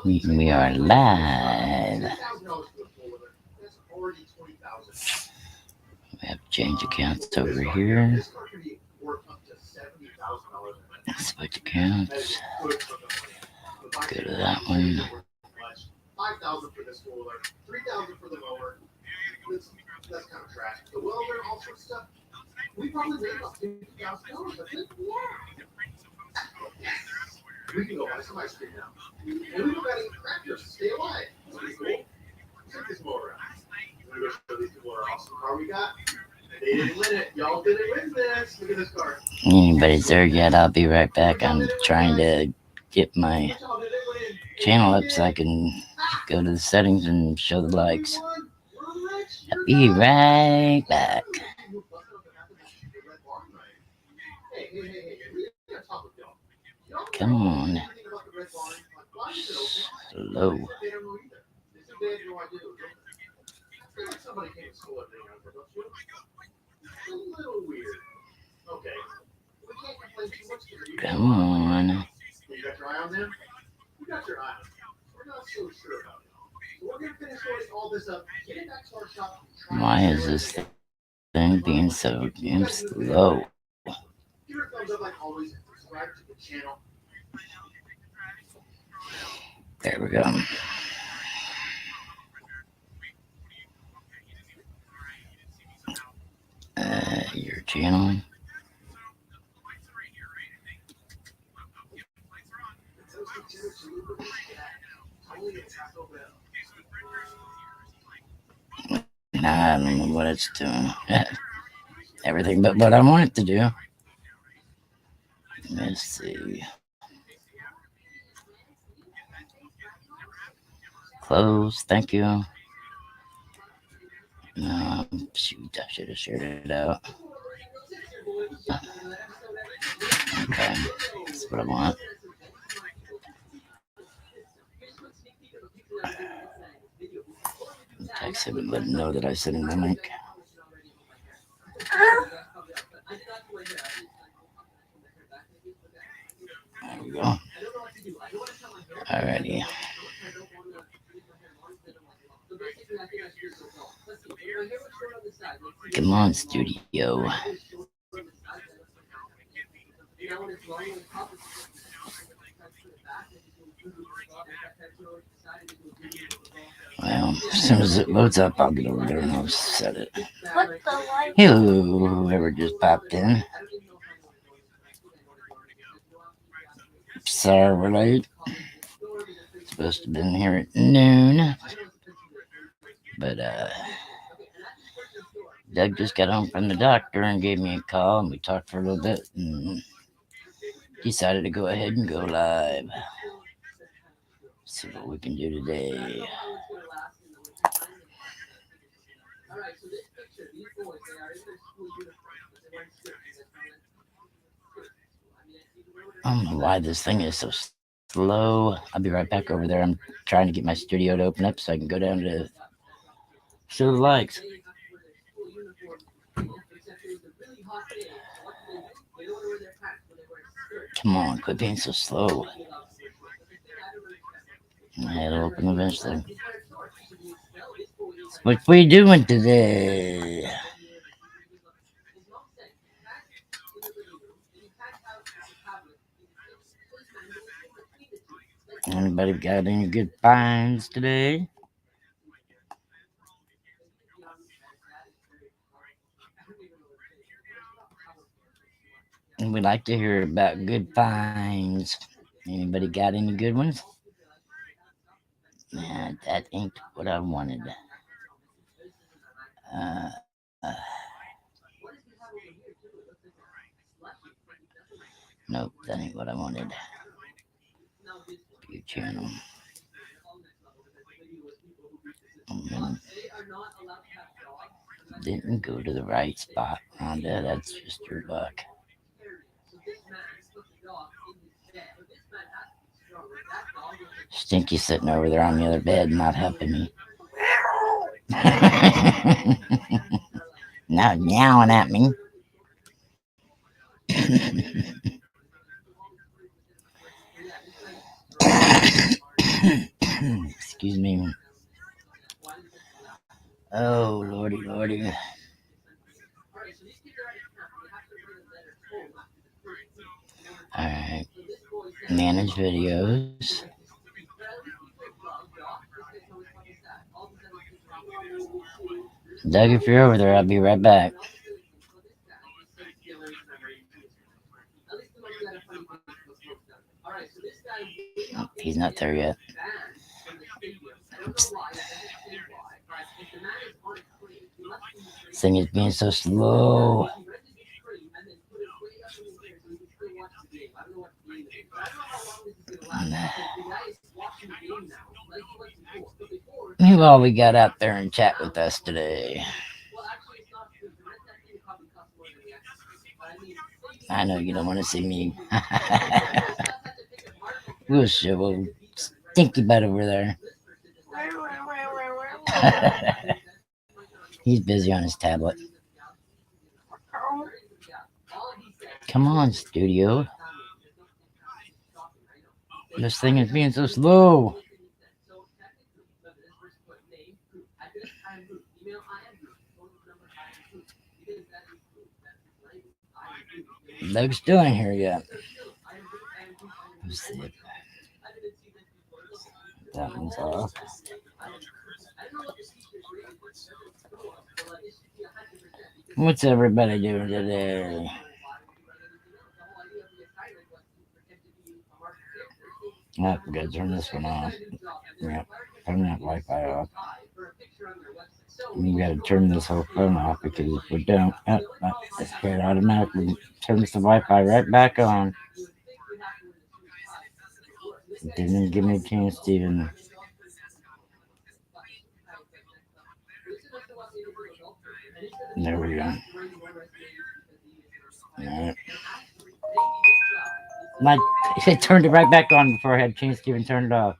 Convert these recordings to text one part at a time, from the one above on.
We are live. We have change accounts over here. Switch accounts. Go to that one. Anybody's there yet? I'll be right back. I'm trying to get my channel up so I can go to the settings and show the likes. I'll be right back. Come on. Slow. Come on. Why is this thing being so damn slow? There we go. Your channel. Nah, I don't know what it's doing. Everything but what I want it to do. Let's see. Close, thank you. Shoot, I should have shared it out. Okay, that's what I want. Text him and let him know that I sent him the link. There we go. Alrighty. Come on, studio. Well, as soon as it loads up, I'll get over there and I'll set it. Hello, whoever just popped in. Sorry we're late. Supposed to have been here at noon. But Doug just got home from the doctor and gave me a call, and we talked for a little bit and decided to go ahead and go live. See what we can do today. I don't know why this thing is so slow. I'll be right back over there. I'm trying to get my studio to open up so I can go down to show the likes. Come on, quit being so slow. It'll open eventually. What we doing today? Anybody got any good finds today? And we like to hear about good finds. Anybody got any good ones? Nah, that ain't what I wanted. Nope, that ain't what I wanted. View channel. Didn't go to the right spot, Rhonda. That's just your luck. Stinky sitting over there on the other bed, not helping me. Not meowing at me. Excuse me. Oh, lordy, lordy. Alright. Manage videos. Doug, if you're over there, I'll be right back. Oh, he's not there yet. Oops. This thing is being so slow. Who all we got out there and chat with us today? I know you don't want to see me. We'll show a stinky butt over there. He's busy on his tablet. Come on, studio. This thing is being so slow. Doug's still ain't here yet. Let's see if that one's off. What's everybody doing today? Oh, I gotta turn this one off. Yeah, turn that Wi-Fi off. We gotta turn this whole phone off because if we don't, it automatically turns the Wi-Fi right back on. It didn't even give me a chance to even. There we go. Alright. It turned it right back on before I had a chance to even turn it off.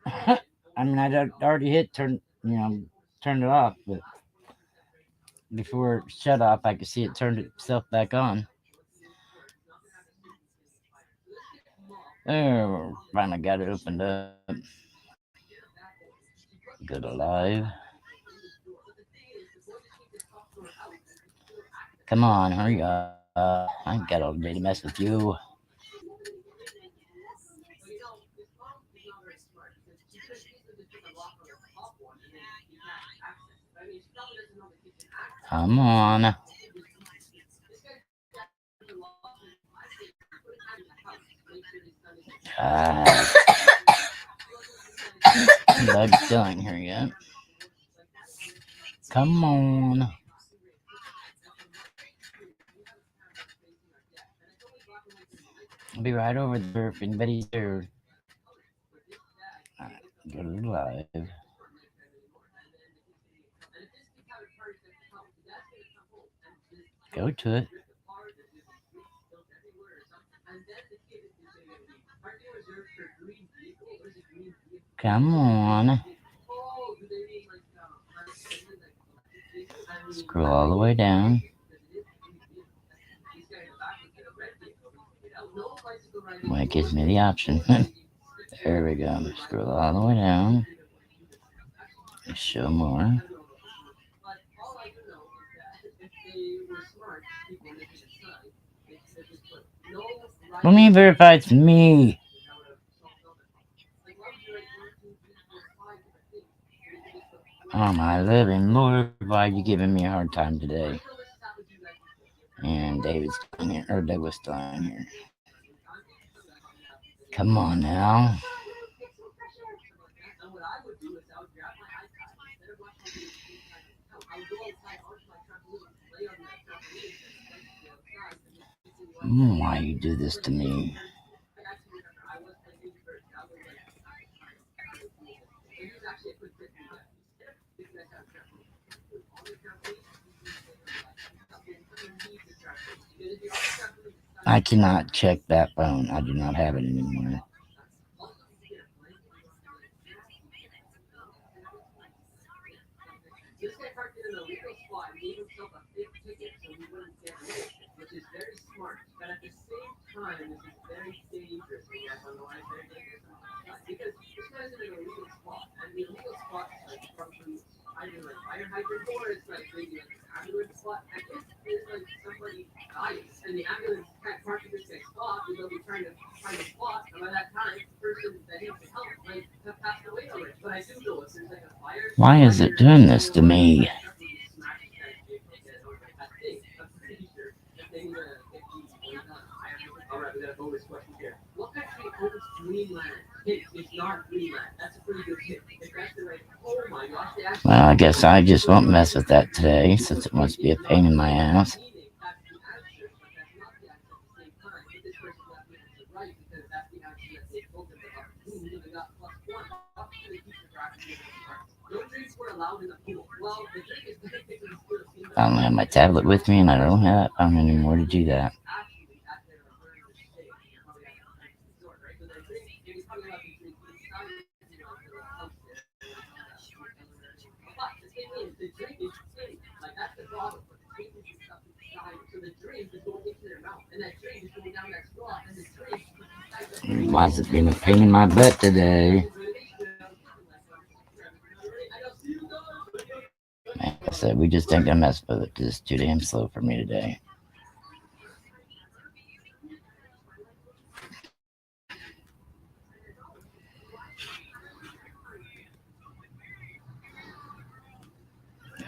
I mean, I already hit turn it off, but before it shut off, I could see it turned itself back on. Oh, finally got it opened up. Go to live. Come on, hurry up. I ain't got all day to mess with you. Come on. Ah. Doug's still ain't here yet. Come on. I'll be right over there if anybody's there. Alright, go to live. Go to it. Come on. Scroll all the way down. When it gives me the option. There we go. Scroll all the way down. Show more. Let me verify it's me. Oh my living Lord, why are you giving me a hard time today? And David's still in here, or Doug was still in here. Come on now. Why you do this to me? I cannot check that phone. I do not have it anymore. Why is it doing this to me? Well, I guess I just won't mess with that today since it must be a pain in my ass. I don't have my tablet with me and I don't have that phone anymore to do that. Why is it being a pain in my butt today? Like I said, we just ain't gonna mess with it because it's too damn slow for me today.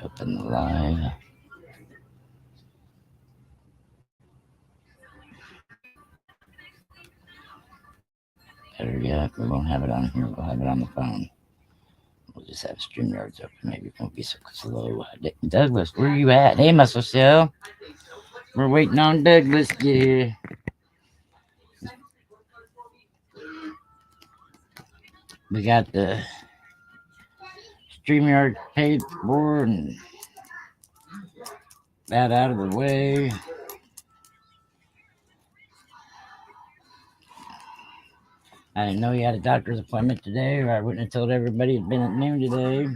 Open the live. Better yet, we won't have it on here. We'll have it on the phone. We'll just have StreamYards open. Maybe it won't be so slow. Douglas, where are you at? Hey, Muscle Cell. We're waiting on Douglas to get here. We got the StreamYard paid for and that out of the way. I didn't know he had a doctor's appointment today, or I wouldn't have told everybody he'd been at noon today.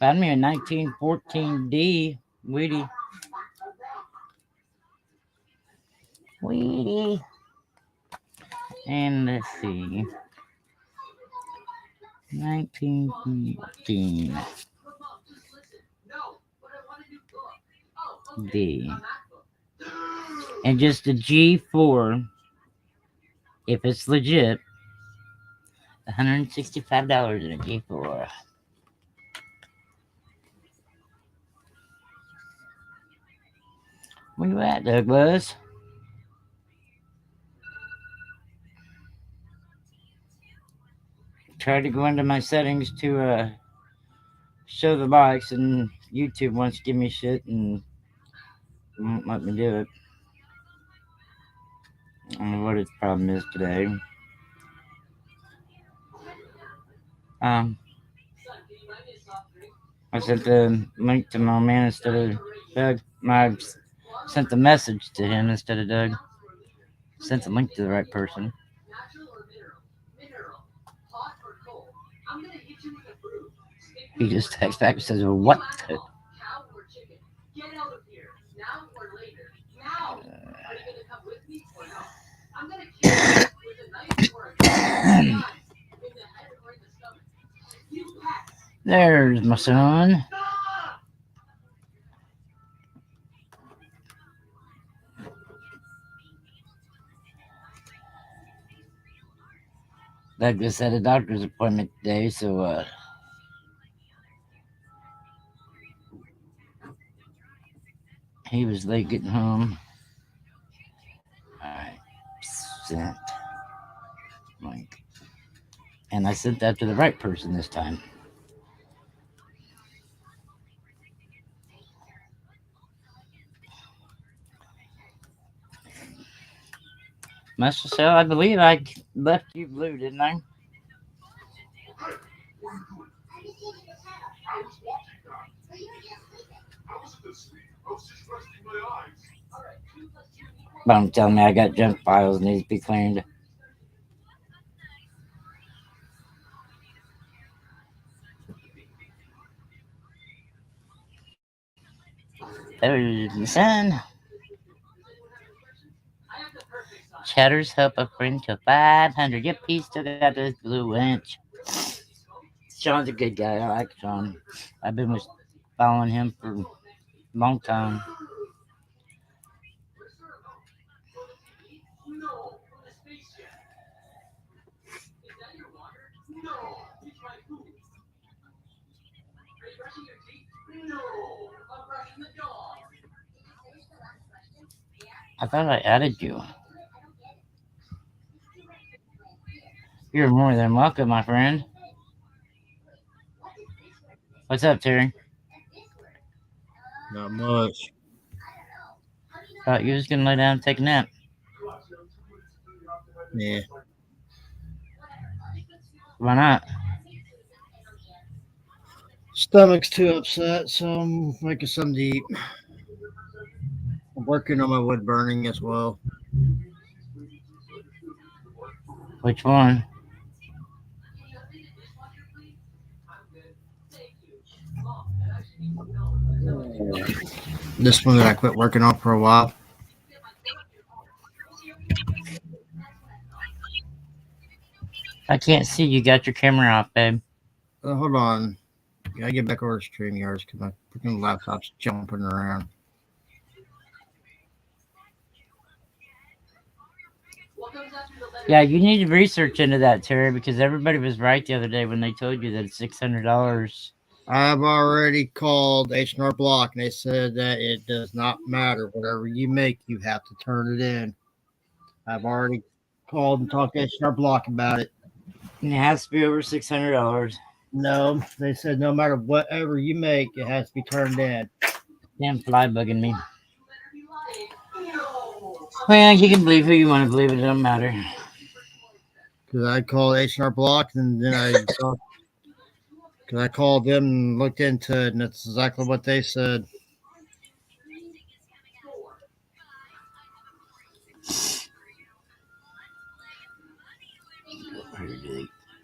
Found me a 1914D Weedy. Weedy. And let's see. 1914 D. And just a G4, if it's legit, $165 in a G4. Where you at, Douglas? Tried to go into my settings to show the likes, and YouTube wants to give me shit and won't let me do it. I don't know what its problem is today. I sent the link to my man instead of Doug. I sent the message to him instead of Doug. Sent the link to the right person. He just texts back and says, "What?" There's my son. Douglas had a doctor's appointment today, so he was late getting home. Alright, sent link. And I sent that to the right person this time. Master Cell, I believe I left you blue, didn't I? Don't tell me I got junk files needs to be cleaned. There's the sun. Chatters help a friend to 500. Yep, he's still got this blue winch. Sean's a good guy. I like Sean. I've been following him for a long time. I thought I added you. You're more than welcome, my friend. What's up, Terry? Not much. Thought you was gonna lay down and take a nap. Yeah. Why not? Stomach's too upset, so I'm making something to eat. I'm working on my wood burning as well. Which one? This one that I quit working on for a while. I can't see. You got your camera off, babe. Hold on. Gotta get back over to StreamYards because my freaking laptop's jumping around. Yeah, you need to research into that, Terry, because everybody was right the other day when they told you that it's $600. I've already called H&R Block and they said that it does not matter. Whatever you make, you have to turn it in. I've already called and talked to H&R Block about it. And it has to be over $600. No, they said no matter whatever you make, it has to be turned in. Damn fly bugging me. Well, you can believe who you want to believe. It don't matter. Because I called H&R Block and then because I called them and looked into it, and that's exactly what they said.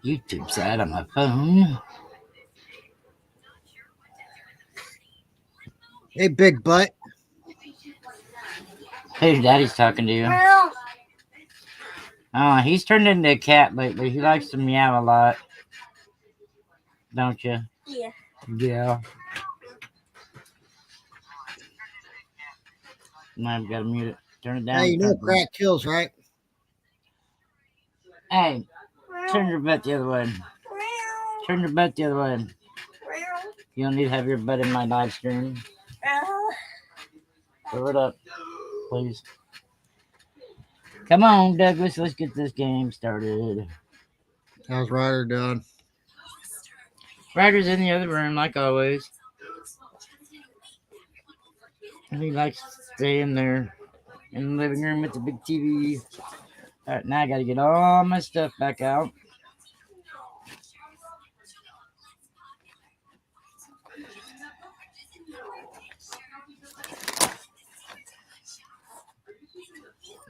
YouTube side on my phone. Hey, big butt. Who's daddy's talking to you? Oh, he's turned into a cat lately. He likes to meow a lot. Don't you? Yeah. Yeah. I've got to mute it. Turn it down. Hey, you know crack kills, right? Hey, turn your butt the other way. Turn your butt the other way. You don't need to have your butt in my live stream. Throw it up, please. Come on, Douglas. Let's get this game started. How's Ryder doing? Ryder's in the other room, like always. He likes to stay in there in the living room with the big TV. All right, now I got to get all my stuff back out.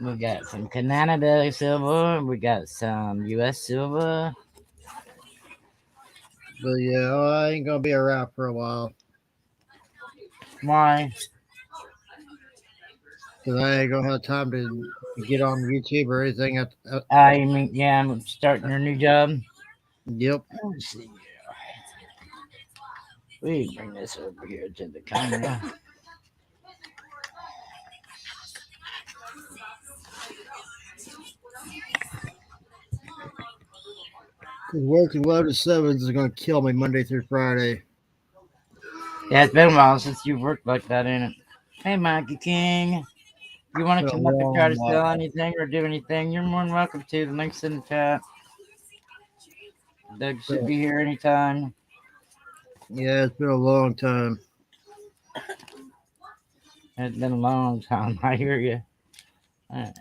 We got some Canada silver. We got some U.S. silver. But yeah, I ain't gonna be around for a while Why? because I ain't gonna have time to get on YouTube or anything. I mean, yeah, I'm starting your new job. Yep. Let's see. We bring this over here to the camera. Because working 11 to 7 is gonna kill me Monday through Friday. Yeah, it's been a while since you've worked like that, ain't it? Hey, Mikey King. You want to Been a come up and try long to sell while. anything or do anything? You're more than welcome to. The link's in the chat. Doug should be here anytime. Yeah, it's been a long time. It's been a long time. I hear you. All right.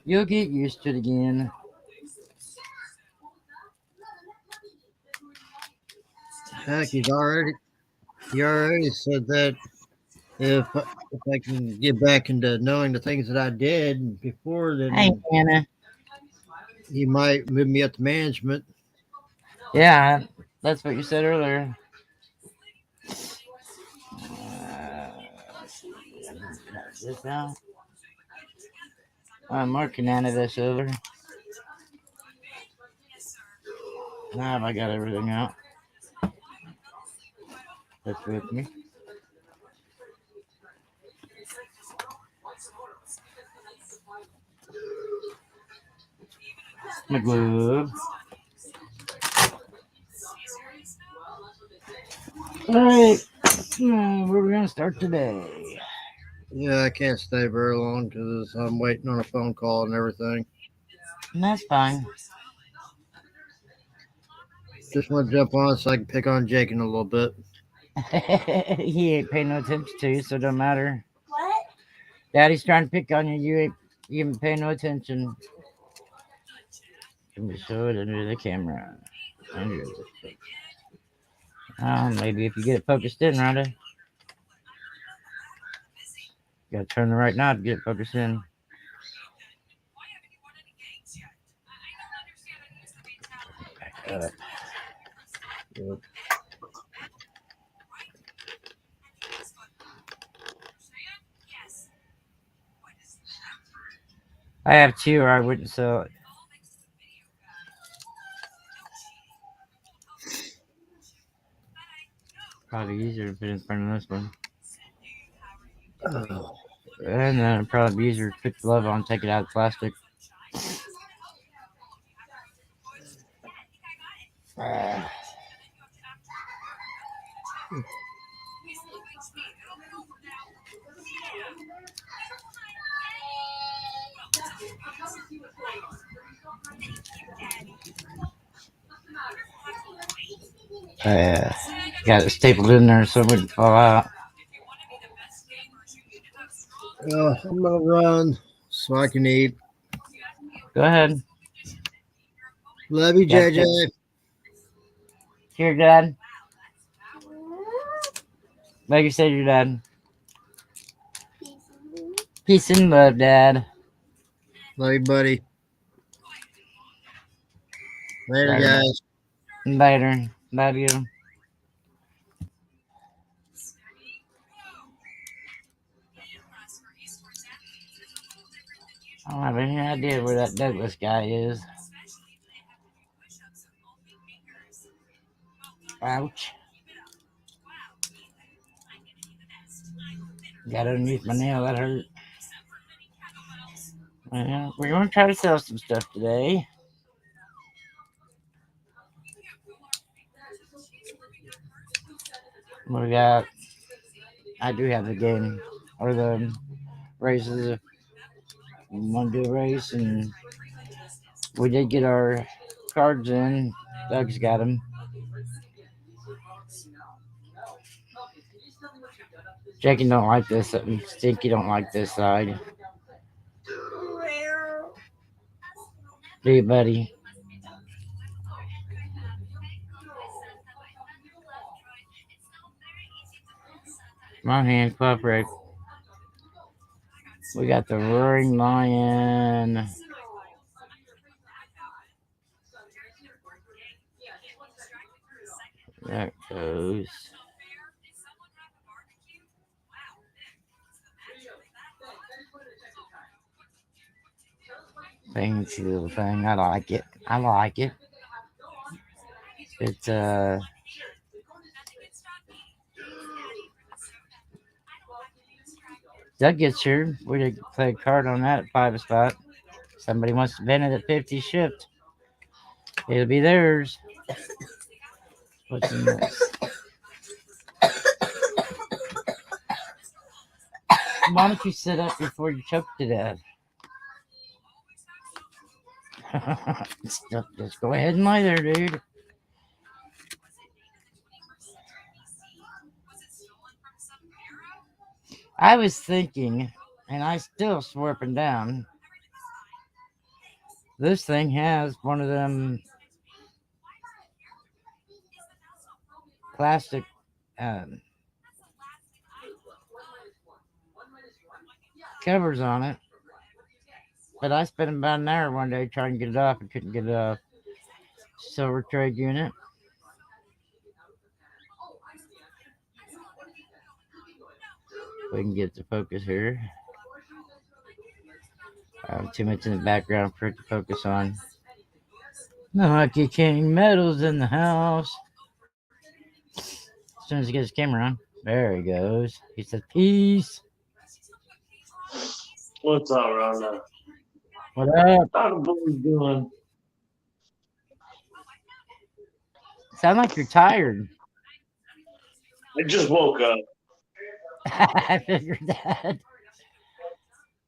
You'll get used to it again. Heck, he already said that if I can get back into knowing the things that I did before, Hey, then Anna. he might move me up to management. Yeah, That's what you said earlier. This out. More cannabis over. Now have I got everything out? That's with me. My glove. Alright. Where are we going to start today? Yeah, I can't stay very long because I'm waiting on a phone call and everything. And that's fine. Just want to jump on so I can pick on Jake in a little bit. He ain't paying no attention to you, so it don't matter. What? Daddy's trying to pick on you. You ain't paying no attention. Can we show it under the camera? Under the maybe if you get it focused in, Rhonda. You gotta turn the right knob to get it focused in. Back up. Yep. I have two, or I wouldn't sell it. Probably easier to put in front of this one. And then it'd probably be easier to put the glove on, take it out of the plastic. Got it stapled in there so it wouldn't fall out. I'm gonna run so I can eat. Go ahead. Love you, Got JJ. Here, Dad. Like you said, your dad. Peace and love, Dad. Love you, buddy. Later, Later. guys. Later. Love you. I don't have any idea where that Douglas guy is. Ouch. Got underneath my nail, that hurt. Well, we're going to try to sell some stuff today. We got, I do have the game, or the races. We want to do a race, and we did get our cards in. Doug's got them. Jackie don't like this. Stinky don't like this side. Do you, buddy? Come on, hand, cooperate. We got the Roaring Lion. That goes. Fancy little thing. I like it. I like it. It's Doug gets here. We did play a card on that at 5 a spot. Somebody wants to vend it at 50 shipped. It'll be theirs. What's in this? Why don't you sit up before you choke to death? Just go ahead and lay there, dude. I was thinking, and I still swore up and down, this thing has one of them plastic covers on it. But I spent about an hour one day trying to get it off and couldn't get it off. Silver trade unit. We can get the focus here. Too much in the background for it to focus on. Lucky King Metal's in the house. As soon as he gets his camera on, there he goes. He says, "Peace." What's up, Rhonda? What up? How the boys doing? Sound like you're tired. I just woke up. I figured that.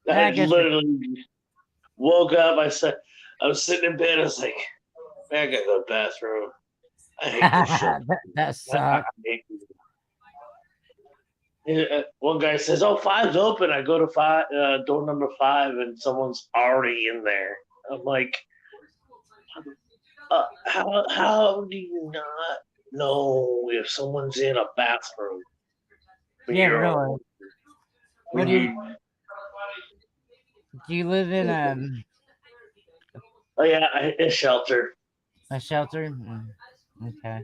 I I guess literally woke up. I was sitting in bed. I was like, man, I gotta go to the bathroom. I hate this shit. that I sucks. hate it. One guy says, "Oh, five's open." I go to door number 5, and someone's already in there. I'm like, how do you not know if someone's in a bathroom? When Yeah, you're really. on- What when you, do you live in oh yeah, a shelter. a shelter? Okay.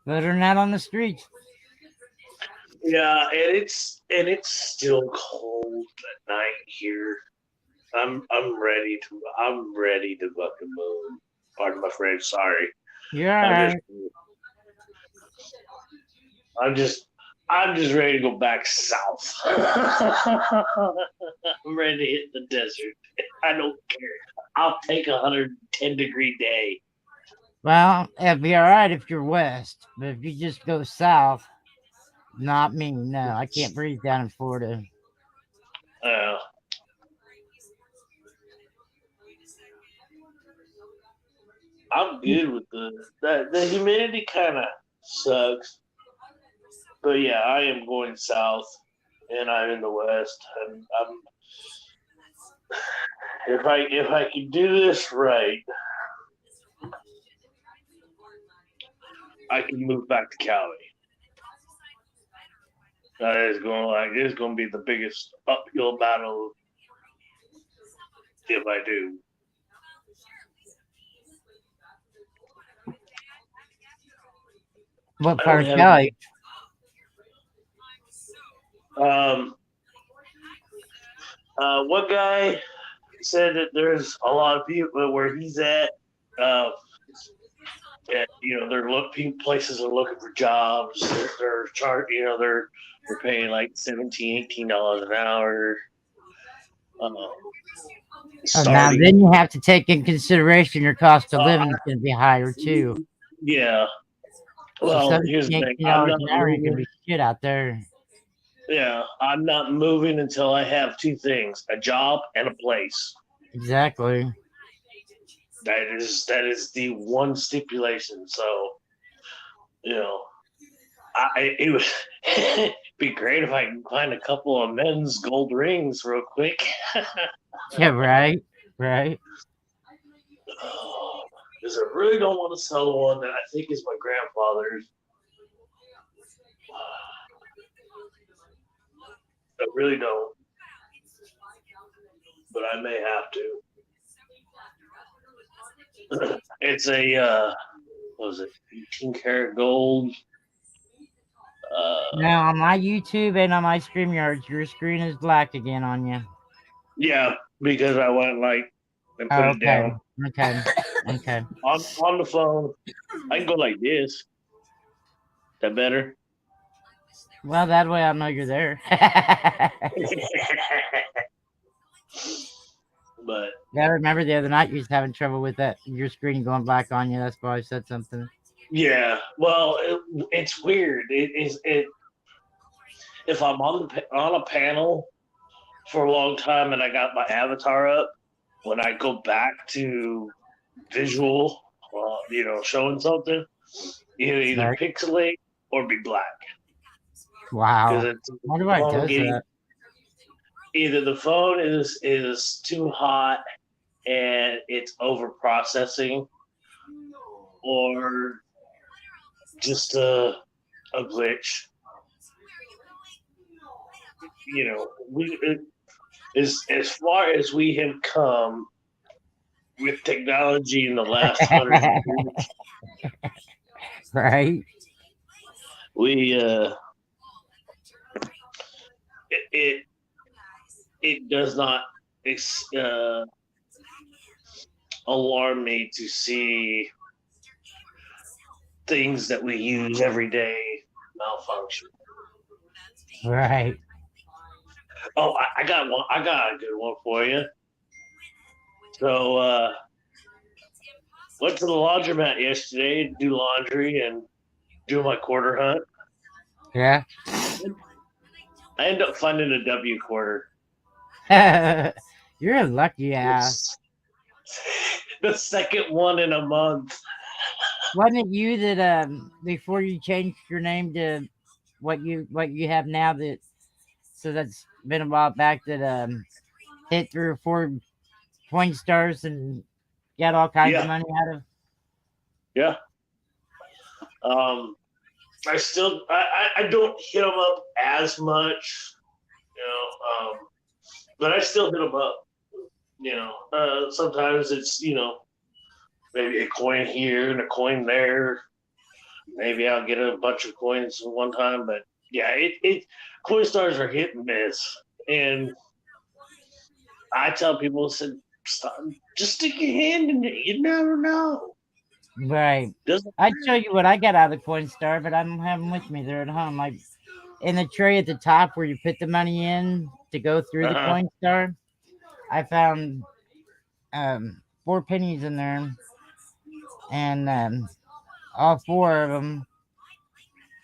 Better than that on the streets. Yeah, and it's still cold at night here. I'm ready to fucking move. Pardon my French. Sorry. You're I'm alright. just I'm just I'm just ready to go back south. I'm ready to hit the desert. I don't care. I'll take a 110-degree day. Well, it'd be alright if you're west, but if you just go south, not me. No, I can't breathe down in Florida. Uh, I'm good with the humidity kind of sucks, but yeah, I am going south, and I'm in the west, and if I can do this right, I can move back to Cali. It's going to be the biggest uphill battle if I do. What I part don't of have Cali? one guy said that there's a lot of people where he's at. Uh, places are looking for jobs. They're paying like $17-18 an hour. Uh, Oh, now starting. then you have to take in consideration your cost of Uh, living is going to be higher too. yeah. So Well, here's the $17, thing. I'm $18 not an hour ain't going to moving. be shit out there. Yeah, I'm not moving until I have two things: a job and a place. Exactly. That is the one stipulation. So, you know, it would be great if I can find a couple of men's gold rings real quick. Yeah, right. Right. Because I really don't want to sell the one that I think is my grandfather's. I really don't, but I may have to. It's a what was it, 18-karat gold. Now on my YouTube and on my StreamYard, your screen is black again on you. Yeah, because I went and put Oh, it down okay. Okay. on the phone. I can go like this. Is that better? Well, that way I'll know you're there. But Yeah, I remember the other night you was having trouble with that your screen going black on you. That's why I said something. yeah, well, it's weird. It is it if I'm on a panel for a long time and I got my avatar up, when I go back to visual, showing something, it'll either Right? pixelate or be black because Wow. it's I wonder why it does getting that. either the phone is too hot and it's over processing, or just a glitch. As far as we have come with technology in the last 100 years, Right? we it it does not uh, alarm me to see things that we use every day malfunction. Right. Oh, I got one. I got a good one for you. So, went to the laundromat yesterday to do laundry and do my quarter hunt. Yeah. I ended up finding a W quarter. You're a lucky ass. The second one in a month. Wasn't it you that before you changed your name to what you have now, that so that's been a while back, that hit 3 or 4 point stars and got all kinds of Yeah, money out of? yeah. Um, I don't hit them up as much, you know, but I still hit them up. Sometimes it's maybe a coin here and a coin there. Maybe I'll get a bunch of coins at one time, but yeah, it coin stars are hit and miss, and I tell people, said, stop, just stick your hand in it. You never know. Right. Doesn't I'd show you what I got out of the coin star, but I don't have them with me. They're at home. Like in the tray at the top where you put the money in to go through the uh-huh. coin star, I found 4 pennies in there, and all 4 of them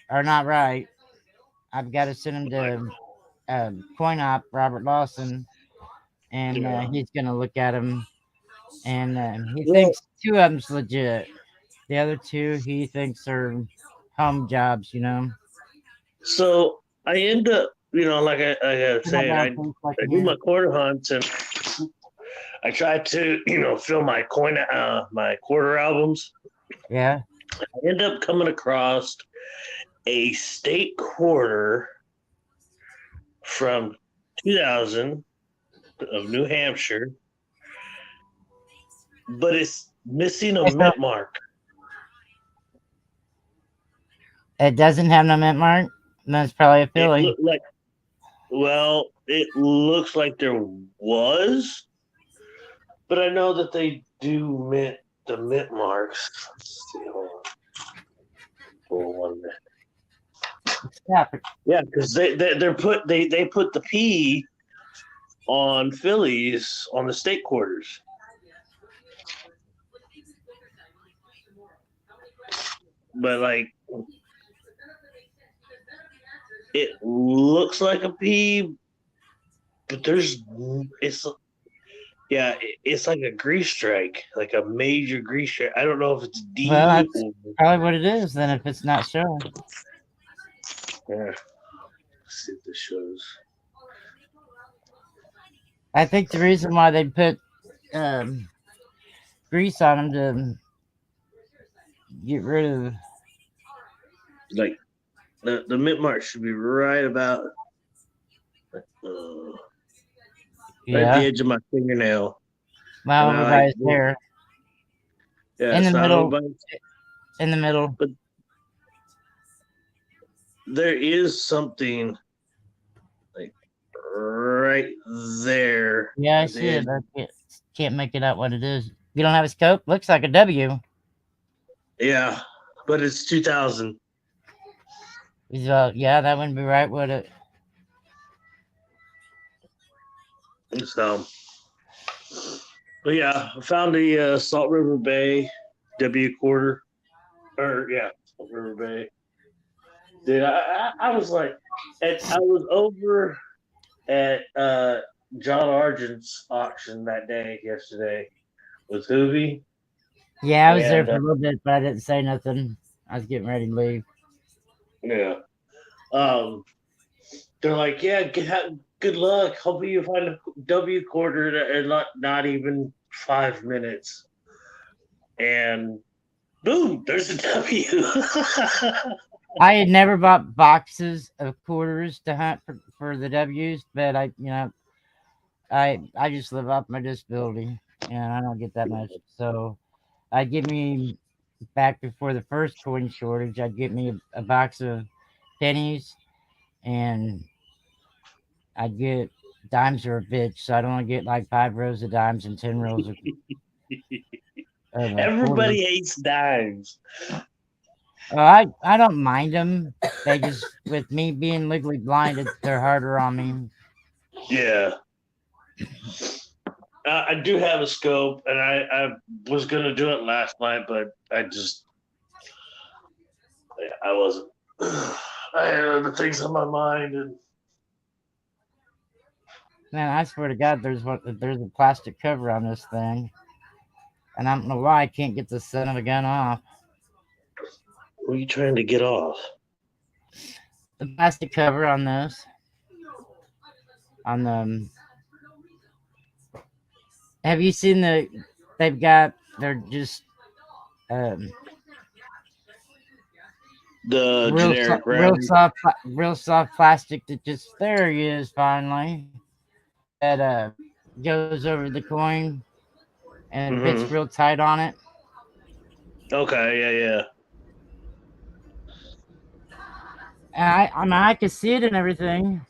are not right. I've got to send them to Coin Op Robert Lawson, and Yeah. he's gonna look at them, and he Well, thinks 2 of them's legit. The other 2 he thinks are home jobs. so I end up, like I was You're not saying, gonna I taste like I in do here. my quarter hunts and I try to, fill my quarter albums. Yeah. I end up coming across a state quarter from 2000 of New Hampshire, but it's missing a So mint mark. it doesn't have no mint mark. That's probably a It Philly. looked like, well, it looks like there was, but I know that they do mint the mint marks. Let's see, hold on. Pull one there. Stop it. Yeah, because they put the P on Phillies on the state quarters, but like it looks like a P, but it's like a grease strike, like a major grease strike. I don't know if it's Well, D that's or probably what it is then if it's not showing. yeah. Let's see if this shows. I think the reason why they put grease on them to get rid of. Like the mint mark should be right about right at the Yeah. edge of my fingernail, Well, and I over like by his hair. yeah, In the it's not middle. over, In the middle. but there is something like right there Yeah, I at the see edge. it. Can't make it out what it is. You don't have a scope? Looks like a W. Yeah, but it's 2000. Yeah, that wouldn't be right, would it? So, but yeah, I found the Salt River Bay W quarter, or yeah, Salt River Bay. Dude, I was like, I was over at John Argent's auction that day yesterday with Hoovy, Yeah, I was there and for a little bit, but I didn't say nothing. I was getting ready to leave. yeah, um, they're like, yeah, good luck. Hopefully you find a W quarter in not even 5 minutes, and boom, there's a W. I had never bought boxes of quarters to hunt for the W's, but I just live off my disability and I don't get that much. So I'd get me back before the first coin shortage, I'd get me a box of pennies, and I'd get dimes are a bitch, so I'd only get like 5 rows of dimes and 10 rows of quarters. Everybody hates dimes. I don't mind them. They just, with me being legally blind, they're harder on me. Yeah. I do have a scope, and I was gonna do it last night, but I wasn't. I had other things on my mind, and Man, I swear to God, there's a plastic cover on this thing, and I don't know why I can't get the son of a gun off. what are you trying to get off? The plastic cover on this, on the. Have you seen the? They've got. They're just um, The generic round. real soft plastic that just there he is finally. That goes over the coin and it fits Mm-hmm. real tight on it. Okay, yeah. And I mean, I could see it and everything,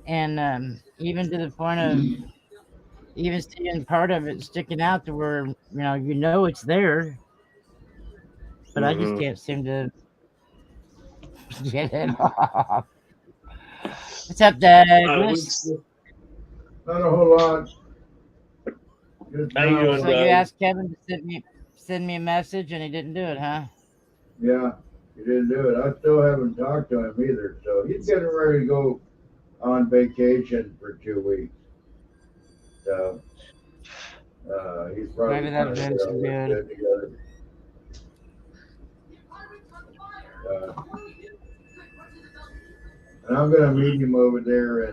and even to the point of even seeing part of it sticking out to where you know it's there, but I just Mm-hmm. can't seem to get it off. What's up, Douglas? Not a whole lot. Just How you now, doing, So you Doug? asked Kevin to send me a message, and he didn't do it, huh? yeah, he didn't do it. I still haven't talked to him either. So he's getting ready to go on vacation for 2 weeks. So he's probably Maybe trying that to get Vince will all do this it. shit together. Uh, and I'm going to meet him over there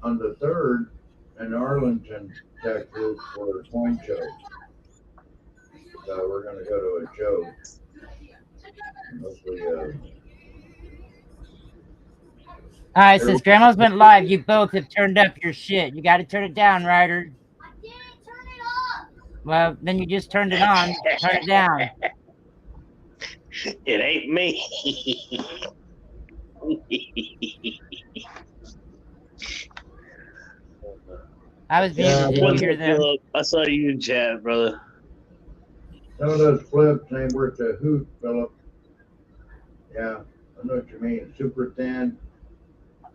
on the 3rd in Arlington, Texas for a coin show. So we're going to go to a show. And hopefully, All right, since Grandma's went live, you both have turned up your shit. You got to turn it down, Ryder. Well, then you just turned it on. Turn it down. It ain't me. I was muted. Did you What's hear up, them? Philip? I saw you in chat, brother. some of those flips ain't worth a hoot, Philip. Yeah, I know what you mean. Super thin.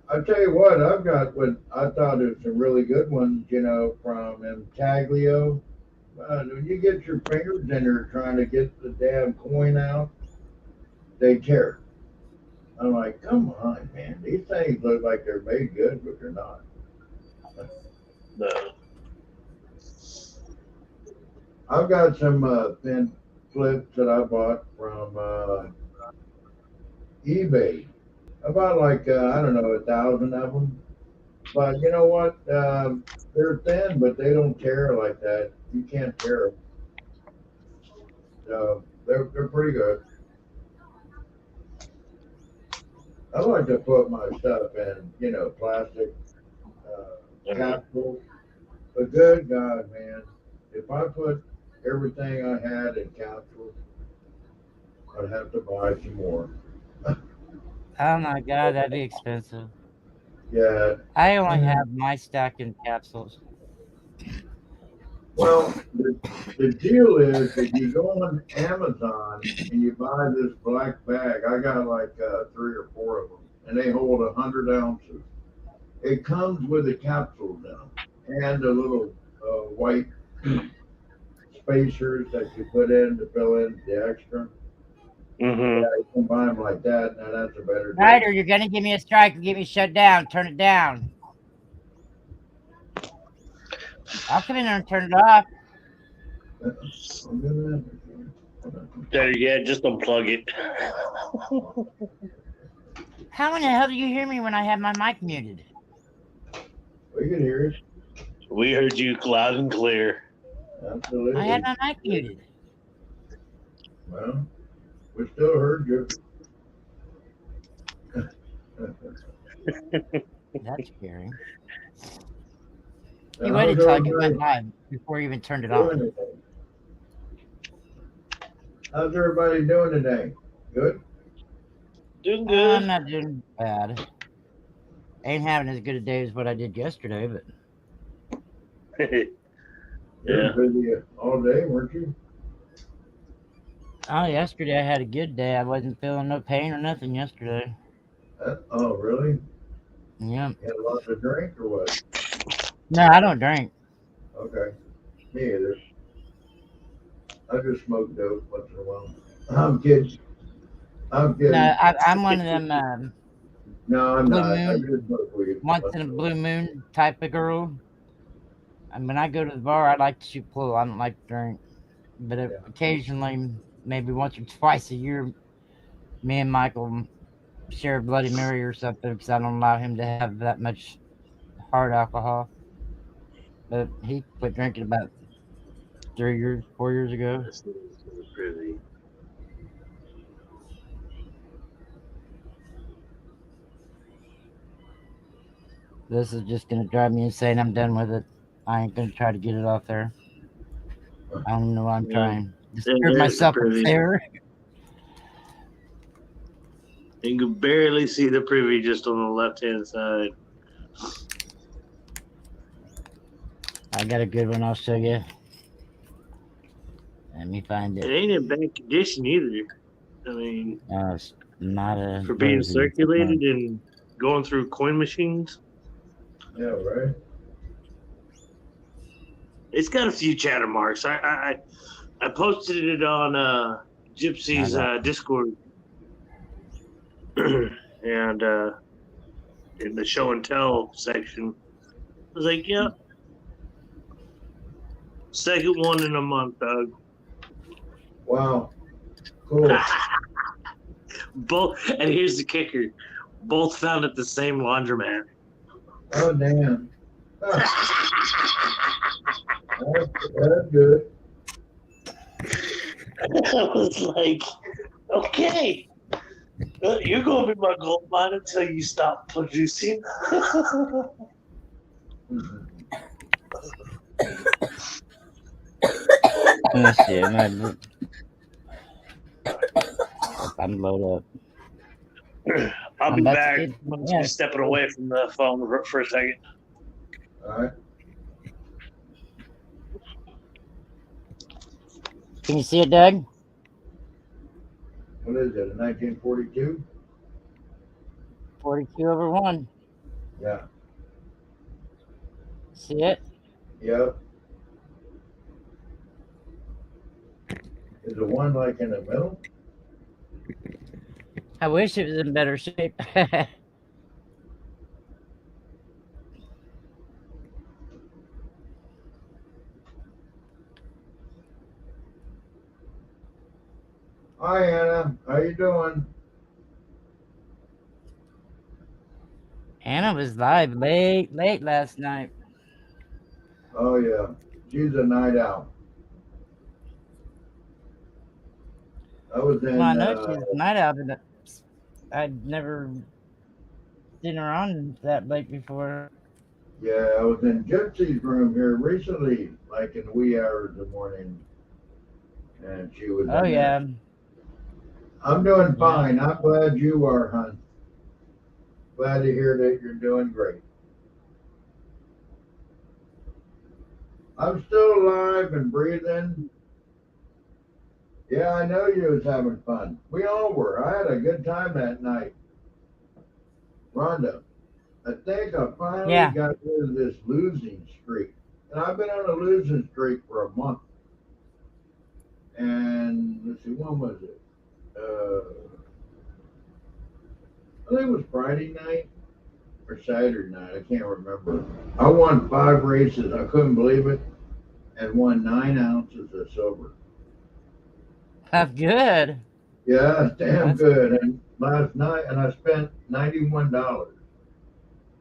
I tell you what, I've got what I thought is some really good ones, from Intaglio. When you get your fingers in there trying to get the damn coin out, they tear. I'm like, come on, man. These things look like they're made good, but they're not. No. I've got some thin flips that I bought from eBay. I bought like, I don't know, 1,000 of them. But you know what? They're thin, but they don't tear like that. You can't tear them. So they're pretty good. I like to put my stuff in, plastic capsules. But good God, man, if I put everything I had in capsules, I'd have to buy some more. Oh my God, that'd be expensive. Yeah. I only have my stack in capsules. Well, the deal is if you go on Amazon and you buy this black bag, I got like 3 or 4 of them, and they hold 100 ounces. It comes with the capsules in them and the little white spacers that you put in to fill in the extra. Mm-hmm. Yeah, you can buy them like that. Now that's a better deal. Ryder, you're gonna give me a strike or get me shut down. Turn it down. I'll come in there and turn it off. There, yeah, just unplug it. How in the hell do you hear me when I have my mic muted? We can hear it. We heard you loud and clear. Absolutely. I had my mic muted. Well, we still heard you. That's scary. You waited till I went live before you even turned it on. How's everybody doing today? Good? Doing good. I'm not doing bad. ain't having as good a day as what I did yesterday, but You Yeah. were busy all day, weren't you? oh, yesterday I had a good day. I wasn't feeling no pain or nothing yesterday. Oh, really? Yeah. You had a lot to drink or what? No, I don't drink. Okay. Me either. I just smoke dope once in a while. I'm kidding. I'm No, kidding. I'm one of them No, I'm blue not. I moon, just smoke weed once once in a in a blue while. moon type of girl. And when I go to the bar, I like to shoot pool. I don't like to drink, but Yeah. occasionally, maybe once or twice a year, me and Michael share a Bloody Mary or something because I don't allow him to have that much hard alcohol. But he quit drinking about 3 years, 4 years ago. This is pretty. This is just gonna drive me insane. I'm done with it. I ain't gonna try to get it off there. I don't know why I'm Yeah. trying. Yeah, Disturb there's the myself up privy. there. You can barely see the privy just on the left hand side. I got a good one. I'll show you. Let me find It it. ain't in bad condition either. I mean, It's not a. for Where being is it? circulated and going through coin machines, Yeah, right? it's got a few chatter marks. I posted it on Gypsy's Discord and in the show and tell section. I was like, "Yep, second one in a month, Doug." Wow. Cool. Both, and here's the kicker: both found at the same laundromat. Oh, damn. Ah, that's good. I was like, okay, you're gonna be my gold mine until you stop producing. Mhm. Let me see. I'm load up. I'll I'm be about to back. get. I'm gonna Yeah. be stepping away from the phone for a second. All right. Can you see it, Doug? What is it, a 1942? 42/1. Yeah. See it? Yep. Is the one like in the middle? I wish it was in better shape. Hi, Anna. How you doing? Anna was live late last night. Oh, yeah. She's a night owl. I was Well, I in, know she's a night owl, but I'd never seen her on that late before. yeah, I was in Gypsy's room here recently, like in the wee hours of the morning, and she was Oh in there. yeah. I'm doing Yeah. fine. I'm glad you are, hon. Glad to hear that you're doing great. I'm still alive and breathing. Yeah, I know you was having fun. We all were. I had a good time that night. Rhonda, I think I finally Yeah. got rid of this losing streak. And I've been on a losing streak for a month. And let's see, when was it? I think it was Friday night or Saturday night. I can't remember. I won 5 races. I couldn't believe it. And won 9 ounces of silver. That's good. Yeah, damn That's good. And last night, and I spent $91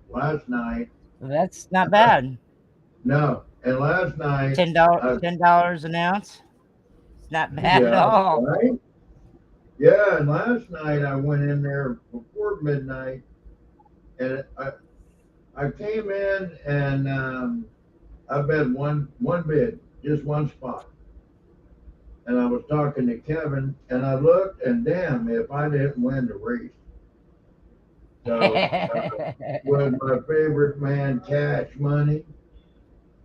last night. that's not bad. No, and last night, $10 an ounce. It's not bad at yeah, all. right? Yeah, and last night I went in there before midnight, and I came in and I bet one bid, just one spot. And I was talking to Kevin, and I looked, and damn, if I didn't win the race. So was my favorite man Cash Money.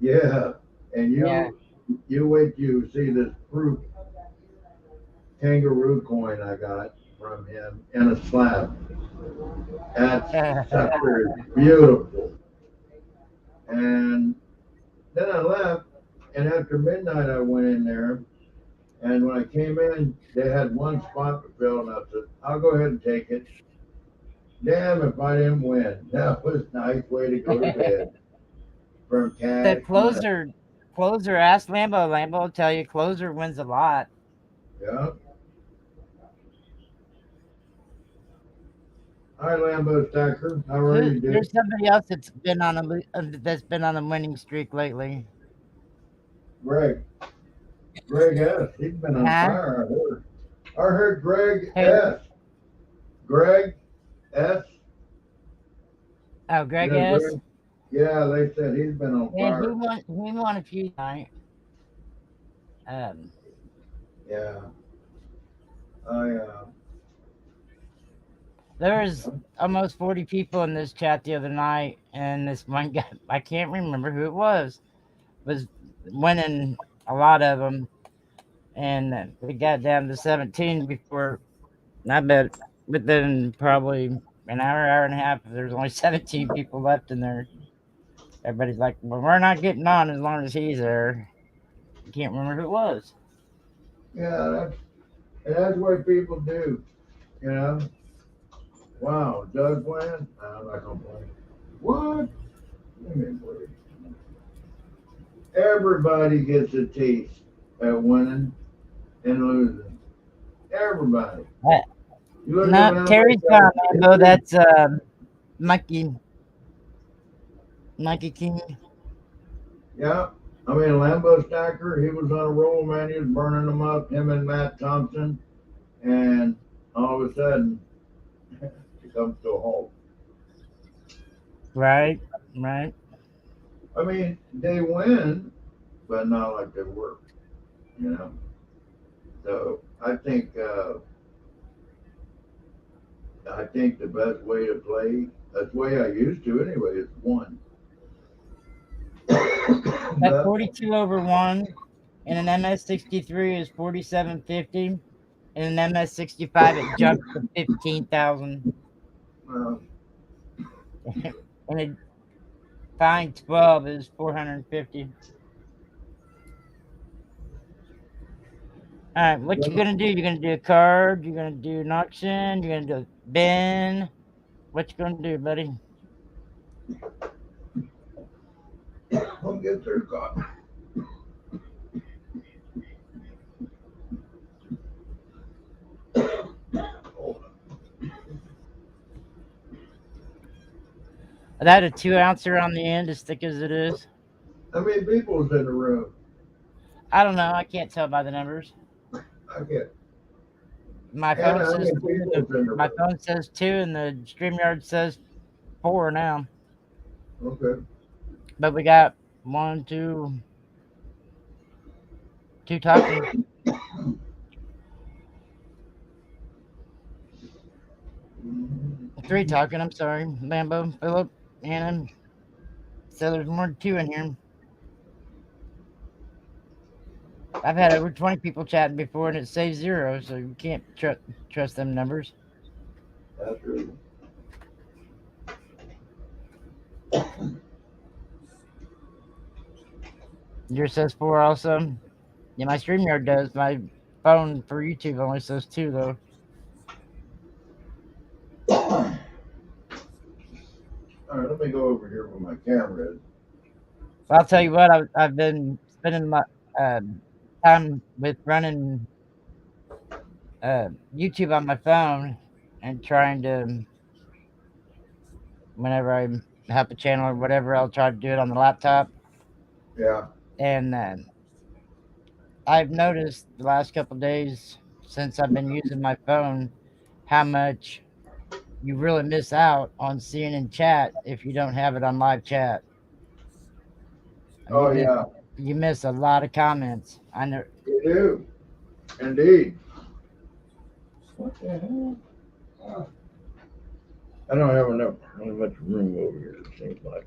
Yeah. And Yeah. you wait till you see this fruit kangaroo coin I got from him in a slab. That sucker is beautiful. And then I left, and after midnight I went in there, and when I came in, they had one spot to fill, and I said, "I'll go ahead and take it." Damn if I didn't win. That was a nice way to go to bed from The Cash Money. closer, ask Lambo. Lambo will tell you closer wins a lot. Yeah. Hi, Lambo Stacker. How are you, dude? There's somebody else that's been on a winning streak lately. Greg. Greg S. He's been on Huh? fire, I heard. I heard Greg Who? S. Greg S. Oh, You Greg know S. Greg? Yeah, they said he's been on Yeah, fire. he won a few tonight. Um, Yeah. I there was almost 40 people in this chat the other night, and this one guy, I can't remember who it was winning a lot of them, and we got down to 17 before. I bet within probably an hour and a half, there's only 17 people left in there. Everybody's like, "Well, we're not getting on as long as he's there." I can't remember who it was. yeah, that's what people do, you know. Wow, Doug win? I'm not gonna play. What? Let me play. Everybody gets a taste at winning and losing. Everybody. You look No, around Terry's like gone, that. Lambo. That's Mikey King. Yeah. I mean, Lambo Stacker, he was on a roll, man. He was burning them up, him and Matt Thompson. And all of a sudden, it comes to a halt. Right. I mean, they win, but not like they were, you know? So I think the best way to play, that's the way I used to anyway, is one. That 42 over 1 in an MS-63 is 4750. In an MS-65, it jumps to 15,000. Well, And a fine 12 is 450. All right, what you gonna do? You're gonna do a card. You're gonna do an auction. You're gonna do a bin. What you gonna do, buddy? I'll get their God. That a 2-ouncer on the end, as thick as it is. How many people's in the room? I don't know. I can't tell by the numbers. I get. My Anna, phone how says many two. people's in the My room? phone says 2, and the StreamYard says 4 now. Okay. But we got 1, 2 talking. 3 talking. I'm sorry, Lambo, Philip, Anna. So there's more than 2 in here. I've had over 20 people chatting before, and it saves 0, so you can't trust them numbers. That's true. Yours says 4 also. Yeah, my StreamYard does. My phone for YouTube only says 2 though. All right, let me go over here where my camera is. I'll tell you what. I've been spending my time with running YouTube on my phone and trying to, whenever I have a channel or whatever, I'll try to do it on the laptop. Yeah. And I've noticed the last couple of days since I've been using my phone how much you really miss out on seeing in chat if you don't have it on live chat. Oh, yeah. You miss a lot of comments. I know. You do. Indeed. What the hell? I don't have not much room over here. It seems like.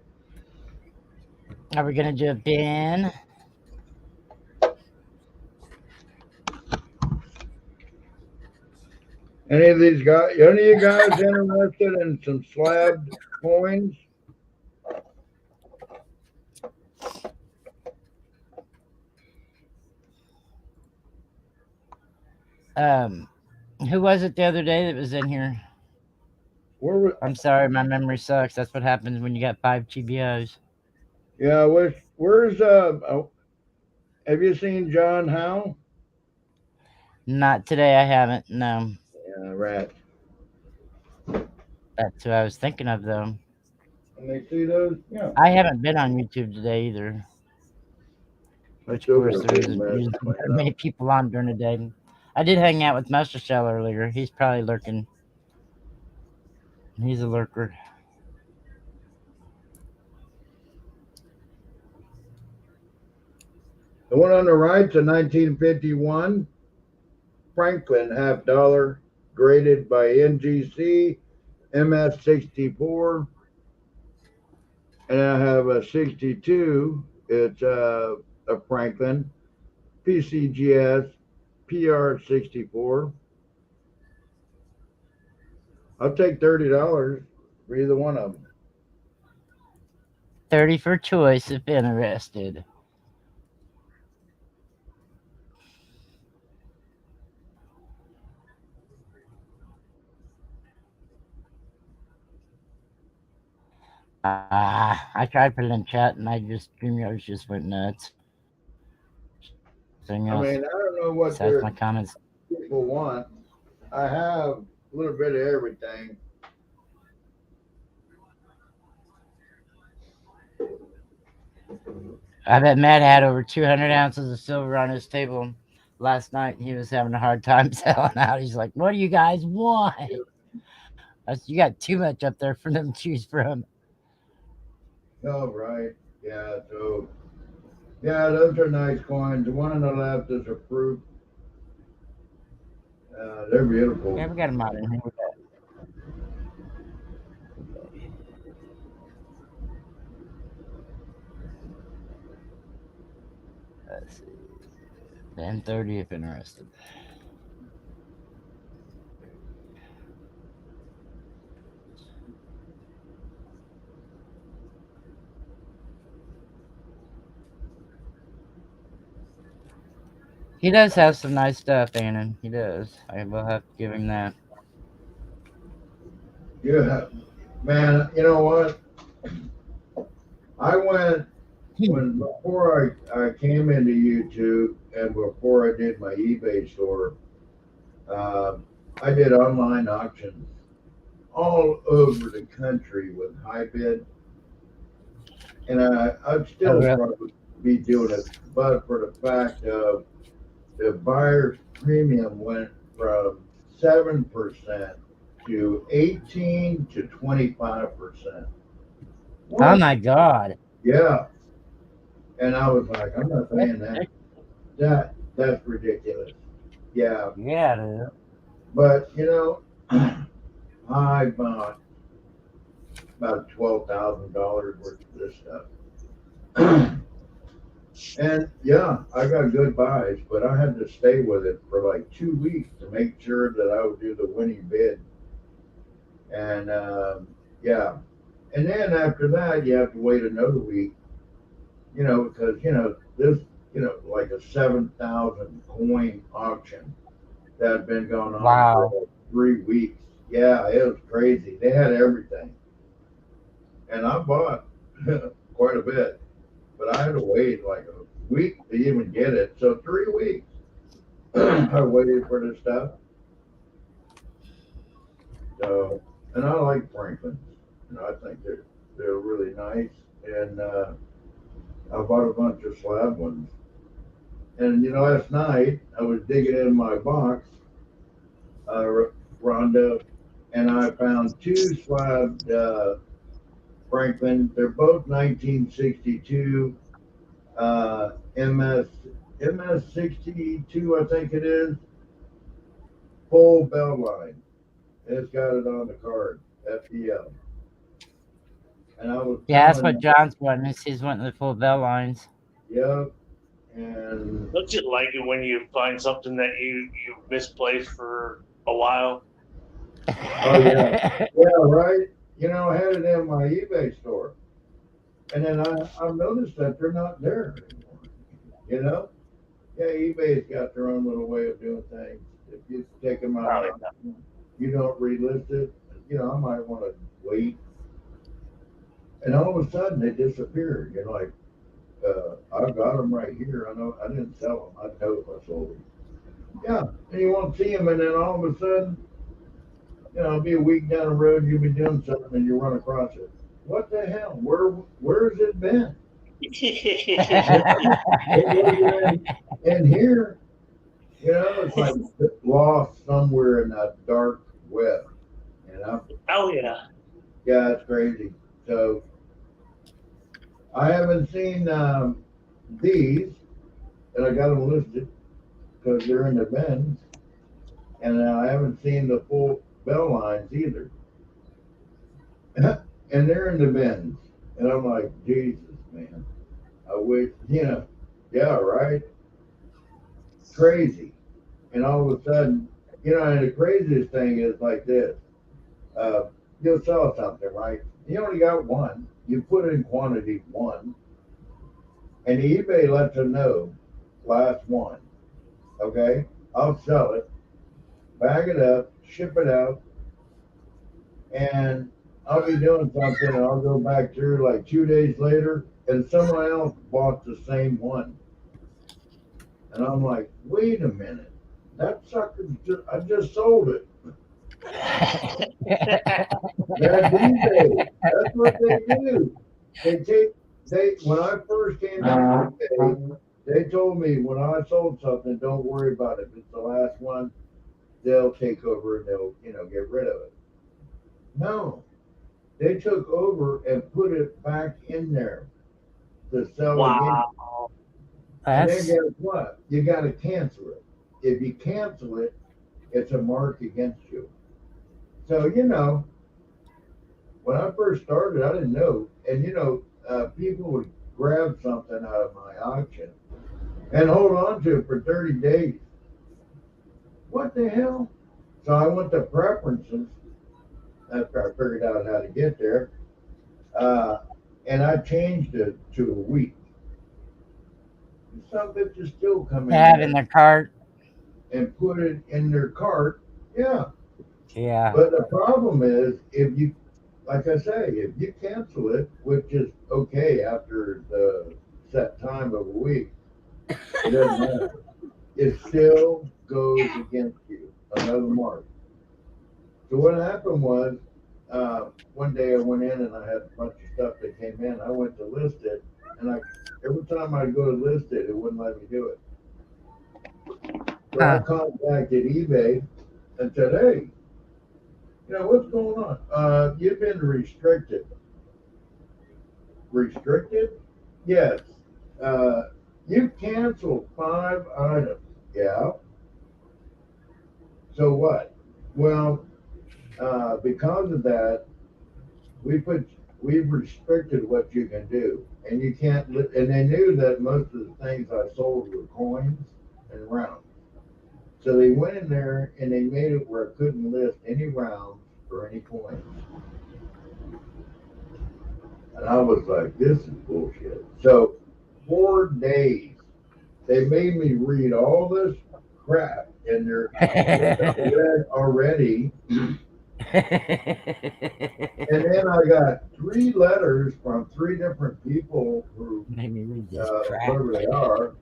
Are we gonna do a bin? Any of these guys? Any of you guys interested in some slabbed coins? Um, who was it the other day that was in here? Where? I'm sorry, my memory sucks. That's what happens when you got 5 GBOs. Yeah. Where's oh, have you seen John Howe? Not today, I haven't. No, Yeah, right. that's who I was thinking of, though. And they see those? Yeah. I haven't been on YouTube today either. I Which, of still course, got a there big isn't mess usually to clean very many up. people on during the day. I did hang out with Master Shell earlier. He's probably lurking. He's a lurker. The one on the right's a 1951 Franklin half dollar, graded by NGC MS64, and I have a 62. It's a Franklin PCGS PR64. I'll take $30 for either one of them. 30 for choice if interested. I tried putting in chat and I just StreamYards just went nuts. Something I else mean, I don't know what besides their my comments. people want. I have a little bit of everything. I bet Matt had over 200 ounces of silver on his table last night. And he was having a hard time selling out. He's like, "What do you guys want?" I said, "You got too much up there for them to choose from." Oh, right. Yeah, so, yeah, those are nice coins. The one on the left is a fruit. They're beautiful. Yeah, we got them out in here. Let's see. 10:30 if interested. He does have some nice stuff, Annan. He does. I will have to give him that. Yeah, man, you know what? I went before I came into YouTube and before I did my eBay store, uh, I did online auctions all over the country with high bid, and I'd Oh, still really? probably be doing it, but for the fact of the buyer's premium went from 7% to 18 to 25%. Oh What? my God. Yeah. And I was like, I'm not paying that. That's ridiculous. Yeah. Yeah, dude. But you know, I bought about $12,000 worth of this stuff. And yeah, I got good buys, but I had to stay with it for like 2 weeks to make sure that I would do the winning bid. And yeah, and then after that, you have to wait another week, because this, like a 7,000 coin auction that had been going on for Wow. like 3 weeks. Yeah, it was crazy. They had everything, and I bought quite a bit, but I had to wait like a week to even get it. So 3 weeks, I waited for this stuff. So, and I like Franklins. I think they're really nice, and I bought a bunch of slab ones. And last night I was digging in my box, Rhonda, and I found two slab Franklin. They're both 1962 MS 62, I think it is, full bell line. It's got it on the card. FDL. And I was Yeah, that's telling what John's wanting. He's wanting the full bell lines. yep, and Don't you like it when you find something that you misplaced for a while? oh yeah, right. You know, I had it in my eBay store, and then I noticed that they're not there anymore. You know, yeah, eBay's got their own little way of doing things. If you take them out Oh, of auction, you don't relist it. You know, I might want to wait, and all of a sudden they disappeared. You're like, I've got them right here. I know I didn't sell them. I know if I sold them. Yeah, and you won't see them, and then all of a sudden, you know, it'll be a week down the road, you'll be doing something, and you run across it. What the hell? Where's it been? It wasn't in here. You know, it's like lost somewhere in that dark web. You know, oh yeah. yeah, it's crazy. So I haven't seen these, and I got them listed because they're in the bins, and I haven't seen the full bell lines either. And they're in the bins. And I'm like, Jesus, man. I wish, you know, yeah, right? Crazy. And all of a sudden, you know, and the craziest thing is like this. Uh, you'll sell something, right? You only got one. You put in quantity one, and eBay lets them know last one. Okay? I'll sell it, bag it up, ship it out, and I'll be doing something and I'll go back through like 2 days later and someone else bought the same one. And I'm like, wait a minute. That sucker, I just sold it. That's eBay. That's what they do. When I first came to eBay, they told me when I sold something, don't worry about it. If it's the last one, they'll take over and they'll, you know, get rid of it. No, they took over and put it back in there to sell again. Wow. And then That's guess what? You got to cancel it. If you cancel it, it's a mark against you. So, you know, when I first started, I didn't know. And, you know, people would grab something out of my auction and hold on to it for 30 days. What the hell? So I went to preferences after I figured out how to get there. And I changed it to a week. Some bitches still come in have there in their cart. and put it in their cart. Yeah. Yeah. But the problem is, if you, like I say, if you cancel it, which is okay after the set time of a week, it doesn't matter. It still goes against you. Another mark. So what happened was, one day I went in and I had a bunch of stuff that came in. I went to list it, and every time I go to list it, it wouldn't let me do it. So I contacted eBay and said, "Hey, you know what's going on? You've been restricted. Restricted? Yes. You've canceled 5 items. Yeah. So what? Well, because of that, we've restricted what you can do, and you can't. And they knew that most of the things I sold were coins and rounds, so they went in there and they made it where I couldn't list any rounds or any coins. And I was like, this is bullshit. So 4 days, they made me read all this crap in there read already. And then I got 3 letters from 3 different people who, Made me read this crap. whoever they are,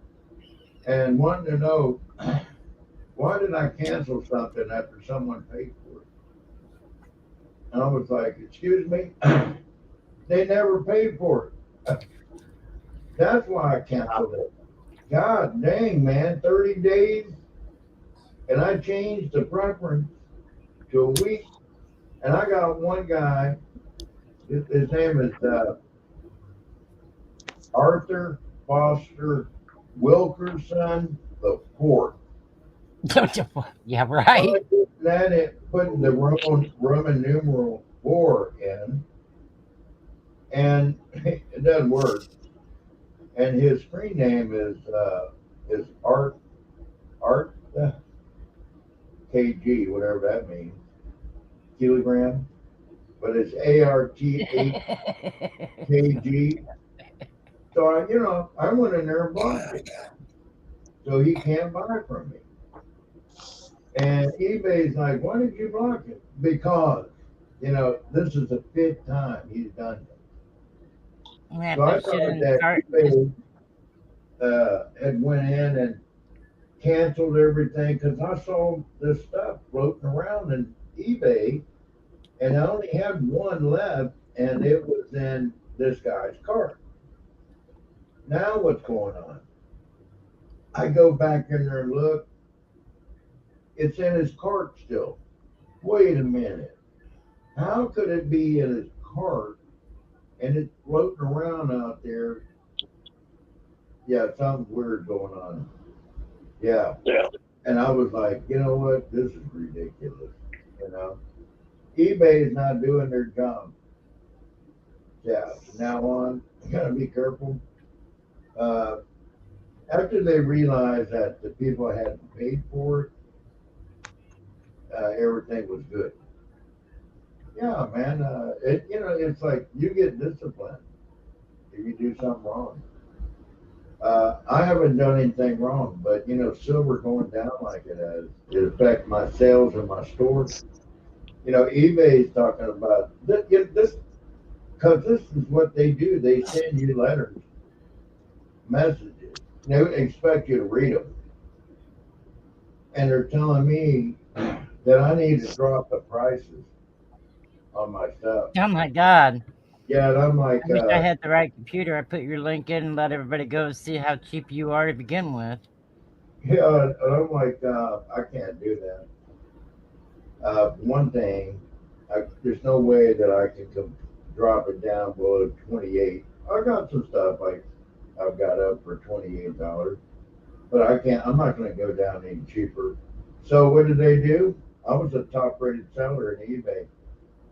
and wanting to know why did I cancel something after someone paid for it? And I was like, excuse me, they never paid for it. That's why I canceled it. God dang, man, 30 days, and I changed the preference to a week, and I got one guy. His name is Arthur Foster Wilkerson the Fourth. Yeah, right. That it putting the Roman numeral 4N, and it doesn't work. And his screen name is Art KG, whatever that means, kilogram, but it's ARTHKG. So I went in there and blocked it, so he can't buy from me. And eBay's like, why did you block it? Because this is the 5th time he's done it. Yeah, So I put shit thought in the that cart. eBay had went in and canceled everything because I saw this stuff floating around in eBay, and I only had one left, and it was in this guy's cart. Now what's going on? I go back in there and look. It's in his cart still. Wait a minute. How could it be in his cart and it's floating around out there? Yeah, something's weird going on. Yeah. Yeah. And I was like, you know what? This is ridiculous. eBay is not doing their job. Yeah. From now on, you gotta be careful. Uh, After they realized that the people hadn't paid for it, everything was good. Yeah, man. It's like you get disciplined if you do something wrong. I haven't done anything wrong, but silver going down like it has, it affects my sales in my stores. eBay is talking about this because this is what they do. They send you letters, messages. They expect you to read them, and they're telling me that I need to drop the prices on my stuff. Oh my God. Yeah, and I'm like, I wish I had the right computer. I put your link in and let everybody go see how cheap you are to begin with. yeah, and I'm like, I can't do that. One thing, there's no way that I can drop it down below 28. I got some stuff I've got up for $28, but I can't. I'm not going to go down any cheaper. So what did they do? I was a top-rated seller in eBay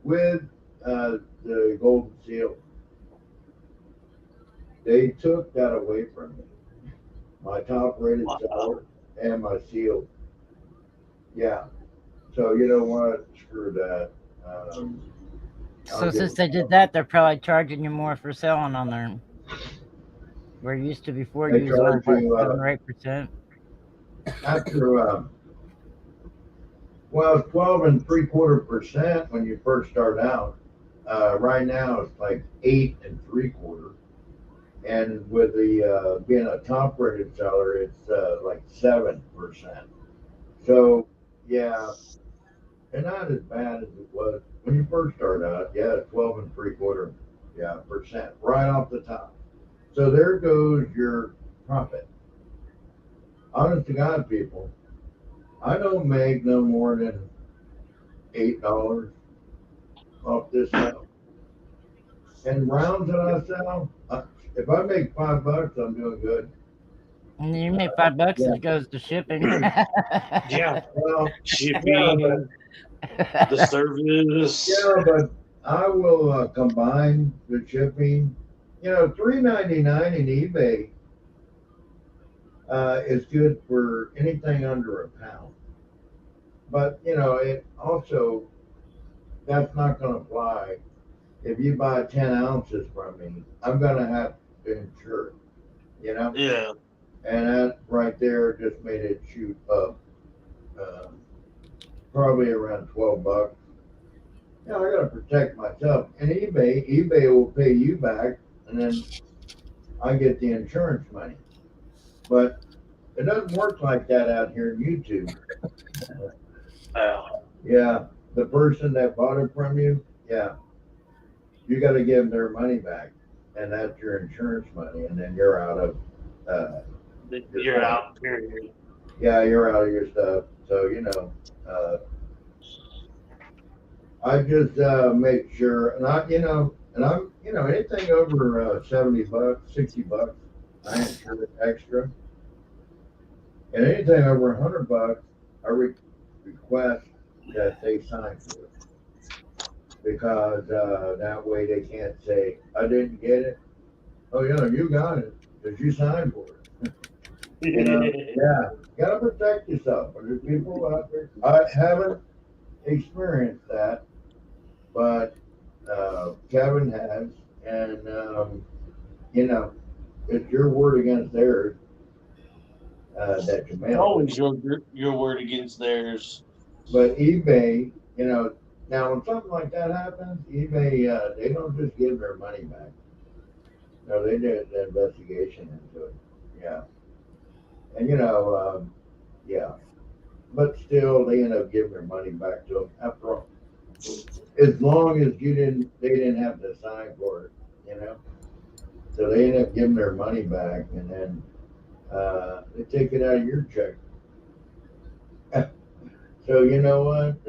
with the golden seal. They took that away from me. My top-rated seller and my seal. Yeah. So you know what? Screw that. So since they did that, they're probably charging you more for selling on there. Where it used to before They you was only charge you, 7 or 8%. after well, it's 12.75% when you first start out. Right now it's like 8.75%, and with the being a top rated seller, it's like 7%. So yeah, and not as bad as it was when you first start out. Yeah, 12.75%, yeah, percent right off the top. So there goes your profit. Honest to God, people, I don't make no more than $8 off this stuff. And rounds that I sell, if I make $5, I'm doing good. And you make $5 Yeah. it goes to shipping. Yeah. Well, Shipping, the service. yeah, but I will combine the shipping. $3.99 in eBay is good for anything under a pound. But it also that's not going to fly. If you buy 10 ounces from me, I'm going to have to insure it. Yeah. And that right there just made it shoot up, probably around $12. I got to protect myself. And eBay will pay you back, and then I get the insurance money. But it doesn't work like that out here in YouTube. Yeah, the person that bought it from you, yeah, you got to give them their money back, and that's your insurance money, and then you're out of. You're out. Period. Yeah, you're out of your stuff. So I just make sure, and I'm anything over $70, $60, I insure it extra, and anything over $100, I request that they sign for it because that way they can't say I didn't get it. Oh yeah, you got it because you signed for it. You know, yeah, gotta protect yourself. There's people out there. I haven't experienced that, but Kevin has, and you know, it's your word against theirs that you It's mailed it. always your word against theirs. But eBay, you know, now when something like that happens, eBay they don't just give their money back. No, they did an investigation into it. Yeah, and yeah, but still, they end up giving their money back to them after all. As long as they didn't have to sign for it, you know. So they end up giving their money back, and then they take it out of your check. So you know what?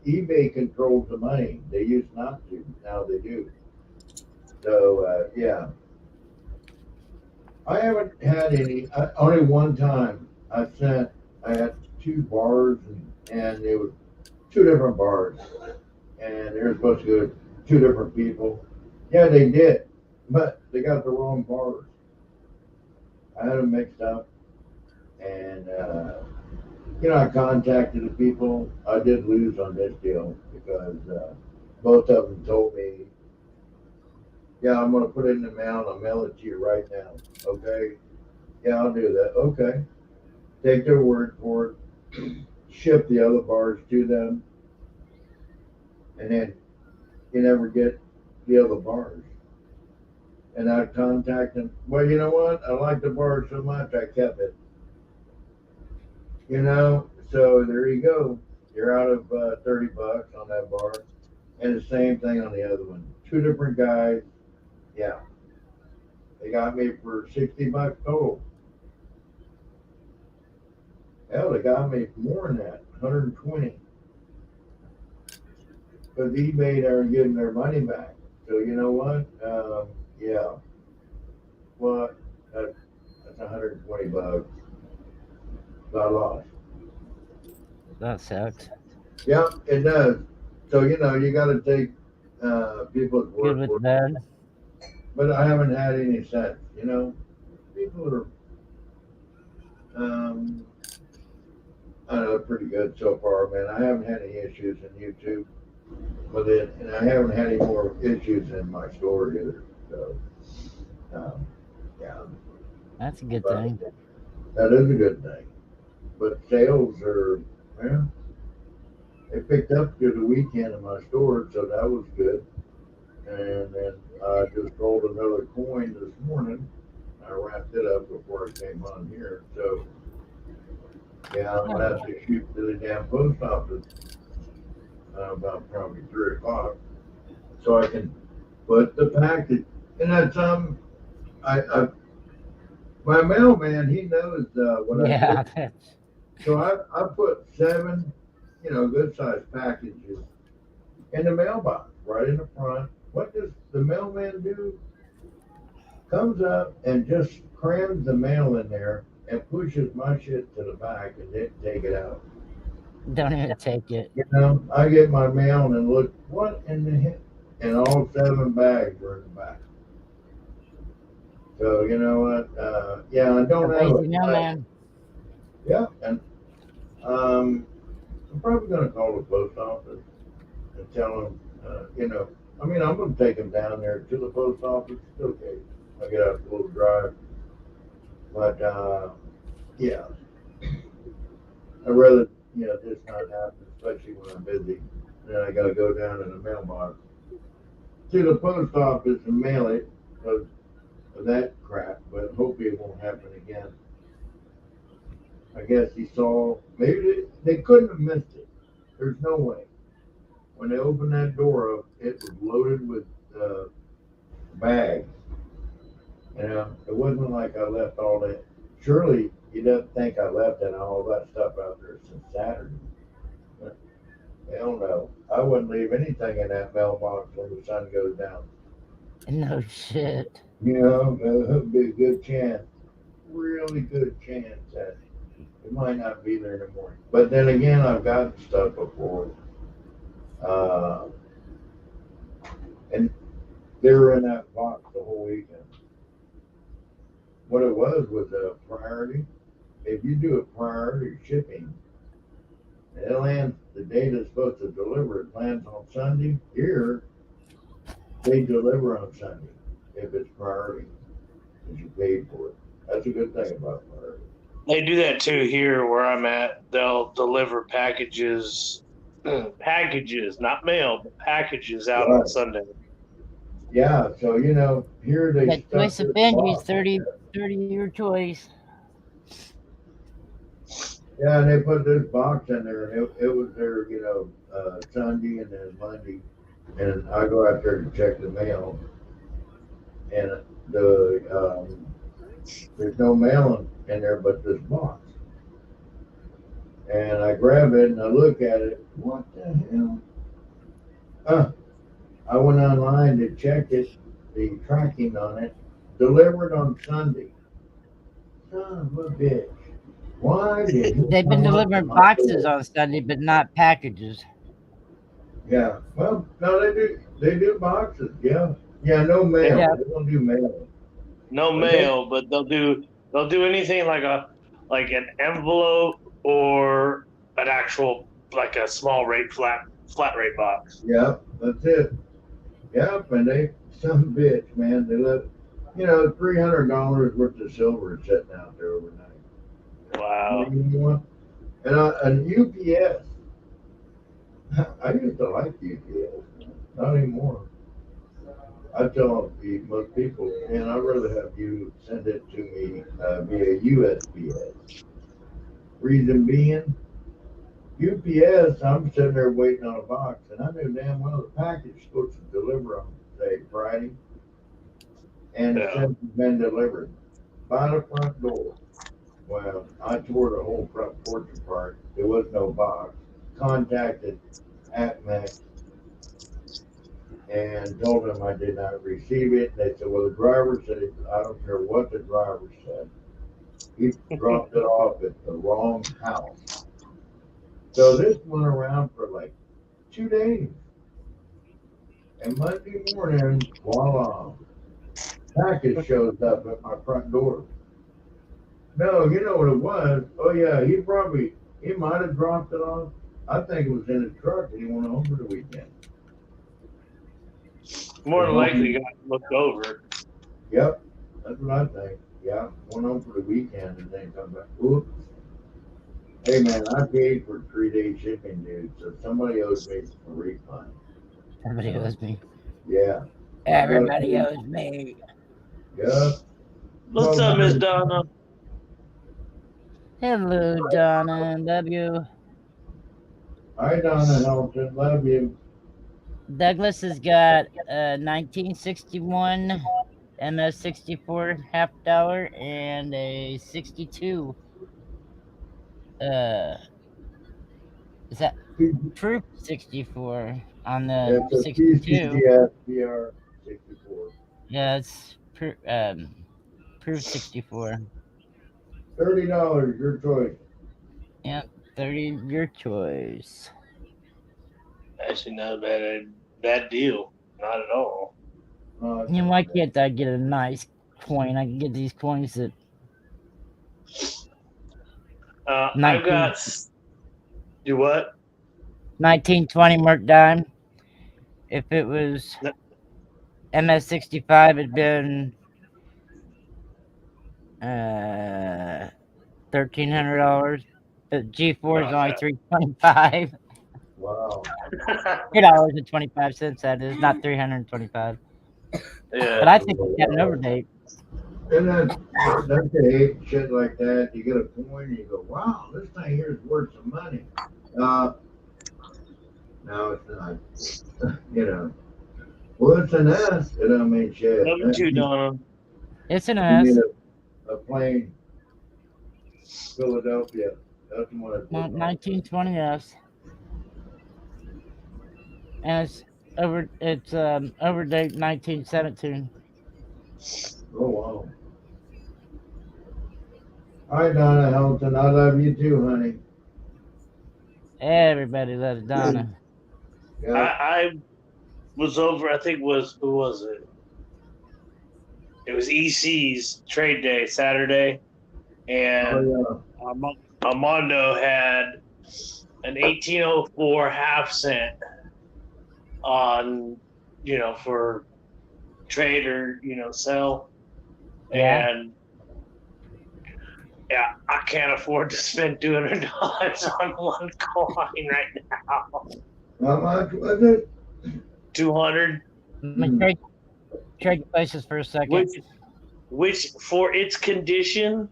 eBay controls the money. They used not to, now they do. So yeah, I haven't had any. Only one time I had two bars, and it was two different bars, and they were supposed to go to two different people. Yeah, they did, but they got the wrong bars. I had them mixed up, and I contacted the people. I did lose on this deal because both of them told me, "Yeah, I'm going to put it in the mail. And I'll mail it to you right now." Okay. Yeah, I'll do that. Okay. Take their word for it. Ship the other bars to them, and then you never get the other bars. And I contact them. Well, you know what? I like the bar so much, I kept it. So there you go. You're out of $30 on that bar, and the same thing on the other one. Two different guys. Yeah, they got me for $60 total. Hell, they got me for more than that, 120. Because eBay they're getting their money back. So you know what? Yeah. Well, that's $120. I lost. That sucks. Yeah, it does. So you got to take people's Good word with for the it. bad. But I haven't had any sense. People are, I don't know, pretty good so far, man. I haven't had any issues in YouTube with it, and I haven't had any more issues in my store either. So, um, yeah, That's a good but thing. that is a good thing. But sales are, yeah, they picked up through the weekend in my store, so that was good. And then I just rolled another coin this morning. I wrapped it up before I came on here. So, yeah, I'm going to have to shoot to the damn post office about probably 3 o'clock so I can put the package. And that's, my mailman, he knows what I Yeah, do. So I put 7, good sized packages in the mailbox right in the front. What does the mailman do? Comes up and just crams the mail in there and pushes my shit to the back and then take it out. don't even take it. I get my mail and look, what in the heck? And all 7 bags are in the back. So you know what? Yeah, I don't have Lazy a mailman. yeah, and I'm probably going to call the post office and tell them, I mean, I'm going to take them down there to the post office. It's okay. I get out a little drive, but yeah, I'd rather this not happen, especially when I'm busy. Then I got to go down in the mailbox to the post office and mail it because of that crap. But hopefully it won't happen again. I guess he saw maybe they couldn't have missed it. There's no way. When they opened that door up, it was loaded with bags. It wasn't like I left all that. Surely you don't think I left all that stuff out there since Saturday. But hell no. I wouldn't leave anything in that mailbox when the sun goes down. No shit. There'd be a good chance, really good chance that it might not be there in the morning. But then again, I've gotten stuff before. Uh, They were in that box the whole weekend. What it was a priority. If you do a priority shipping, and it lands the day that's supposed to deliver, it lands on Sunday. Here, they deliver on Sunday if it's priority, because you paid for it. That's a good thing about priority. They do that too here where I'm at. They'll deliver packages, packages, not mail, but packages out on Right. Sunday. Yeah, so here they That stuck choice of this venues, box. 30 your choice. Yeah, and they put this box in there, and it was there, Sunday and then Monday, and I go out there to check the mail, and there's no mail in there but this box, and I grab it and I look at it. What the hell? I went online to check it, the tracking on it, delivered on Sunday. Son of a bitch! Why did he They've been come up to delivering my boxes door? on Sunday, but not packages. Yeah. Well, no, they do. They do boxes. Yeah. Yeah. No mail. Yeah. They don't do mail. No But they, mail, but they'll do anything like an envelope or an actual like a small rate flat rate box. yeah, that's it. Yep. And they, some bitch, man. They let, $300 worth of silver is sitting out there overnight. Wow. You know what? And UPS. I used to like UPS. Man. Not anymore. I tell most people, man, I'd rather have you send it to me via USPS. Reason being, UPS, I'm sitting there waiting on a box, and I knew damn well the package is supposed to deliver on, say, Friday, and it Yeah. says it's been delivered by the front door. Well, I tore the whole front porch apart. There was no box. Contacted AtMac and told them I did not receive it. They said, well, the driver said, I don't care what the driver said. He dropped it off at the wrong house. So this went around for like 2 days. And Monday morning, voila, package shows up at my front door. No, you know what it was? Oh yeah, he might have dropped it off. I think it was in his truck and he went home for the weekend. More than likely got looked over. Yep, that's what I think. Yeah, went home for the weekend and then come back. Oops. Hey man, I paid for 3 day shipping, dude. So somebody owes me a refund. Everybody owes me. Yeah. Everybody owes me. Yeah. What's up, Miss Donna? Hello, Donna and W. Hi, Donna Hamilton. Love you. Douglas has got a 1961 MS64 $half and a 62. Is that proof 64 on the It's a 62? PCGS PR 64. Yeah, it's proof 64. $30, your choice. Yep, 30 your choice. Actually, not a bad deal. Not at all. And why can't I get a nice coin? I can get these coins at I've got. Do what? 1920 Merc dime. If it was MS65, it'd been $1,300. But G4 is only $325. Wow. $3.25. That is not $325. Yeah. But I think it's got an overdate. And that's the hate shit like that. You get a coin and you go, wow, this thing here is worth some money. No, it's not. Well, it's an S. It don't mean shit. Love you too, Donna. It's an You S. need a plain Philadelphia. That's one of 1920 S. And it's overdate 1917. Oh wow. Hi Donna Hamilton. I love you too, honey. Everybody loves Donna. Yeah. was over. I think was who was it? It was EC's trade day Saturday, and Oh Armando had an 1804 half cent on, for trade or sell, Yeah. and yeah, I can't afford to spend $200 on one coin right now. yeah. How much was it? 200, Let me trade places for a second. which for its condition,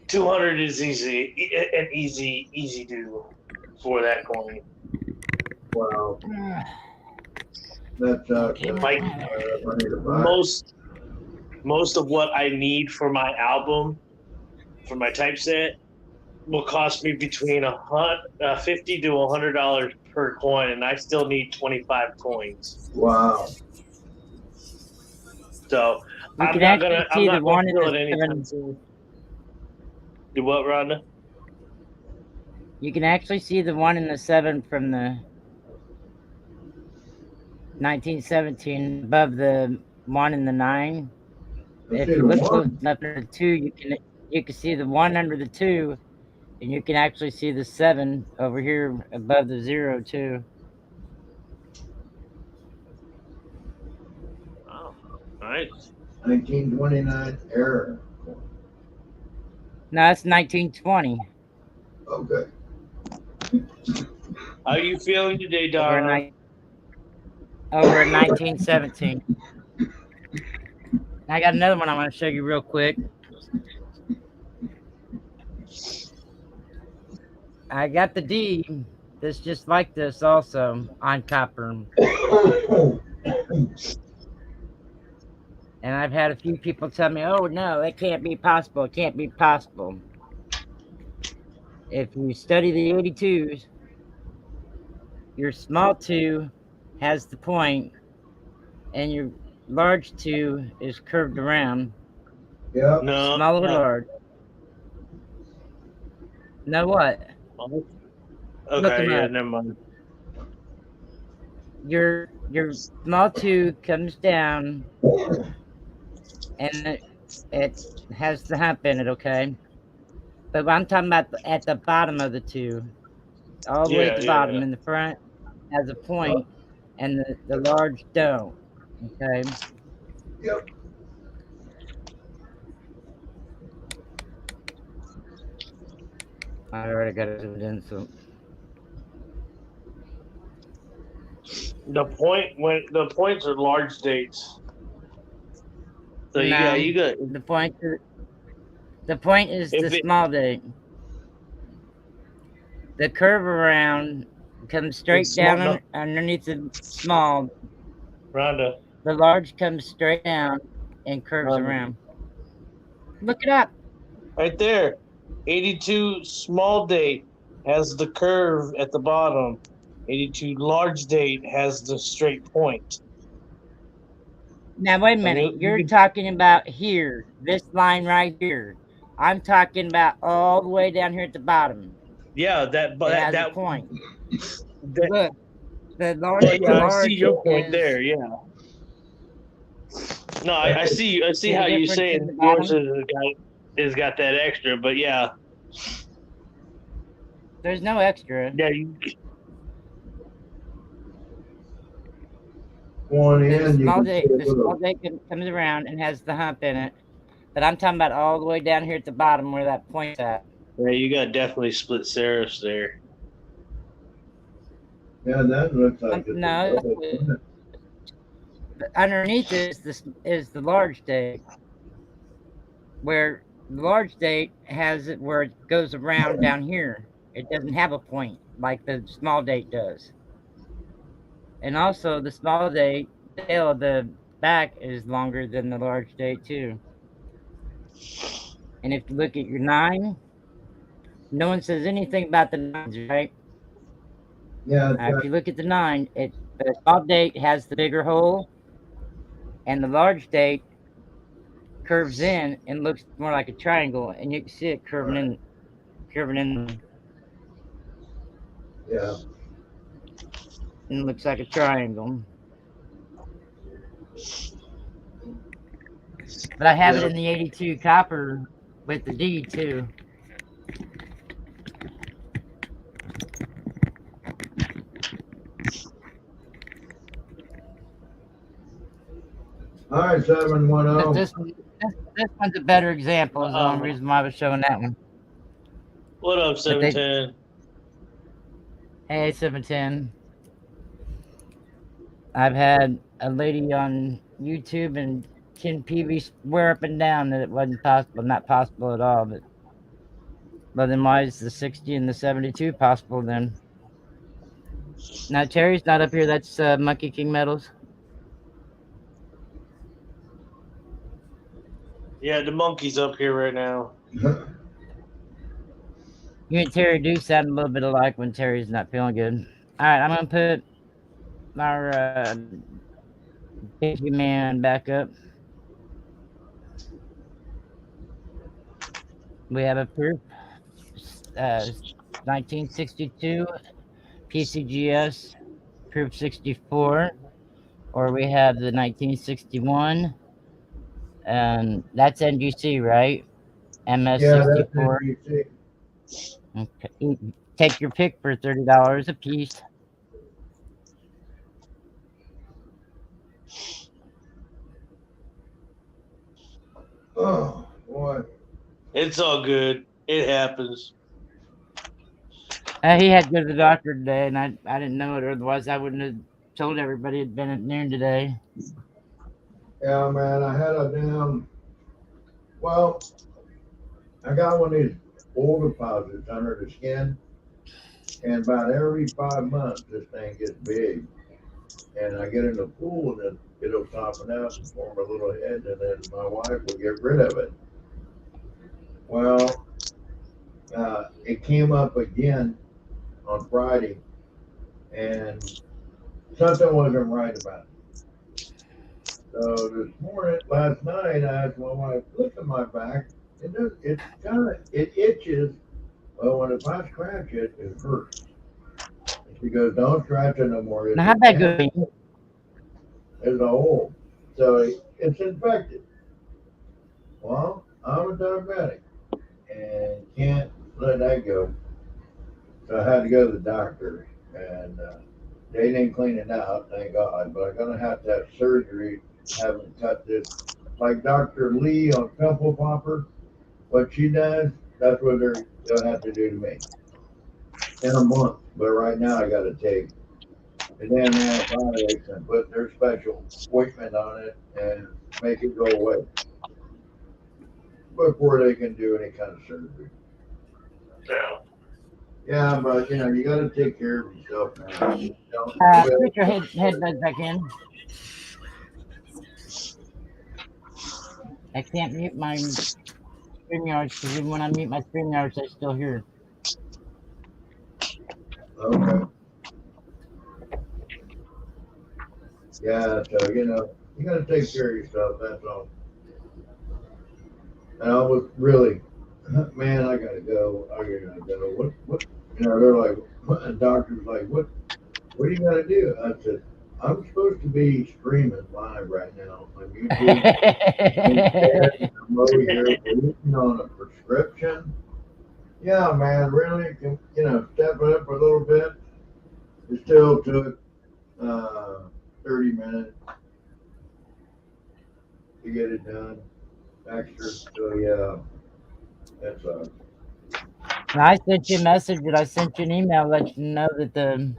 200 is an easy do for that coin. Wow, that sucks. Okay, Like Money to buy. most of what I need for my album, for my typeset, will cost me between $50 to $100 per coin, and I still need 25 coins. Wow. So you I'm can not actually gonna see the one in feel the it anytime seven. soon. Do what, Rhonda? You can actually see the one in the 7 from the 1917 above the one in the 9. Let's If see you the look close one. enough under the 2, you can see the 1 under the 2, and you can actually see the 7 over here above the 0 too. Oh, all right. 1929 error. No, that's 1920 Okay. How are you feeling today, over a Donna? over 1917. I got another one I want to show you real quick. I got the D that's just like this also on copper. And I've had a few people tell me, oh no, that can't be possible. It can't be possible. If you study the 82s, your small 2 has the point and your large 2 is curved around. Yep. No. Small or large. Know what? Look Okay, them yeah, up. never mind. Your small 2 comes down and it has the hump in it, okay? But I'm talking about at the bottom of the 2, all the way at the bottom. In the front has a point, and the large don't. Okay. Yep. I already got it in, so The points are large dates. So no, you got the point is if the it small date. The curve around comes straight it's small. down No, underneath the small. Rhonda. The large comes straight down and curves around. Look it up. Right there. 82 small date has the curve at the bottom. 82 large date has the straight point. Now wait a And minute. you You're can, talking about here, this line right here. I'm talking about all the way down here at the bottom. yeah, that It has a that point. that Look, the well, yeah, I see large your point is there, yeah. No, I see see how the you difference in saying the yours bottom. has got that extra, but yeah. There's no extra. Yeah, One The end, you small can see date, a the small little. date comes around and has the hump in it. But I'm talking about all the way down here at the bottom where that point's at. yeah, you got definitely split serifs there. Yeah, that looks like it's a No, double point. underneath is the large date, where the large date has it where it goes around down here. It doesn't have a point like the small date does. And also the small date tail of the back is longer than the large date too. And if you look at your 9, no one says anything about the 9s, right? Yeah, If you look at the 9, the small date has the bigger hole, and the large date curves in and looks more like a triangle, and you can see it curving in. yeah. and it looks like a triangle. But I have it Yeah. in the 82 copper with the D too. All right, But 710. this one's a better example. Is the only reason why I was showing that one. What up, But they, 710? hey, 710. I've had a lady on YouTube and Ken Peavy swear up and down that it wasn't possible, not possible at all. But then why is the 60 and the 72 possible then? Now Terry's not up here. That's Monkey King Metals. Yeah, the monkey's up here right now. You and Terry do sound a little bit alike when Terry's not feeling good. All right, I'm gonna put our Pinky Man back up. We have a proof, 1962 PCGS proof 64, or we have the 1961, and that's NGC, right? Yeah, that's MS64. NBC. Okay. Take your pick for $30 a piece. Oh, boy. It's all good. It happens. He had to go to the doctor today, and I didn't know it. Otherwise, I wouldn't have told everybody it'd been at noon today. Yeah, man, I had a damn. Well, I got one of these oil deposits under the skin, and about every 5 months, this thing gets big. And I get in the pool, and then it'll soften out and form a little head, and then my wife will get rid of it. Well, it came up again on Friday, and something wasn't right about it. So this morning, last night, I asked my wife, look at my back. It itches. Well, if I scratch it, it hurts. And she goes, don't scratch it no more. Now, how'd that go? There's a hole. So it's infected. Well, I'm a diabetic and can't let that go. So I had to go to the doctor, and they didn't clean it out, thank God. But I'm gonna have to have surgery, having cut this, like Dr. Lee on Pimple Popper. What she does, that's what they'll have to do to me in a month. But right now, I got to take the damn antibiotics and put their special ointment on it and make it go away before they can do any kind of surgery. Yeah. Yeah, but you got to take care of yourself now. Put your headbuds back in. I can't mute my StreamYards because even when I mute my StreamYards, I still hear. Okay. Yeah, so you got to take care of yourself. That's all. And I was really, man, I gotta go. I gotta go. What? They're like, and doctor's like, what are you gonna do? I said, I'm supposed to be streaming live right now on YouTube. Instead, I'm over here waiting on a prescription. Yeah, man, really, step it up a little bit. It still took 30 minutes to get it done. Extra. So yeah, that's I sent you a message, but I sent you an email let you know that the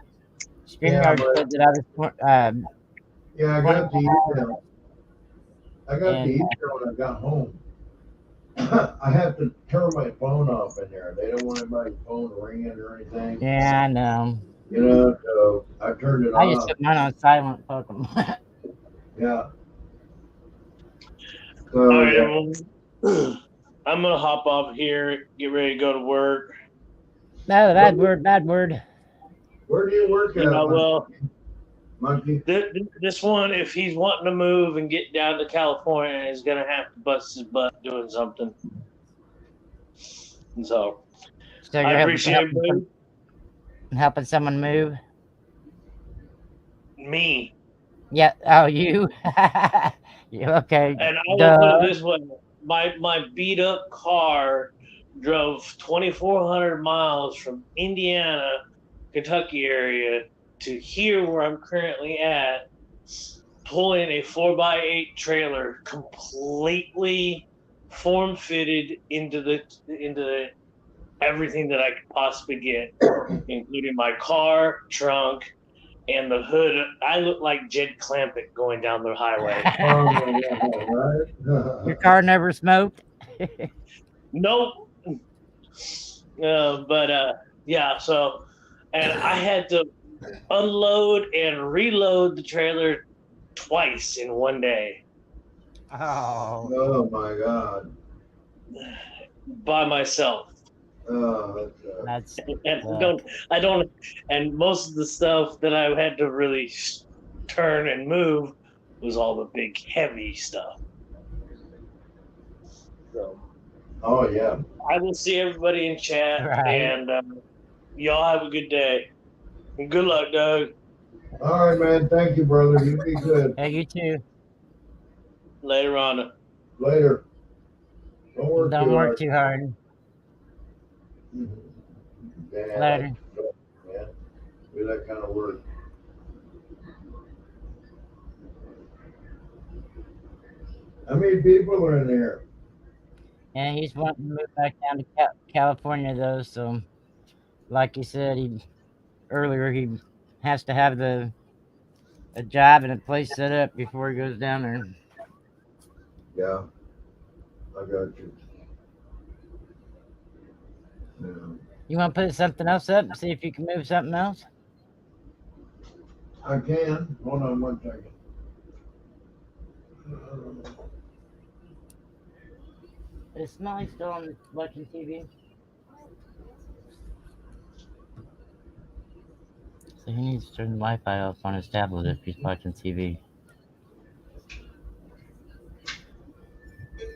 StreamYard said that I was. Yeah, I got the email. I got the email when I got home. I have to turn my phone off in there. They don't want anybody's phone ringing or anything. Yeah, I know. So I turned it off. I just put mine on silent. Fuck 'em. Yeah. So, all right, everyone. I'm gonna hop off here, get ready to go to work. No, bad word, bad word. Where do you work at? Yeah, well, Monkey. this one, if he's wanting to move and get down to California, he's gonna have to bust his butt doing something. So So I you're appreciate it. helping someone move. Me. Yeah. Oh, you. Yeah, okay. And I will put it Duh. this way: my beat up car drove 2,400 miles from Indiana, Kentucky area to here where I'm currently at, pulling a 4x8 trailer completely form fitted into everything that I could possibly get, including my car, trunk, and the hood. I look like Jed Clampett going down the highway. Oh, yeah, Your right? car never smoked? Nope. But yeah, so and I had to unload and reload the trailer twice in one day Oh, Oh my God. by myself. Oh, that's And suck. I don't, and most of the stuff that I had to really turn and move was all the big heavy stuff. So oh yeah. I will see everybody in chat, Right. and y'all have a good day. And good luck, Doug. All right, man. Thank you, brother. You be good. Yeah, you too. Later on. Later. Don't work Don't too work hard. too hard. Yeah, that's Later. yeah. Do that kind of work. How many people are in there? And he's wanting to move back down to California, though. So, like he said, he has to have a job and a place set up before he goes down there. Yeah, I got you. Yeah. You want to put something else up and see if you can move something else? I can. Hold on one second. Is Smiley still on watching TV? So he needs to turn the Wi-Fi off on his tablet if he's watching TV.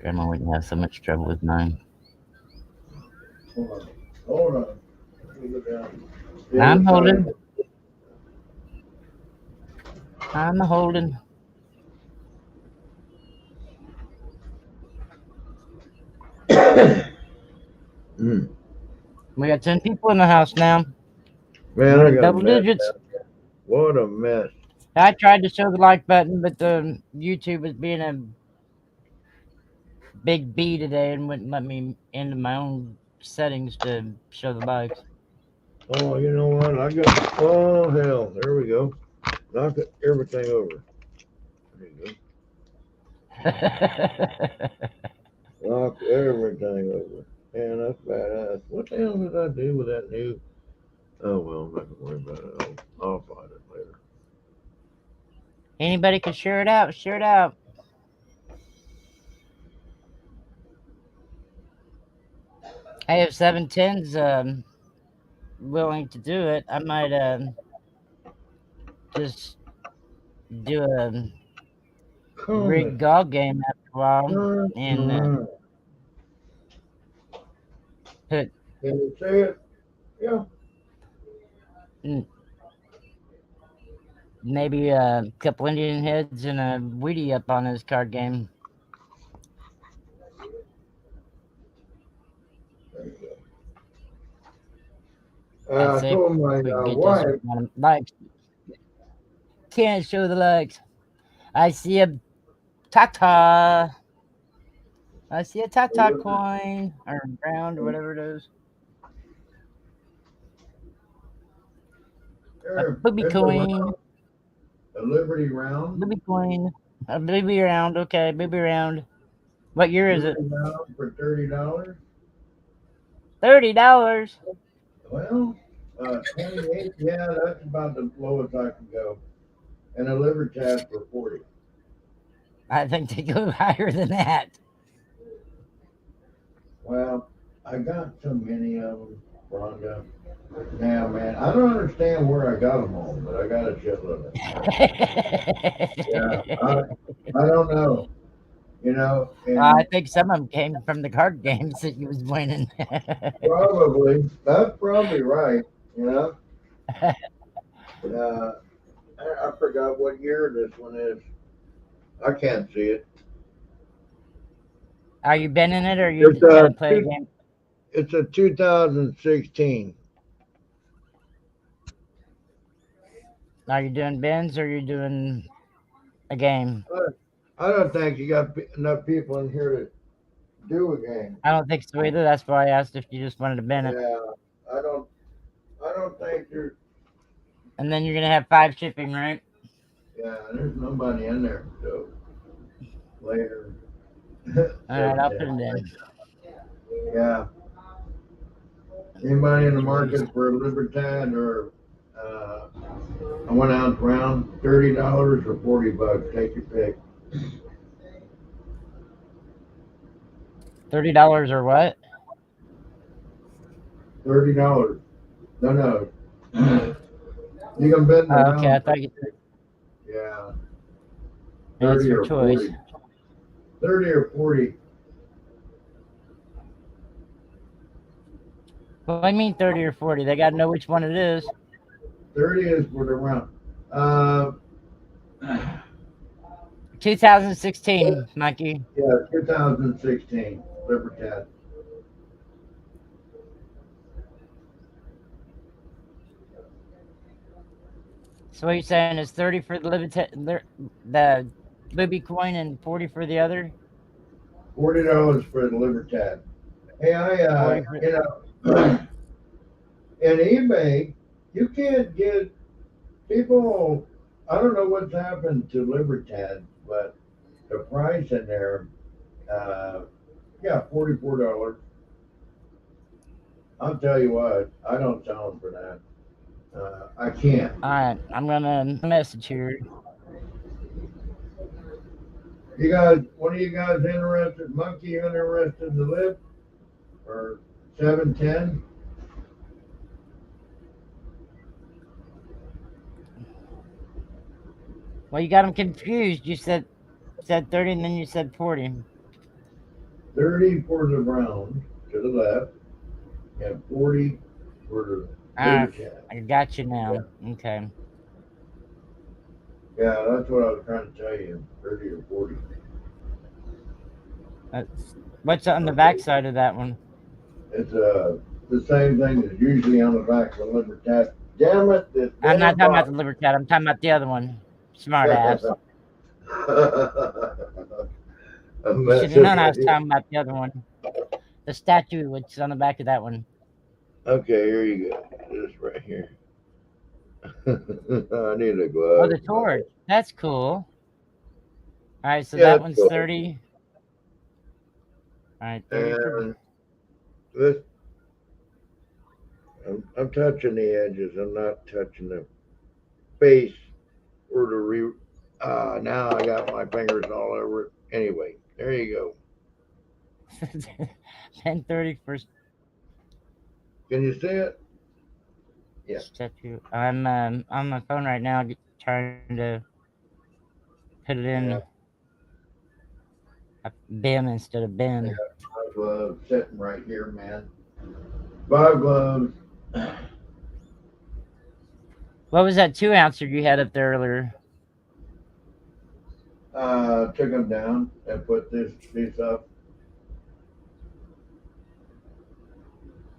Grandma wouldn't have so much trouble with mine. Hold on. Hold on. Let me go down. The I'm other holding. I'm holding. side. Mm. We got 10 people in the house now. Man, We're I in got a double mess. digits. What a mess. I tried to show the like button, but the YouTube was being a big B today and wouldn't let me into my own settings to show the likes. Oh, you know what? I got. Oh hell! There we go. Knock everything over. There you go. Knock everything over. Man, that's badass. What the hell did I do with that new? Oh well, I'm not gonna worry about it. I'll find it later. Anybody can share it out. Share it out. I have 710s willing to do it. I might just do a Comment. rig golf game after a while and Can put you say it? Yeah. mm, maybe a couple Indian heads and a Weedy up on his card game. There you go. I'd I say if told my we can get this wife. amount of likes. Can't show the likes. I see a Tata. I see a Tata coin or round or whatever it is. A There, booby it's coin. a Liberty round. Booby coin. A booby round. Okay, booby round. What year is it? Liberty round for $30. $30. Well, 28. Yeah, that's about the lowest I can go. And a liver tab for 40. I think they go higher than that. Well, I got so many of them, Rhonda. Now, man, I don't understand where I got them on, but I got a shitload of them. Yeah, I don't know. You know, I and think some of them came from the card games that you was winning. probably that's probably right. You know, uh, I forgot what year this one is. I can't see it. Are you been in it, or you It's gonna play a game? it's a 2016. Are you doing bins, or are you doing a game? I don't think you got enough people in here to do a game. I don't think so either. That's why I asked if you just wanted to bin it. Yeah, I don't. I don't think there's. And then you're gonna have 5 shipping, right? Yeah, there's nobody in there. So later. All right, I'll put it in. Yeah. Anybody in the market for a Libertad or I went out round $30 or $40. Take your pick. $30 or what? $30. No. You can bet in the Oh, okay, I round. thought you said Yeah. it's 30 your or choice. 40. 30 or 40. What do you mean 30 or 40? They gotta know which one it is. 30 is for the round. 2016, Mikey. Yeah, 2016 Libertad. So what you're saying is 30 for the Libby coin and 40 for the other? $40 for the Libertad. Hey, 40 for, in eBay, you can't get people. I don't know what's happened to Libertad, but the price in there, yeah, $44. I'll tell you what, I don't sell them for that. I can't. all right, I'm gonna message here. You guys, one of you guys interested? Monkey, you interested in the lip or 710? Well, you got them confused. You said 30 and then you said 40. 30 for the round to the left, and 40 for the All right, Libertad. I got you now. Okay. Yeah, that's what I was trying to tell you. 30 or 40. What's on the back side of that one? It's the same thing that's usually on the back of a Libertad. Damn it, this I'm not damn talking about box. the Libertad. I'm talking about the other one. Smart ass. I'm You should have messing known I with was you. talking about the other one. The statue which is on the back of that one. Okay, here you go. This right here. I need a glove. Oh, the torch. That's cool. All right, so Yeah, that it's one's cool. 30. All right, 30 for. And this, I'm touching the edges. I'm not touching the face or the re. Now I got my fingers all over it. Anyway, there you go. 10:30 for Can you see it? Yeah. statue. I'm on my phone right now, trying to put it in Yeah. a bin instead of I bin. got my gloves sitting right here, man. 5 gloves. What was that 2 ouncer you had up there earlier? Took them down and put this piece up.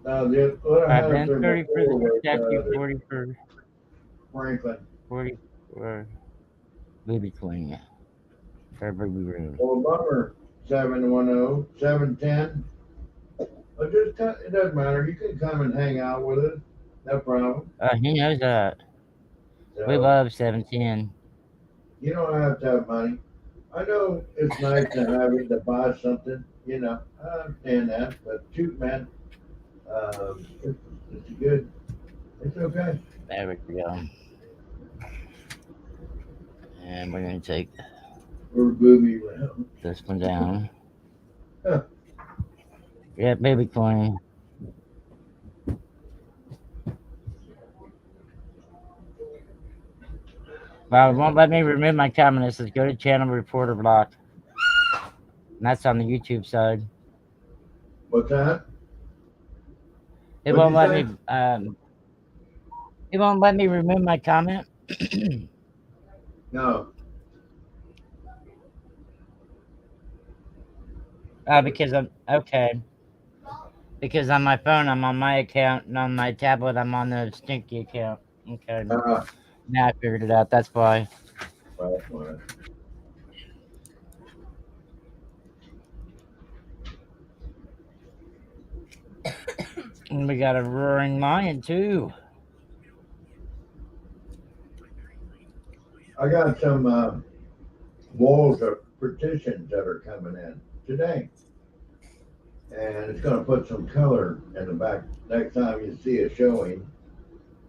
Now, what All I right, had then there 30 for before the was statue, the 40 for Franklin. 40 for baby queen for baby room. Well, bummer. 710, 710. But it doesn't matter. You can come and hang out with us. No problem. He knows that. We So, love 710. you don't have to have money. I know it's nice to have it to buy something. I understand that. But shoot, man, it's good. It's okay. There we go. And we're gonna take We're booby around. this one down. Huh. Yeah, baby coin. Well, it won't let me remove my comment. It says go to channel reporter block. And that's on the YouTube side. What's that? It What'd won't you let say? me it won't let me remove my comment. No. Because I'm okay. Because on my phone, I'm on my account, and on my tablet, I'm on the Stinky account. Okay. Uh, Now I figured it out. That's why. well. And we got a roaring lion, too. I got some walls of partitions that are coming in today. And it's going to put some color in the back. Next time you see a showing,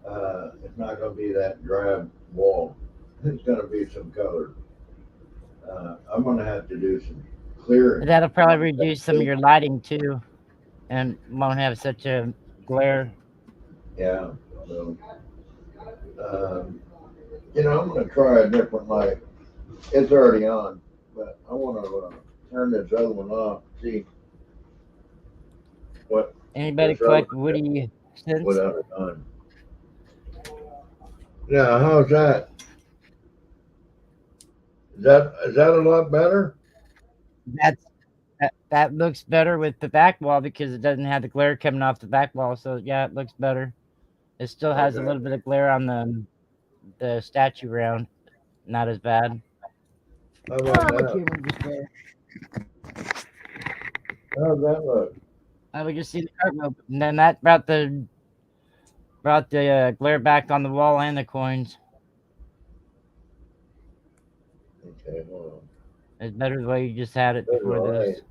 it's not going to be that drab wall. It's going to be some color. I'm going to have to do some clearing. That'll probably reduce some of your lighting, too, and won't have such a glare. Yeah. So, I'm going to try a different light. It's already on, but I want to turn this other one off. See what Anybody this other collect one woody scents? without it on. Yeah, how's that? Is that a lot better? That's that looks better with the back wall because it doesn't have the glare coming off the back wall. So yeah, it looks better. It still has a Okay. little bit of glare on the statue round. Not as bad. How about my that? camera just there. How's that look? I would just see the curtain open, and then that brought the glare back on the wall and the coins. Okay, hold It's better the way you just had it on. That's before all right. this.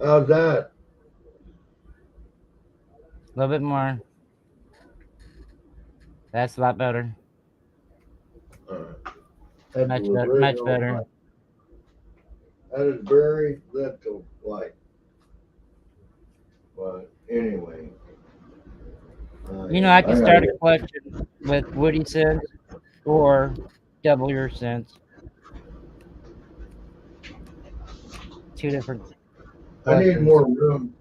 How's that? A little bit more. That's a lot better. All right. That's Much a better. very Much low better. light. That is very little light. But anyway, You know, I I could gotta start a get. collection with woody scents or double your scents. Two different I need collections. more room.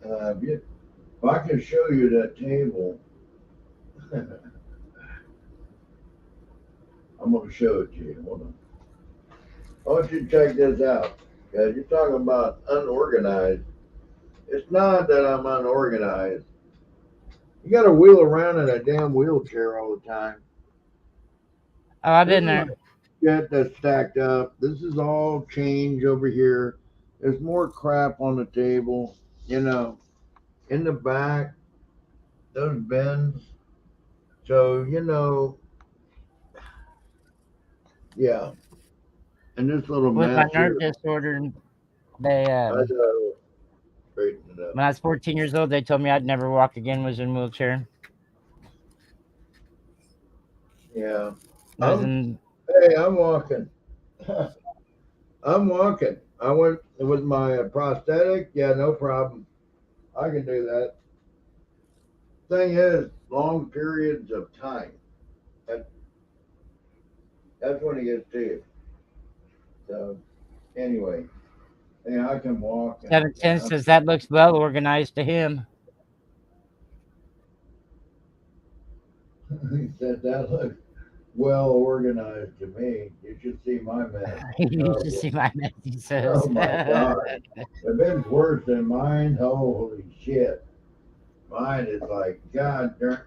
If I can show you that table, I'm gonna show it to you. Hold on. I want you to check this out. Because you're talking about unorganized. It's not that I'm unorganized. You got to wheel around in a damn wheelchair all the time. Oh, I've This been is there. like shit that's stacked up. This is all change over here. There's more crap on the table. In the back, those bins. So, yeah. And this little With my mess nerve here, disorder, they I gotta straighten it up. when I was 14 years old, they told me I'd never walk again. Was in a wheelchair. Yeah. I was I'm, in. hey, I'm walking. I'm walking. I went with my prosthetic. Yeah, no problem. I can do that. Thing is, long periods of time. That, that's when it gets to you. So anyway, yeah, I can walk and 710 says that looks well organized to him. he said that looks well organized to me. You should see my mess. You Oh, should see my mess, he says. oh my God. If it's worse than mine, holy shit. Mine is like, God darn.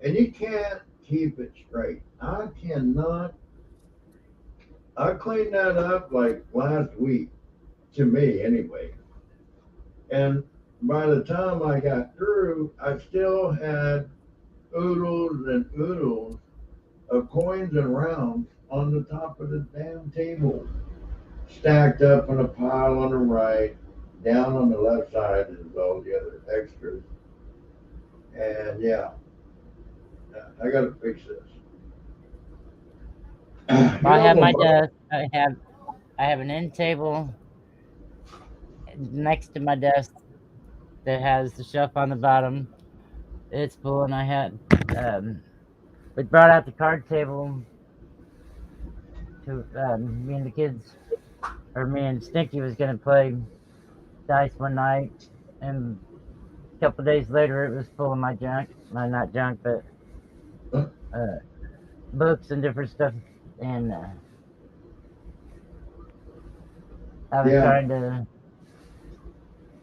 And you can't keep it straight. I cannot. I cleaned that up like last week, to me anyway. And by the time I got through, I still had oodles and oodles of coins and rounds on the top of the damn table, stacked up in a pile on the right. Down on the left side is all the other extras. And yeah, I got to fix this. I have my desk. I have an end table next to my desk that has the shelf on the bottom. It's full, and I had we brought out the card table to me and the kids, or me and Stinky was gonna play dice one night, and a couple days later it was full of my junk. Not junk, but uh, books and different stuff, and I was Yeah. trying to.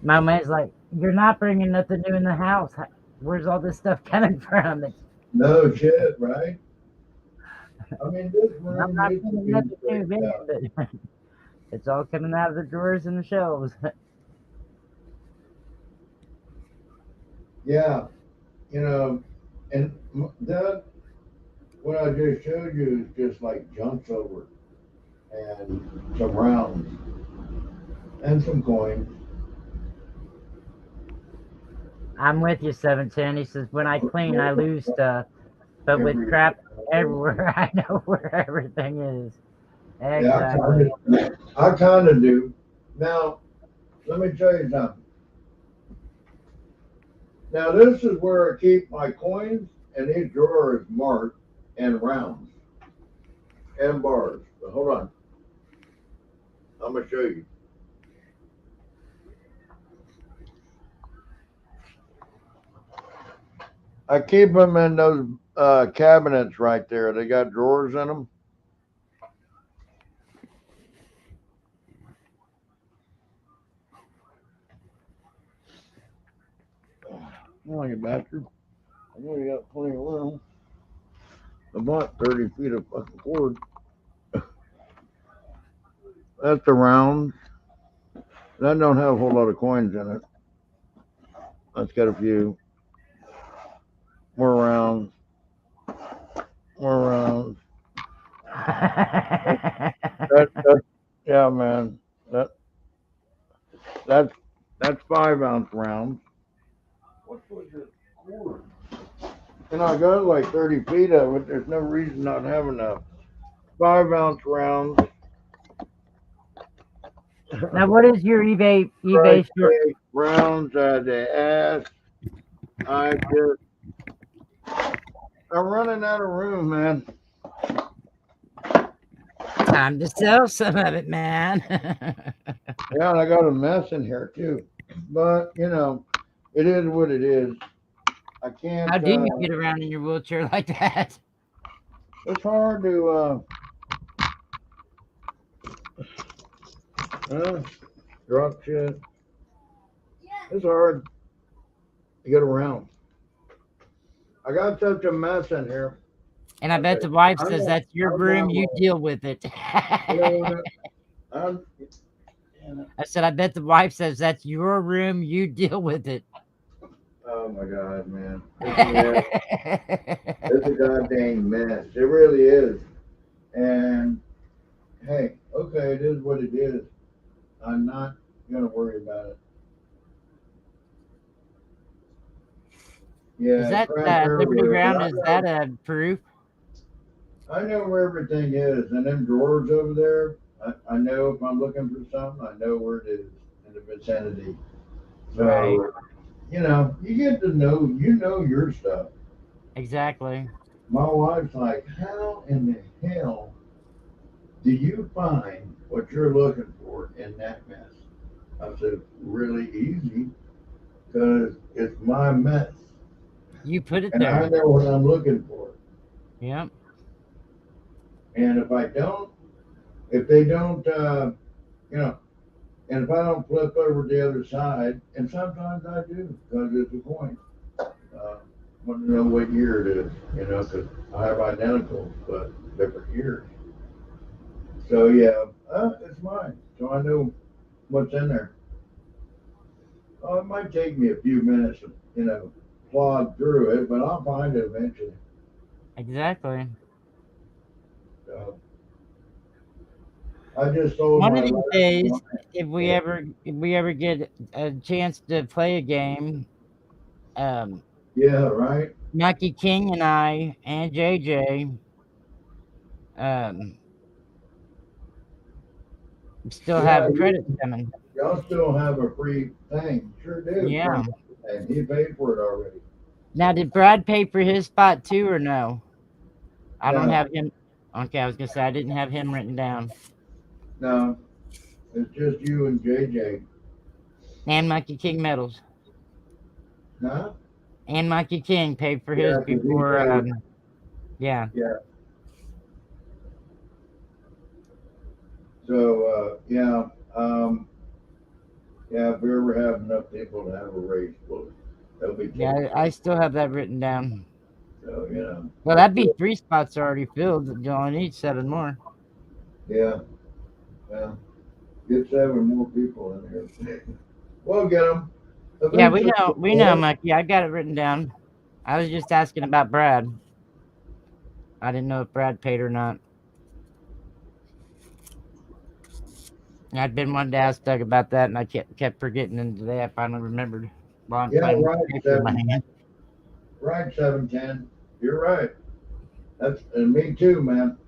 My man's like, "You're not bringing nothing new in the house. Where's all this stuff coming from?" It's, No shit, right? I mean, this I'm room not needs to bringing be nothing new straightened out. in, but it's all coming out of the drawers and the shelves. Yeah, you know, and that what I just showed you is just like junk silver and some rounds and some coins. I'm with you, 710. He says, when I clean, I lose stuff, but with Every crap everywhere, I know where everything is. yeah, Exactly. I kind of do. Now, let me tell you something. Now, this is where I keep my coins, and these drawers marked and rounds and bars. But hold on, I'm gonna show you. I keep them in those cabinets right there. They got drawers in them. Oh, you bastard. I know you got plenty of room. I bought 30 feet of fucking cord. That's the round. That don't have a whole lot of coins in it. That's got a few. More rounds. More rounds. That yeah, man. That that's that's 5 ounce rounds. What's with this cord? And I got like 30 feet of it. There's no reason not having a 5 ounce round. Now, what is your Right, eBay store? rounds the ass. I just I'm running out of room, man. Time to sell some of it, man. Yeah, and I got a mess in here too. But you know, it is what it is. I can't. How do you get around in your wheelchair like that? It's hard to drop shit. It's hard to get around. I got such a mess in here. And I bet Okay, the wife I'm says not. that's your I'm room, not. you deal with it. You know what? I'm. I said, I bet the wife says that's your room, you deal with it. Oh my god, man! It's a goddamn mess. It really is. And hey, okay, it is what it is. I'm not gonna worry about it. Is Yeah, that crap Liberty everywhere. But Ground? Is that a proof? I know where everything is, and them drawers over there. I know if I'm looking for something, I know where it is in the vicinity. Right. So you know, you get to know, you know your stuff. Exactly. My wife's like, how in the hell do you find what you're looking for in that mess? I said, really easy, because it's my mess, You put it and I there. know what I'm looking for. Yep. And if they don't, you know, and if I don't flip over the other side, and sometimes I do, because it's a coin. Want to know what year it is, you know, because I have identicals, but different years. So yeah, it's mine. So I know what's in there. It might take me a few minutes to, you know, plod through it, but I'll find it eventually. Exactly. So I just sold One my of these last days, one. if we ever get a chance to play a game, um, Yeah, right. Mikey King and I and JJ um, still Yeah, have credits coming. y'all still have a free thing. Sure do. Yeah. And he paid for it already. Now, did Brad pay for his spot too, or no? I don't No, have him. Okay, I was gonna say I didn't have him written down. no, it's just you and JJ. And Mikey King medals. Huh? And Mikey King paid for his Yeah, because he before. paid. Yeah. Yeah. So yeah, if we ever have enough people to have a race, well, that'll be Yeah, taken. I still have that written down. So Well, that'd be 3 spots already filled. You only need 7 more. yeah, yeah. Get 7 more people in here. We'll get them Yeah, eventually. we know, Mikey. I got it written down. I was just asking about Brad. I didn't know if Brad paid or not. I'd been wanting to ask Doug about that, and I kept forgetting. And today I finally remembered while I'm Yeah, playing with right. the paper in my hand. Right, 710. You're right. That's and me too, man.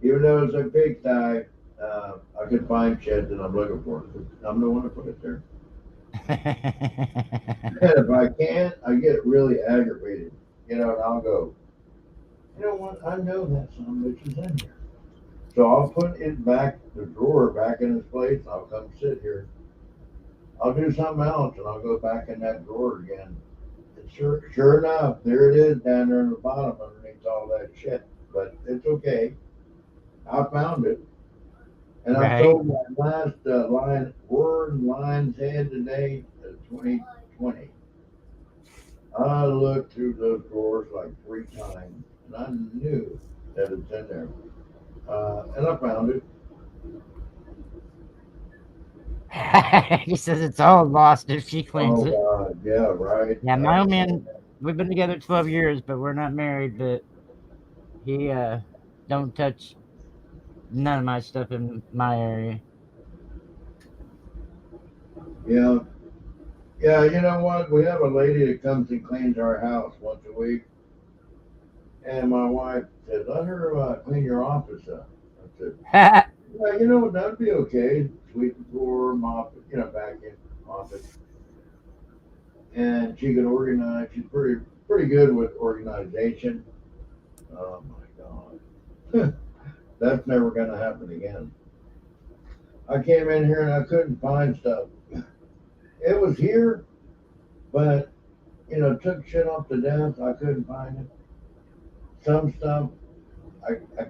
Even though it's a big tie, I could find shit that I'm looking for. I'm the one to put it there. And if I can't, I get really aggravated. And I'll go, you know what? I know that some bitch is in here. So I'll put it back, the drawer back in its place. I'll come sit here. I'll do something else and I'll go back in that drawer again. And sure enough, there it is down there in the bottom underneath all that shit. But it's okay. I found it. And I Right. sold my last Lion's Head today at 2020. I looked through those drawers like 3 times, and I knew that it's in there. And I found it. He says it's all lost if she cleans Oh it. God, yeah, right. Yeah, my old man. We've been together 12 years, but we're not married. But he don't touch none of my stuff in my area. Yeah, yeah. You know what? We have a lady that comes and cleans our house once a week, and my wife said, "Let her clean your office up." I said, "Yeah, that'd be okay. Sweep the floor, mop it, vacuum, mop it." And she can organize. She's pretty good with organization. Oh my God, that's never going to happen again. I came in here and I couldn't find stuff. It was here, but took shit off the desk. I couldn't find it. Some stuff I, I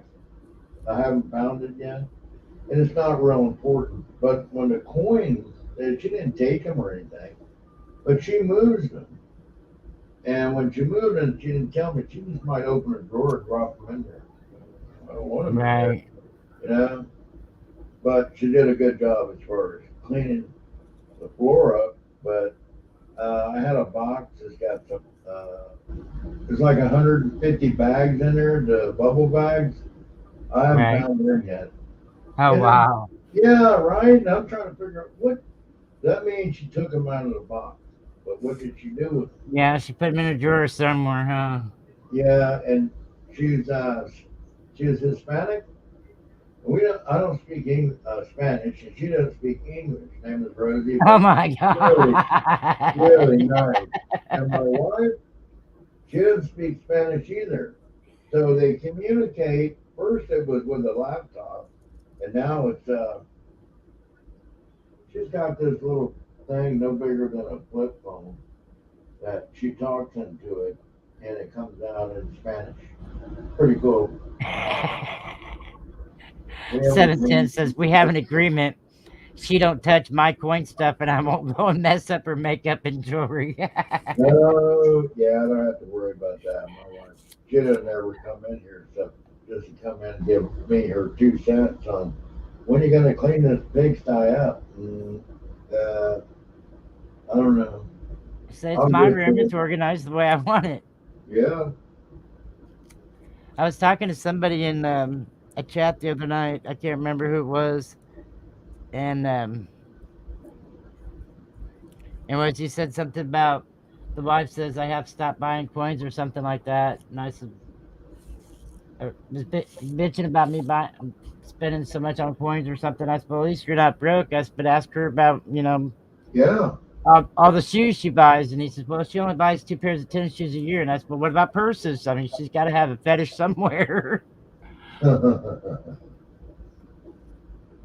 I haven't found it yet, and it's not real important. But when the coins, she didn't take them or anything, but she moves them. And when she moved them, she didn't tell me. She just might open a drawer and drop them in there. I don't want them in there, Right. you know. But she did a good job as far as cleaning the floor up. But I had a box that's got some. There's like 150 bags in there, the bubble bags. I haven't Right. found them yet. Oh And wow. yeah, right. And I'm trying to figure out what that means. She took them out of the box, but what did she do with them? Yeah, she put him in a drawer somewhere, huh? Yeah, and she's uh, she's Hispanic. I don't speak Spanish, and she doesn't speak English. Her name is Rosie, Oh but my really, god. really nice. And my wife, she doesn't speak Spanish either. So they communicate. First, it was with a laptop, and now she's got this little thing no bigger than a flip phone that she talks into it, and it comes out in Spanish. Pretty cool. Yeah, 710 says we have an agreement. She don't touch my coin stuff, and I won't go and mess up her makeup and jewelry. no, yeah, I don't have to worry about that. My wife, she doesn't ever come in here except just to come in and give me her 2 cents on when are you going to clean this pigsty up. I don't know. So it's I'll my get room. to It's it. organized the way I want it. Yeah, I was talking to somebody in a chat the other night. I can't remember who it was, and anyways, he said something about the wife says I have to stop buying coins or something like that. And I said, was bitching about me buying, spending so much on coins or something. I said, well, at least you're not broke. I said, but ask her about, yeah. all the shoes she buys. And he says, well, she only buys 2 pairs of tennis shoes a year. And I said, well, what about purses? I mean, she's got to have a fetish somewhere.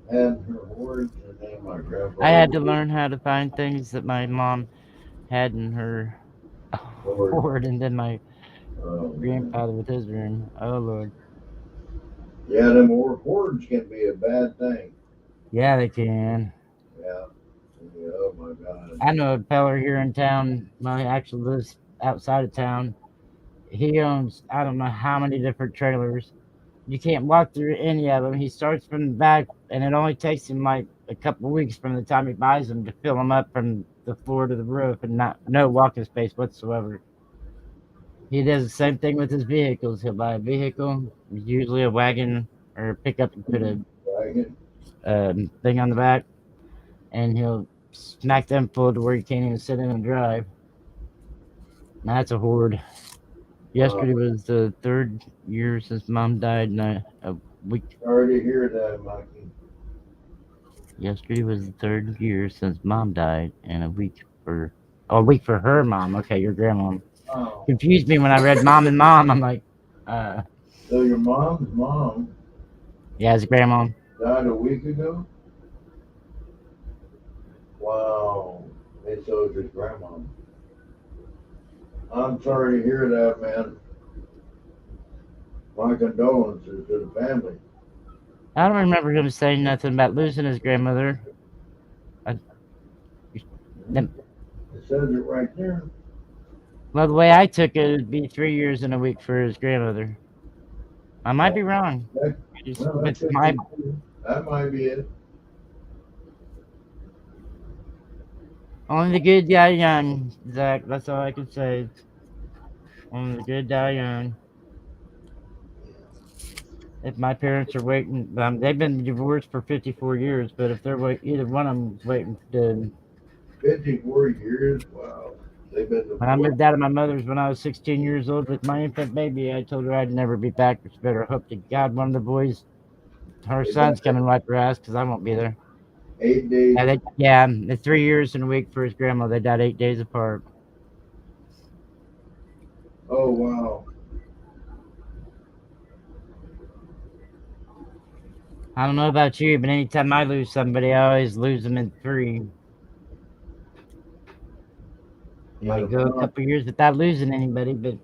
And her horns, and then my grandpa. I had to learn how to find things that my mom had in her Lord. hoard, and then my Oh man. grandfather with his room. Oh Lord. Yeah, them horns can be a bad thing. Yeah, they can. Yeah. Yeah, oh my God. I know a feller here in town. Well, he actually lives outside of town. He owns I don't know how many different trailers. You can't walk through any of them. He starts from the back, and it only takes him like a couple weeks from the time he buys them to fill them up from the floor to the roof, and not no walking space whatsoever. He does the same thing with his vehicles. He'll buy a vehicle, usually a wagon or a pickup, and put a Wagon. thing on the back, and he'll smack them full to where you can't even sit in and drive. Now, that's a horde. Wow. Yesterday was the third year since mom died, and a week. Sorry to hear that, Mikey. Yesterday was the third year since mom died, and a week for her mom. Okay, your grandma Oh. confused me when I read mom and mom. I'm like, So your mom's mom yeah, it's grandma. died a week ago? Wow. And so is his grandma. I'm sorry to hear that, man. My condolences to the family. I don't remember him saying nothing about losing his grandmother. I, the, It says it right there. well, the way I took it, it'd be 3 years and a week for his grandmother. I might be wrong. That, well, that With could my be, that might be it. only the good die young, Zach. That's all I can say. Only the good die young. If my parents are waiting, they've been divorced for 54 years, but if either one of them waiting to. 54 years? Wow. They've been When I divorced. moved out of my mother's when I was 16 years old with my infant baby, I told her I'd never be back. It's better hope to God one of the boys, her They died sons, come and wipe her ass because I won't be there. 8 days. The 3 years and a week for his grandma. They died 8 days apart. Oh, wow. I don't know about you, but anytime I lose somebody, I always lose them in 3. Yeah, Might go a couple years without losing anybody, but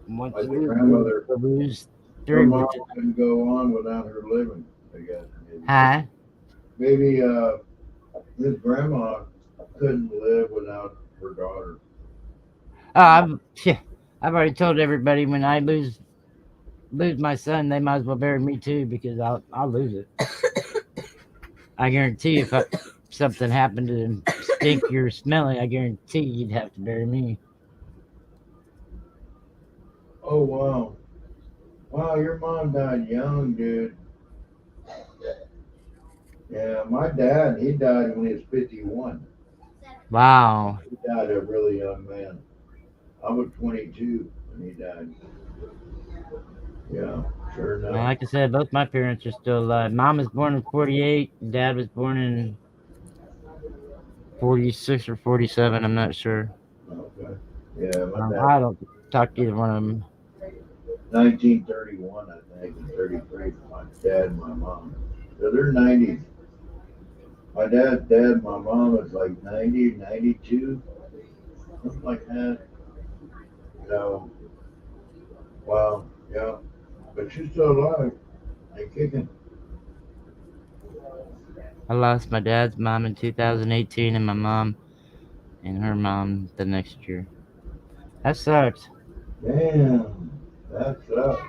once my you grandmother, lose her 3, mom which is couldn't go on without her living, I guess. Maybe, high. maybe his grandma couldn't live without her daughter. Oh, I've already told everybody when I lose my son, they might as well bury me too because I'll lose it. I guarantee if something happened to him, stinky or smelly, I guarantee you'd have to bury me. Oh, wow. Wow, your mom died young, dude. Yeah, my dad, he died when he was 51. Wow. He died a really young man. I was 22 when he died. Yeah, sure Well, enough. like I said, both my parents are still alive. Mom was born in 48. Dad was born in 46 or 47. I'm not sure. Okay. Yeah, my dad, I don't talk to either one of them. 1931, I think, and 33 for my dad and my mom. So they're 90s. My dad's dad, my mom was like 90, 92, something like that. So, wow, yeah. But she's still alive and kicking. I lost my dad's mom in 2018 and my mom and her mom the next year. That sucks. Damn, that sucks.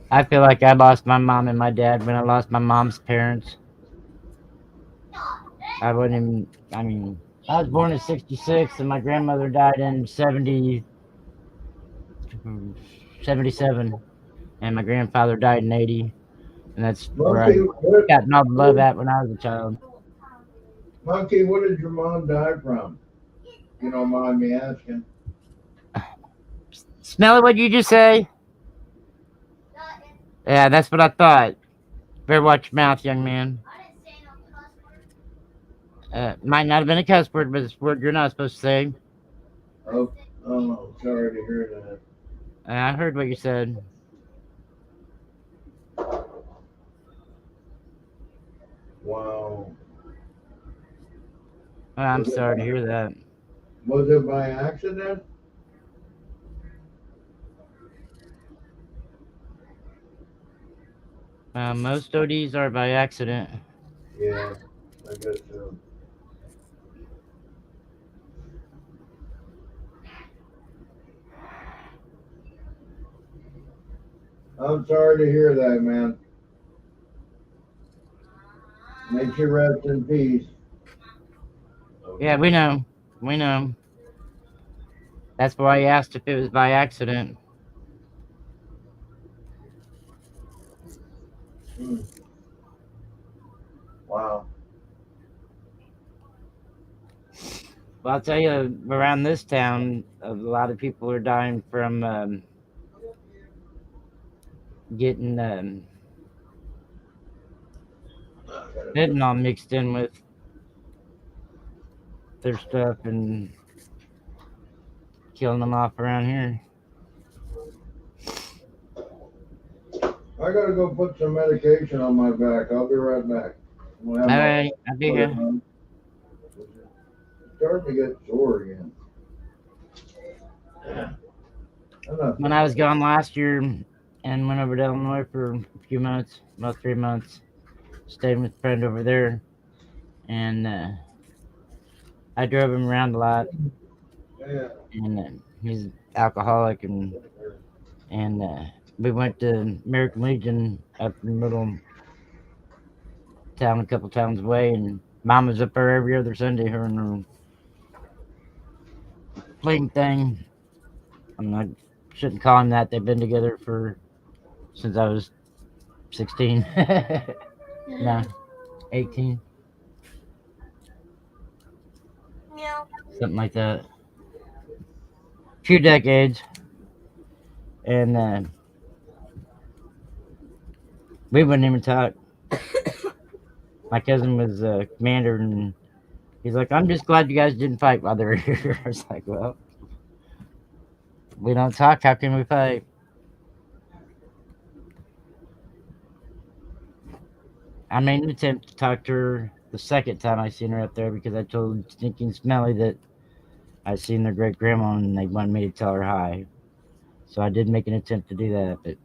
I feel like I lost my mom and my dad when I lost my mom's parents. I wouldn't even, I mean, I was born in 66 and my grandmother died in 77 and my grandfather died in 80. And that's where I Monkey, gotten all the love at when I was a child. Monkey, what did your mom die from? You don't mind me asking? Smell it, what you just say? Yeah, that's what I thought. Better watch your mouth, young man. Might not have been a cuss word, but it's a word you're not supposed to say. Oh, oh, sorry to hear that. I heard what you said. Wow. I'm Was it sorry to by, hear that. was it by accident? Most ODs are by accident. Yeah, I guess so. I'm sorry to hear that, man. May you rest in peace. Yeah, we know. We know. That's why I asked if it was by accident. Mm. Wow. Well, I'll tell you, around this town, a lot of people are dying from getting fentanyl mixed in with their stuff and killing them off around here. I gotta go put some medication on my back. I'll be right back. I'm gonna have All my right, I'll be put it here. on. It's starting to get sore again. Enough. When I was gone last year and went over to Illinois for a few months, about 3 months, stayed with a friend over there, and I drove him around a lot. Yeah. And he's alcoholic, and we went to American Legion up in the middle town, a couple towns away, and Mom was up there every other Sunday, her and her fling thing. I shouldn't call him that. They've been together for since I was 16. No, 18. Something like that. Few decades. And we wouldn't even talk. My cousin was a commander, and he's like, I'm just glad you guys didn't fight while they were here. I was like, well, we don't talk. How can we fight? I made an attempt to talk to her the second time I seen her up there because I told Stinking Smelly that I seen their great grandma and they wanted me to tell her hi. So I did make an attempt to do that, but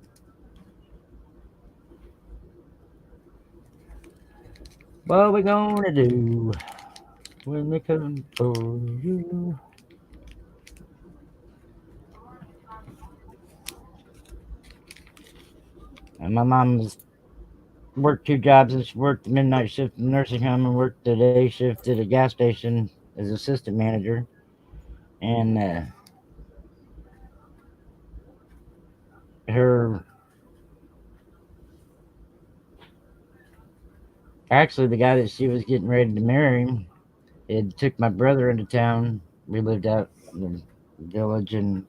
what we gonna do when they come for you? And my mom's worked 2 jobs. She worked the midnight shift in the nursing home and worked the day shift at a gas station as assistant manager. And her actually the guy that she was getting ready to marry, it took my brother into town. We lived out in the village, and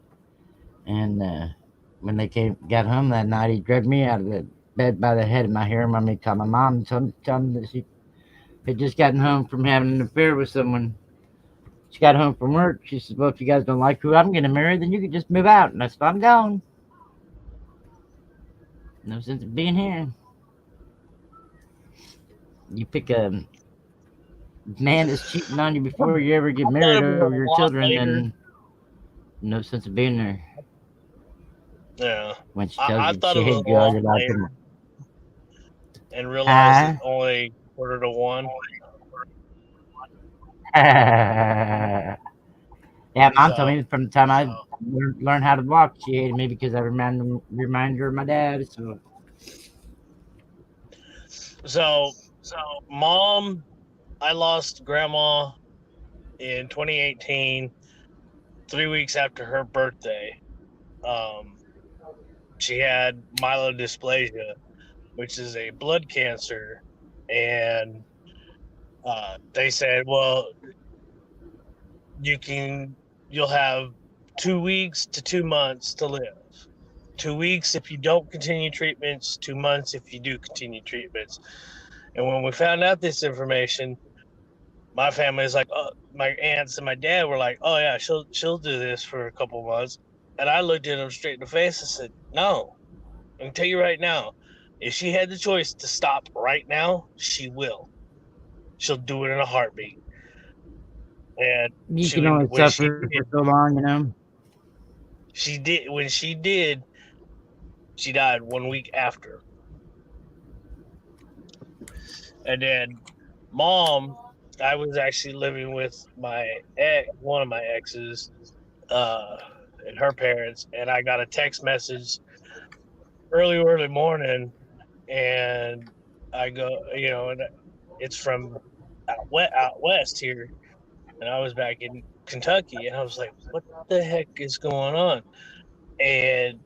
when they got home that night, he dragged me out of the bed by the head of my hair and wanted me to call my mom and tell me that she had just gotten home from having an affair with someone. She got home from work. She said, "Well, if you guys don't like who I'm going to marry, then you can just move out." And I said, "I'm gone. No sense of being here. You pick a man that's cheating on you before you ever get I thought married it over was your a lot children, later. then no sense of being there." Yeah, When she tells I you thought she it was hates a you all lot your life. later and realized Huh? it's only 1:45. Yeah, Mom told So, me from the time I learned how to walk, she hated me because I remind her of my dad. so Mom, I lost Grandma in 2018, 3 weeks after her birthday. Um, she had myelodysplasia, which is a blood cancer, and they said, well, you'll have 2 weeks to 2 months to live. 2 weeks if you don't continue treatments, 2 months if you do continue treatments. And when we found out this information, my family is like, oh, my aunts and my dad were like, oh yeah, she'll do this for a couple months. And I looked at them straight in the face and said, no, I can tell you right now, if she had the choice to stop right now, she will. She'll do it in a heartbeat. And You she can would only when she suffer for did, so long, you know. she did when she did, she died 1 week after. And then mom, I was actually living with one of my exes, uh, and her parents, and I got a text message early morning, and I go, and it's from out west here, and I was back in Kentucky, and I was like, what the heck is going on? And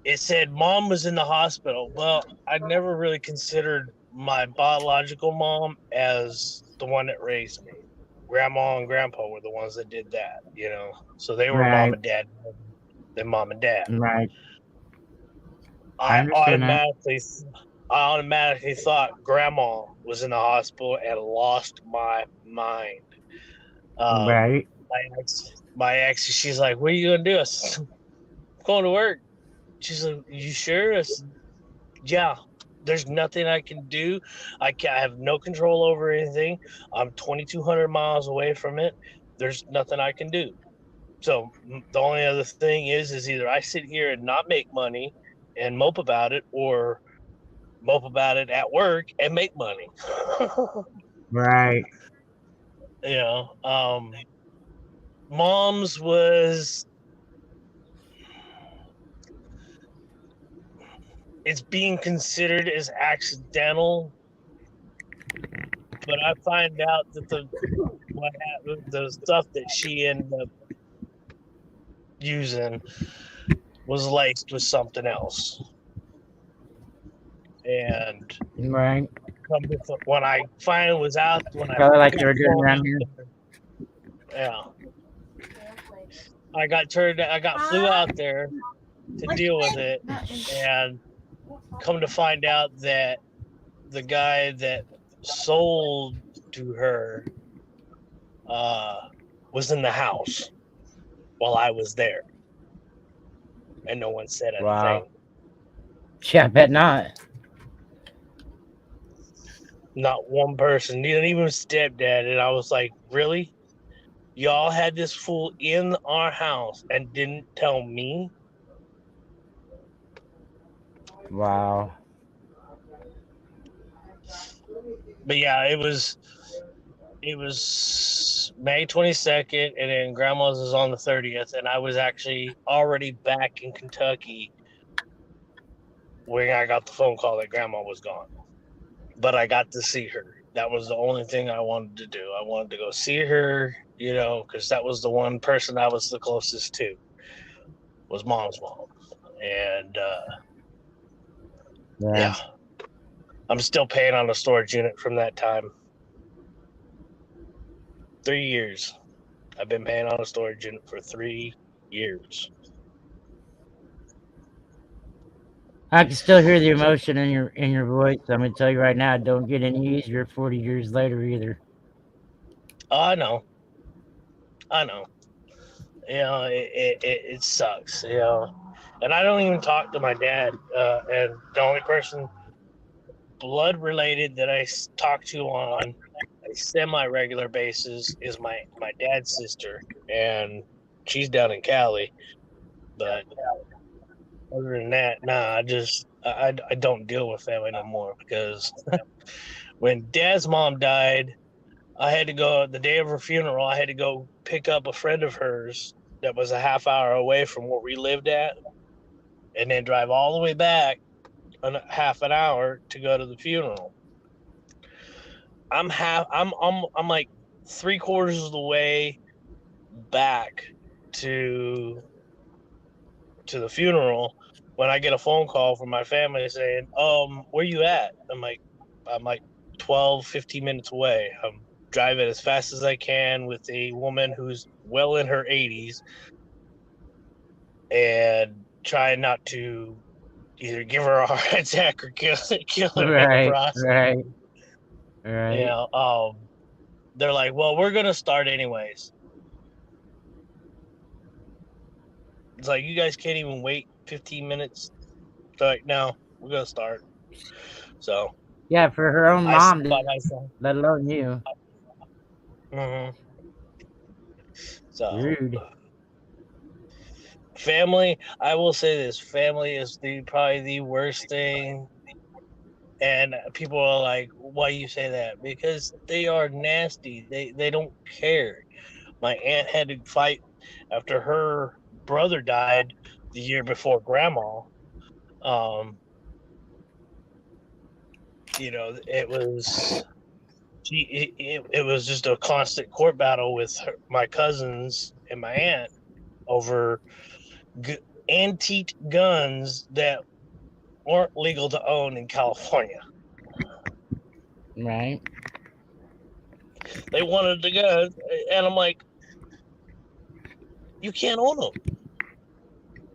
it said mom was in the hospital. Well, I never really considered my biological mom as the one that raised me. Grandma and grandpa were the ones that did that. So they were mom Right. and dad, then mom and dad. Right. I I understand that. automatically, I automatically thought grandma was in the hospital and lost my mind. Um, Right. my ex, she's like, "What are you gonna do?" I said, "I'm going to work." She's like, "You sure?" I said, "Yeah." There's nothing I can do. I have no control over anything. I'm 2,200 miles away from it. There's nothing I can do. So the only other thing is either I sit here and not make money and mope about it, or mope about it at work and make money. Right. you know, mom's was it's being considered as accidental, but I find out that the stuff that she ended up using was laced with something else. And Right. when I finally was out, when I Probably like got they were doing thrown around out here. there, yeah, I got flew out there to deal with it, and come to find out that the guy that sold to her uh, was in the house while I was there, and no one said a Wow. thing. Yeah, I bet not. Not one person, not even stepdad. And I was like, really? Y'all had this fool in our house and didn't tell me? Wow. But yeah, it was May 22nd, and then grandma's was on the 30th, and I was actually already back in Kentucky when I got the phone call that grandma was gone. But I got to see her. That was the only thing I wanted to do. I wanted to go see her, because that was the one person I was the closest to, was mom's mom. And Yeah. yeah, I'm still paying on the storage unit from that time. 3 years. I've been paying on a storage unit for 3 years. I can still hear the emotion in your voice. I'm gonna tell you right now, it don't get any easier 40 years later either. I know. I know. It sucks, And I don't even talk to my dad. And the only person blood related that I talk to on a semi regular basis is my dad's sister, and she's down in Cali. But other than that, nah, I don't deal with family no more, because when dad's mom died, I had to go the day of her funeral. I had to go pick up a friend of hers that was a half hour away from where we lived at, and then drive all the way back half an hour to go to the funeral. I'm like 3/4 of the way back to the funeral when I get a phone call from my family saying, where you at? I'm like 12, 15 minutes away. I'm driving as fast as I can with a woman who's well in her 80s, and trying not to either give her a heart attack or kill her in the Right, process. right, You right. know, they're like, well, we're gonna start anyways. It's like, you guys can't even wait 15 minutes. They're like, no, we're gonna start. So Yeah, for her own I sit mom, by myself. let alone you. hmm So Rude. family, I will say this: family is probably the worst thing And people are like, "Why you say that?" Because they are nasty. They don't care. My aunt had to fight after her brother died the year before Grandma. Um, it was it was just a constant court battle with my cousins and my aunt over antique guns that weren't legal to own in California. Right. They wanted the guns, and I'm like, you can't own them.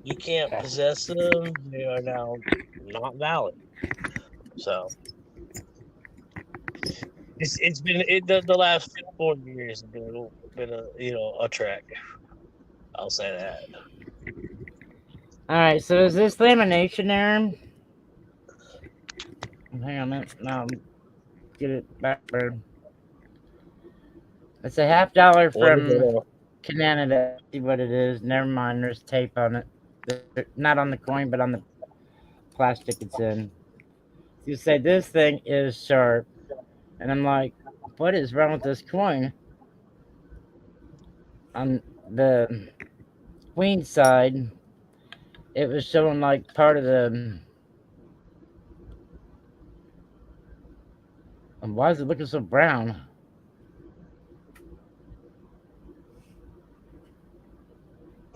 You can't possess them. They are now not valid. So it's been the last 4 years have been a trek. I'll say that. All right. So is this lamination there? Hang on a minute. No, get it back. It's a $50 from Canada. See what it is. Never mind. There's tape on it. Not on the coin, but on the plastic it's in. You say this thing is sharp, and I'm like, what is wrong with this coin? On the queen side, it was showing like part of the. Why is it looking so brown?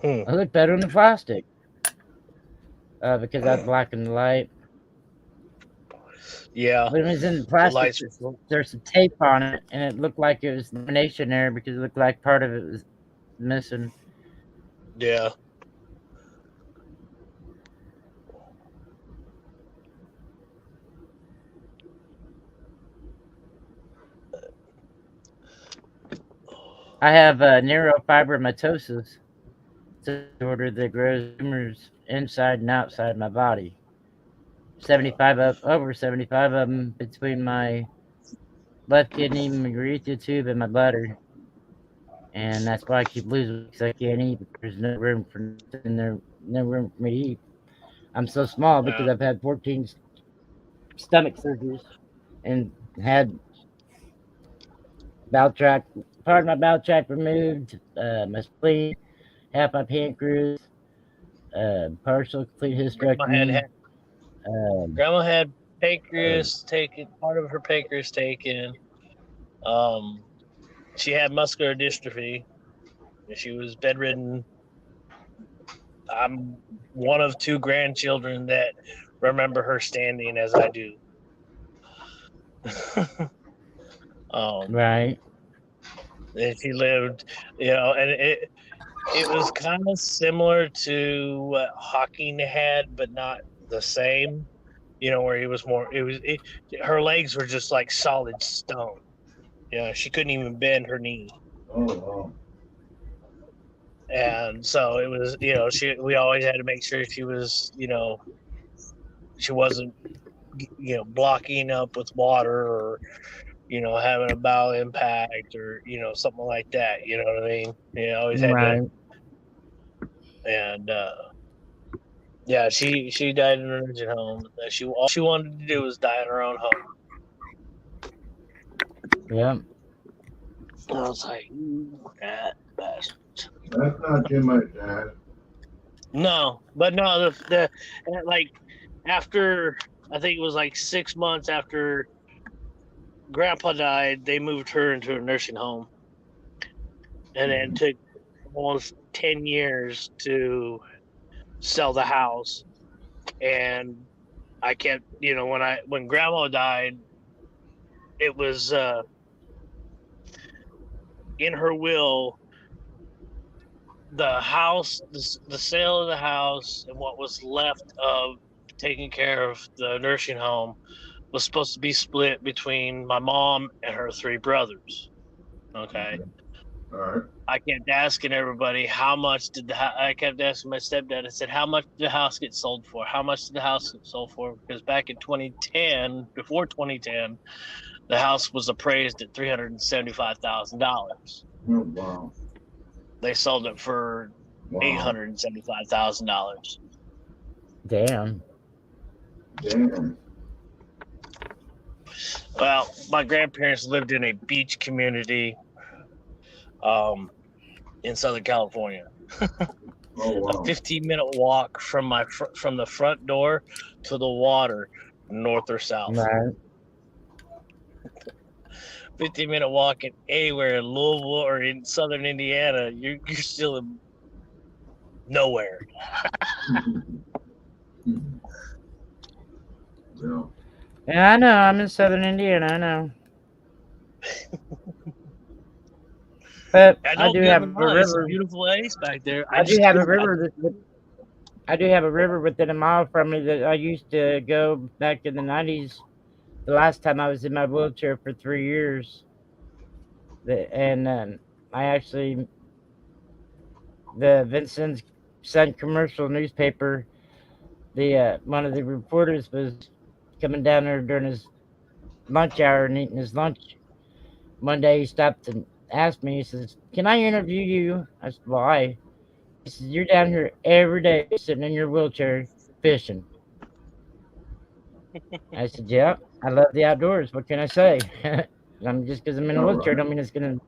It looked better in the plastic. Because that's black and white. Yeah. But it was in the plastic. There's some tape on it, and it looked like it was lamination there because it looked like part of it was missing. Yeah. I have neurofibromatosis disorder that grows tumors inside and outside my body. 75 over 75 of them between my left kidney, my urethra tube, and my bladder. And that's why I keep losing because I can't eat. There's no room for nothing there, no room for me to eat. I'm so small because I've had 14 stomach surgeries and had bowel tract, part of my bowel tract removed, my spleen, half my pancreas, partial complete hysterectomy. Grandma had pancreas taken, part of her pancreas taken. She had muscular dystrophy. She was bedridden. I'm one of two grandchildren that remember her standing as I do. Right. And she lived, and it was kind of similar to what Hawking had, but not the same. Where he was more. Her legs were just like solid stone. She couldn't even bend her knee. Oh, wow. And so it was, we always had to make sure she was, she wasn't, blocking up with water or, having a bowel impact or, something like that. You know what I mean? Always had to. And yeah, she died in a nursing home. All she wanted to do was die in her own home. Yeah. I was like, that bastard. That's not too much, Dad. No, but no, the like after I think it was like 6 months after Grandpa died, they moved her into a nursing home, and then it took almost 10 years to sell the house. And I kept, when Grandma died, it was in her will. The house, the sale of the house, and what was left of taking care of the nursing home was supposed to be split between my mom and her three brothers. Okay. All right. I kept asking everybody how much did I kept asking my stepdad. I said, how much did the house get sold for? How much did the house get sold for? Because back in 2010, before 2010, the house was appraised at $375,000. Oh, wow. They sold it for $875,000. Damn. Damn. Well, my grandparents lived in a beach community in Southern California. Oh A wow. 15-minute walk from from the front door to the water, north or south. Right. 15-minute walk in anywhere in Louisville or in Southern Indiana, you're still in nowhere. Yeah. Yeah, I know. I'm in Southern Indiana. I know. But I I don't do get have me a wrong; it's a river. beautiful place back there. I do have a river. I do have a river within a mile from me that I used to go back in the '90s. The last time I was in my wheelchair for 3 years, and I actually the Vincent's Sun commercial newspaper. The one of the reporters was coming down there during his lunch hour and eating his lunch. One day he stopped and asked me. He says, "Can I interview you?" I said, "Why?" He says, "You're down here every day, sitting in your wheelchair fishing." I said, "Yeah, I love the outdoors. What can I say?" I'm just because I'm in a All wheelchair, right. don't mean it's gonna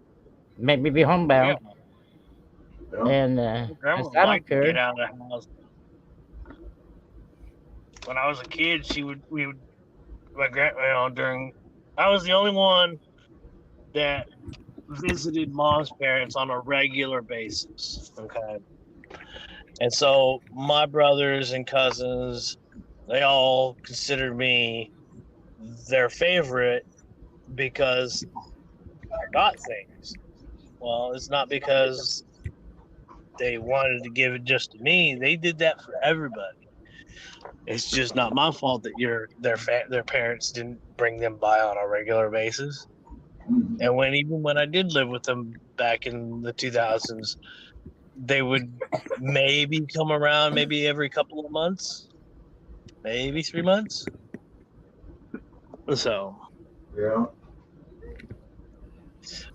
make me be Yeah, homebound. Yeah. And my I grandma said, "I don't liked to get care." out of the house. When I was a kid, we would my grand during. I was the only one that visited mom's parents on a regular basis. Okay, and so my brothers and cousins, they all considered me their favorite because I got things. Well, it's not because they wanted to give it just to me. They did that for everybody. It's just not my fault that their parents didn't bring them by on a regular basis. Mhm. And even when I did live with them back in the 2000s, they would maybe come around maybe every couple of months, maybe 3 months. So, Yeah.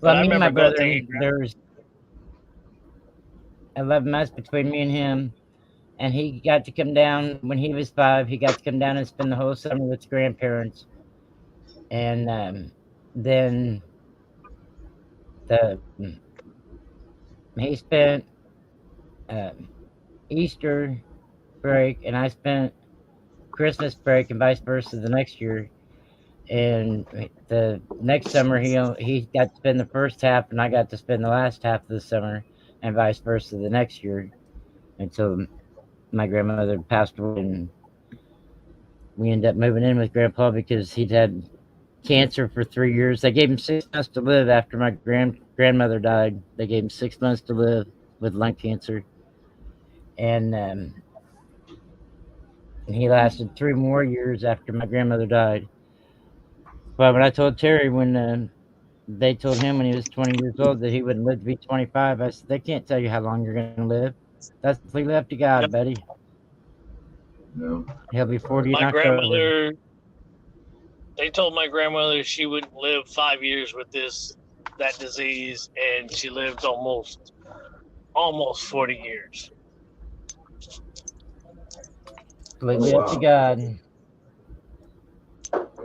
but Well, I me and my remember going brother, taking. there's 11 months between me and him, and he got to come down when he was 5. He got to come down and spend the whole summer with his grandparents, and then the he spent um, Easter break, and I spent Christmas break, and vice versa the next year. And the next summer, he got to spend the first half, and I got to spend the last half of the summer, and vice versa the next year until my grandmother passed away, and we ended up moving in with Grandpa because he'd had cancer for 3 years. They gave him 6 months to live after my grandmother died. They gave him 6 months to live with lung cancer, and he lasted 3 more years after my grandmother died. But when I told Terry when they told him when he was 20 years old that he wouldn't live to be 25, I said, "They can't tell you how long you're going to live. That's completely up to God, buddy. Yeah. He'll be 40 in My October." grandmother, they told my grandmother she wouldn't live 5 years with that disease, and she lived almost 40 years. Oh Completely up to wow. God.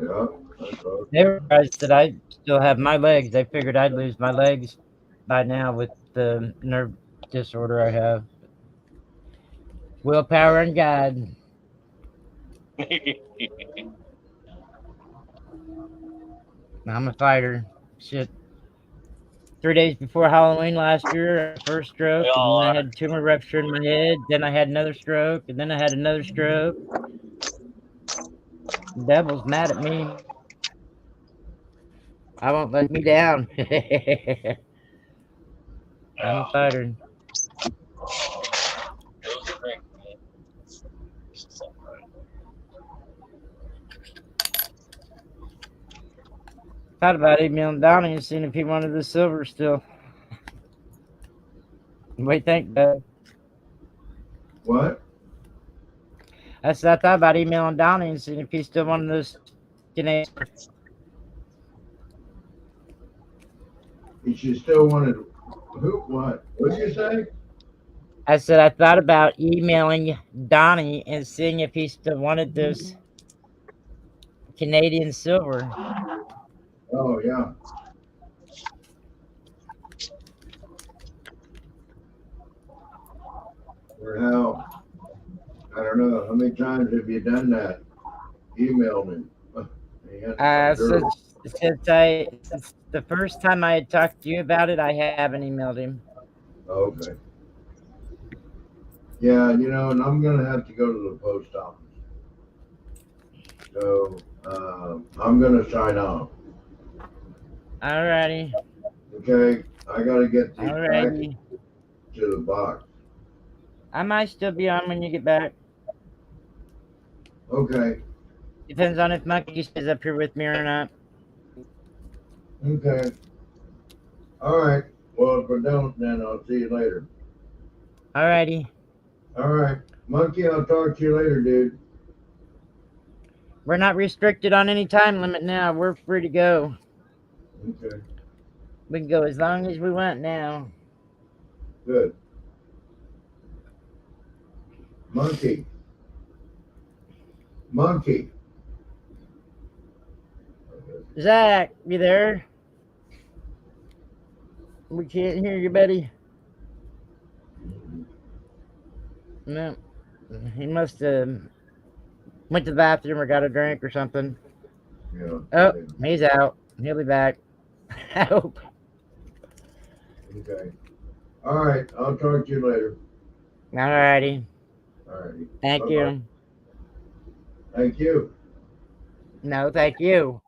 Yeah. That's awesome. They were surprised that I still have my legs. They figured I'd lose my legs by now with the nerve disorder I have. Willpower and God. I'm a fighter. Shit. 3 days before Halloween last year, I had first They stroke, and all then I are. had a tumor rupture in my head. Then I had another stroke, and then I had another stroke. The devil's mad at me. I won't let me down. I'm a fighter. Thought about emailing Donnie and seeing if he wanted the silver still. What do you think, Doug? What? I said I thought about emailing Donnie and seeing if he still wanted those Canadian. She still wanted who? What? What did you say? I said I thought about emailing Donnie and seeing if he still wanted those Canadian silver. Oh yeah. Or how? I don't know. How many times have you done that? Emailed him. He hasn't come through. Since the first time I had talked to you about it, I haven't emailed him. Okay. Yeah, and I'm gonna have to go to the post office. So I'm gonna sign off. Alrighty. Okay. I gotta get these packages Alrighty. to the box. I might still be on when you get back. Okay. Depends on if Monkey stays up here with me or not. Okay. All right. Well, if I don't, then I'll see you later. Alrighty. All right. Monkey, I'll talk to you later, dude. We're not restricted on any time limit now. We're free to go. Okay. We can go as long as we want now. Good. Monkey. Monkey. Zach, you there? We can't hear you, buddy. No. He must have went to the bathroom or got a drink or something. Yeah. Oh, he's out. He'll be back. I hope. Okay. All right. I'll talk to you later. Alrighty. All righty. Thank Bye-bye. you. Thank you. No, thank you.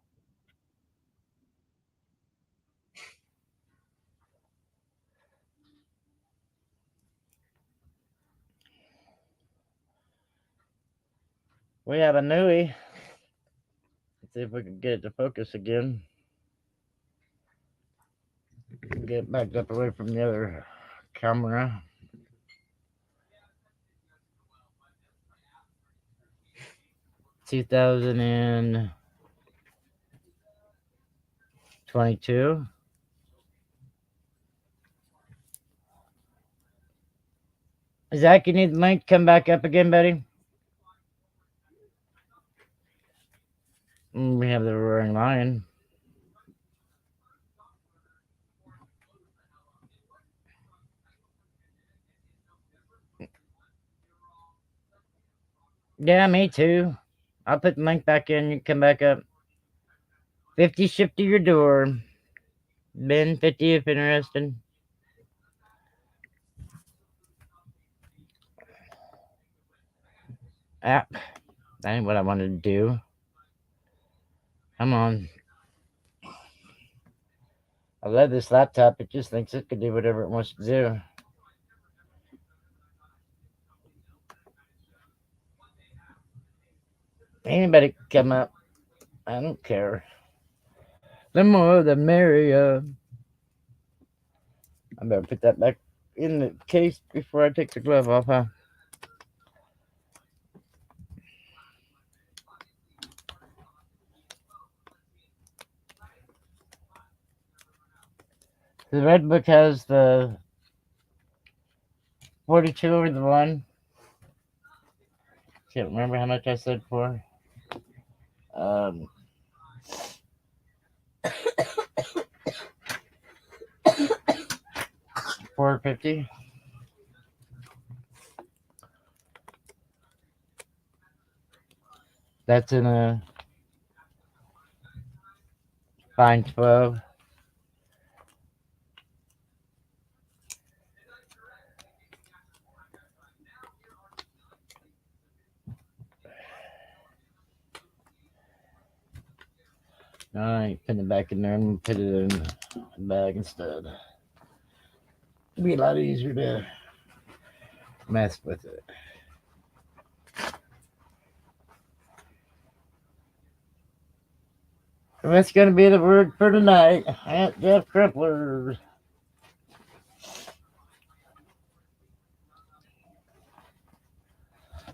We have a newie. Let's see if we can get it to focus again. Get backed up away from the other camera. Two 2022. Zach, you need the link to come back up again, buddy? We have the roaring lion. Yeah, me too. I'll put the link back in. You can come back up. 50 shipped to your door. Ben 50 if interested. Ah, that ain't what I wanted to do. Come on. I love this laptop. It just thinks it can do whatever it wants to do. Anybody can come up. I don't care. The more the merrier. I better put that back in the case before I take the glove off, huh? The red book has the 42 over the one. Can't remember how much I said for. 450. That's in a fine 12. No, I ain't putting it back in there. I'm gonna put it in the bag instead. It'd be a lot easier to mess with it. And that's gonna be the word for tonight. Aunt Jeff Crippler.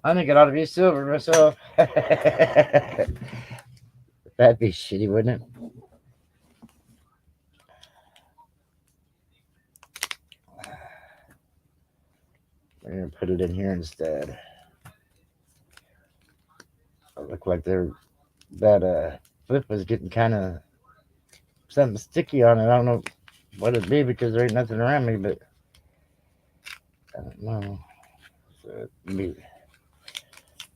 I think it ought to be silver myself. That'd be shitty, wouldn't it? We're gonna put it in here instead. It look like they're that flip was getting kind of something sticky on it. I don't know what it'd be because there ain't nothing around me, but I don't know. So it'd be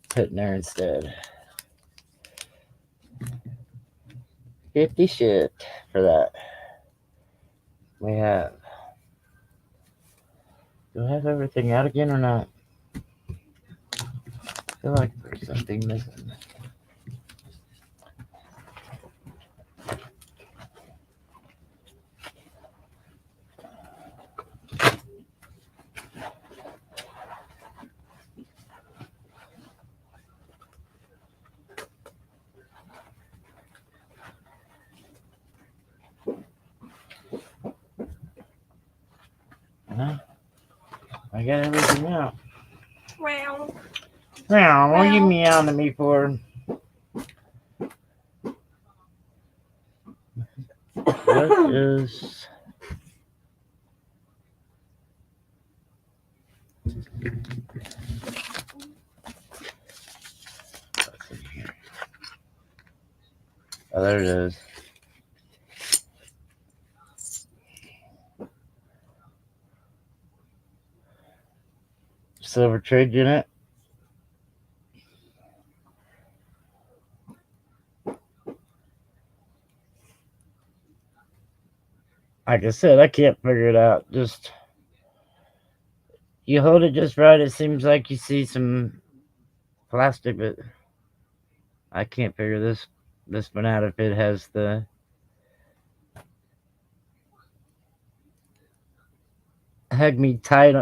putting there instead. 50 shit for that. We have. Do I have everything out again or not? I feel like there's something missing. Huh? I got everything out. Wow. Meow, what are you meowing at me for? What is. Oh, there it is. Silver trade unit. Like I said, I can't figure it out. Just you hold it just right. It seems like you see some plastic, but I can't figure this one out. If it has the hug me tight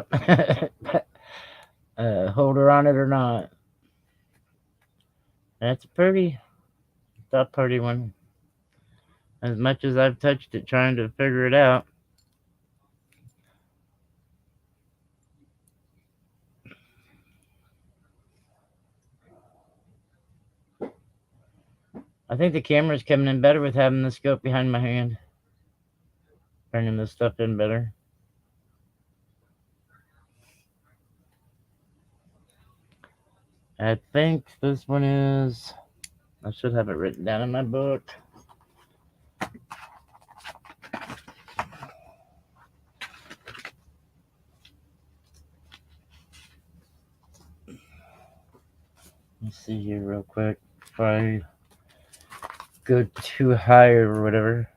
holder on it or not. That's a pretty one. As much as I've touched it trying to figure it out. I think the camera's coming in better with having the scope behind my hand. Bringing this stuff in better. I think this one is. I should have it written down in my book. Let's see here real quick before I go too high or whatever.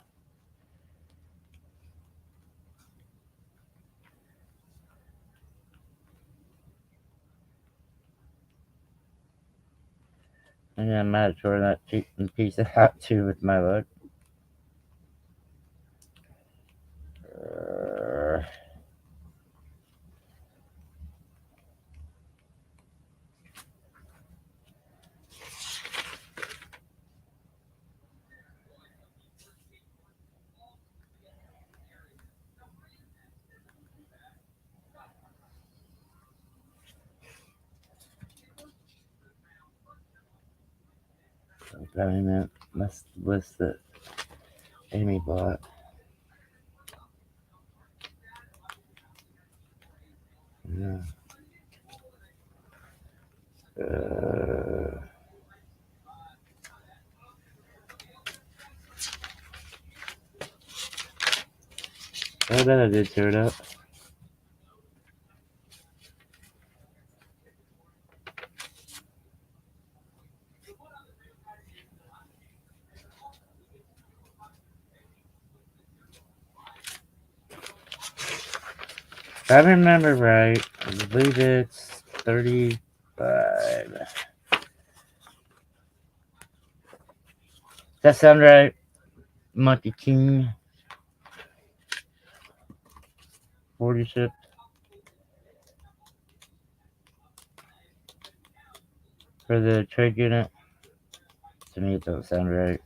And I might have torn that piece out too with my luck. Probably meant that's the list that Amy bought. Yeah. I bet I did tear it up. If I remember right, I believe it's 35. That sound right? Monkey King. 40 ship. For the trade unit. To me, it don't sound right.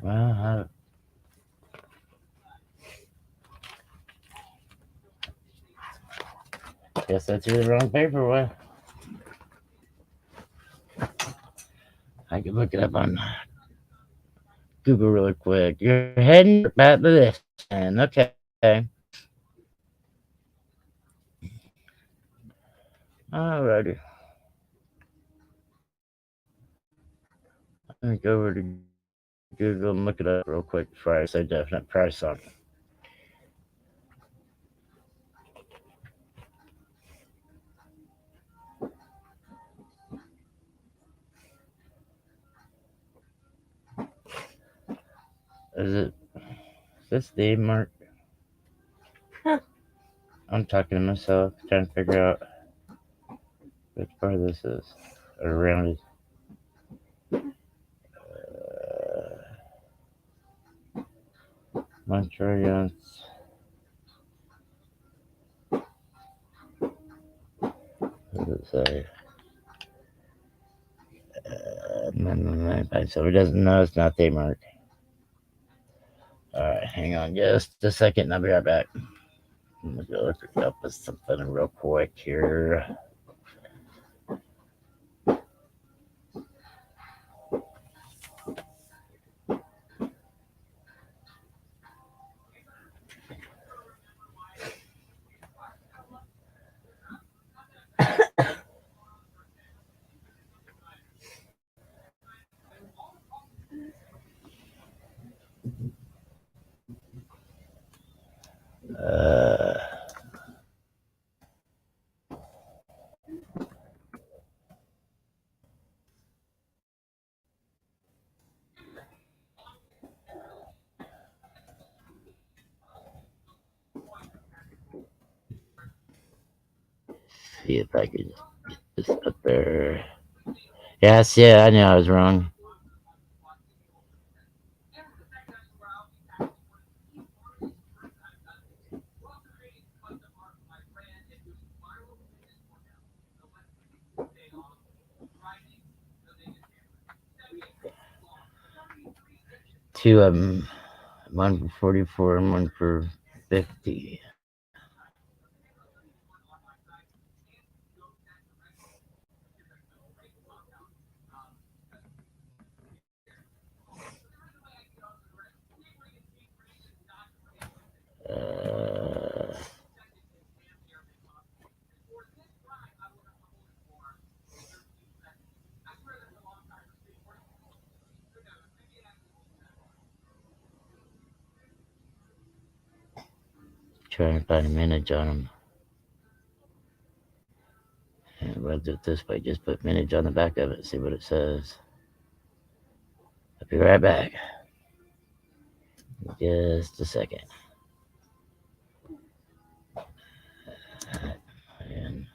Well, I guess that's the wrong paperwork. I could look it up on Google really quick. You're heading back to this, and okay. Alrighty. Let me go over to Google and look it up real quick before I say definite price on it. Is this the mark? Huh. I'm talking to myself, trying to figure out which part this is. Or around it. Montreal. What does it say? So it doesn't know it's not the mark. Alright, hang on just a second and I'll be right back. I'm gonna go look up with something real quick here. Uh, see if I could get this up there. Yes, yeah, I knew I was wrong. Two of them, one for 44 and one for 50. Uh, try and find an image on them. And we'll do it this way. Just put mintage on the back of it. See what it says. I'll be right back. Just a second. And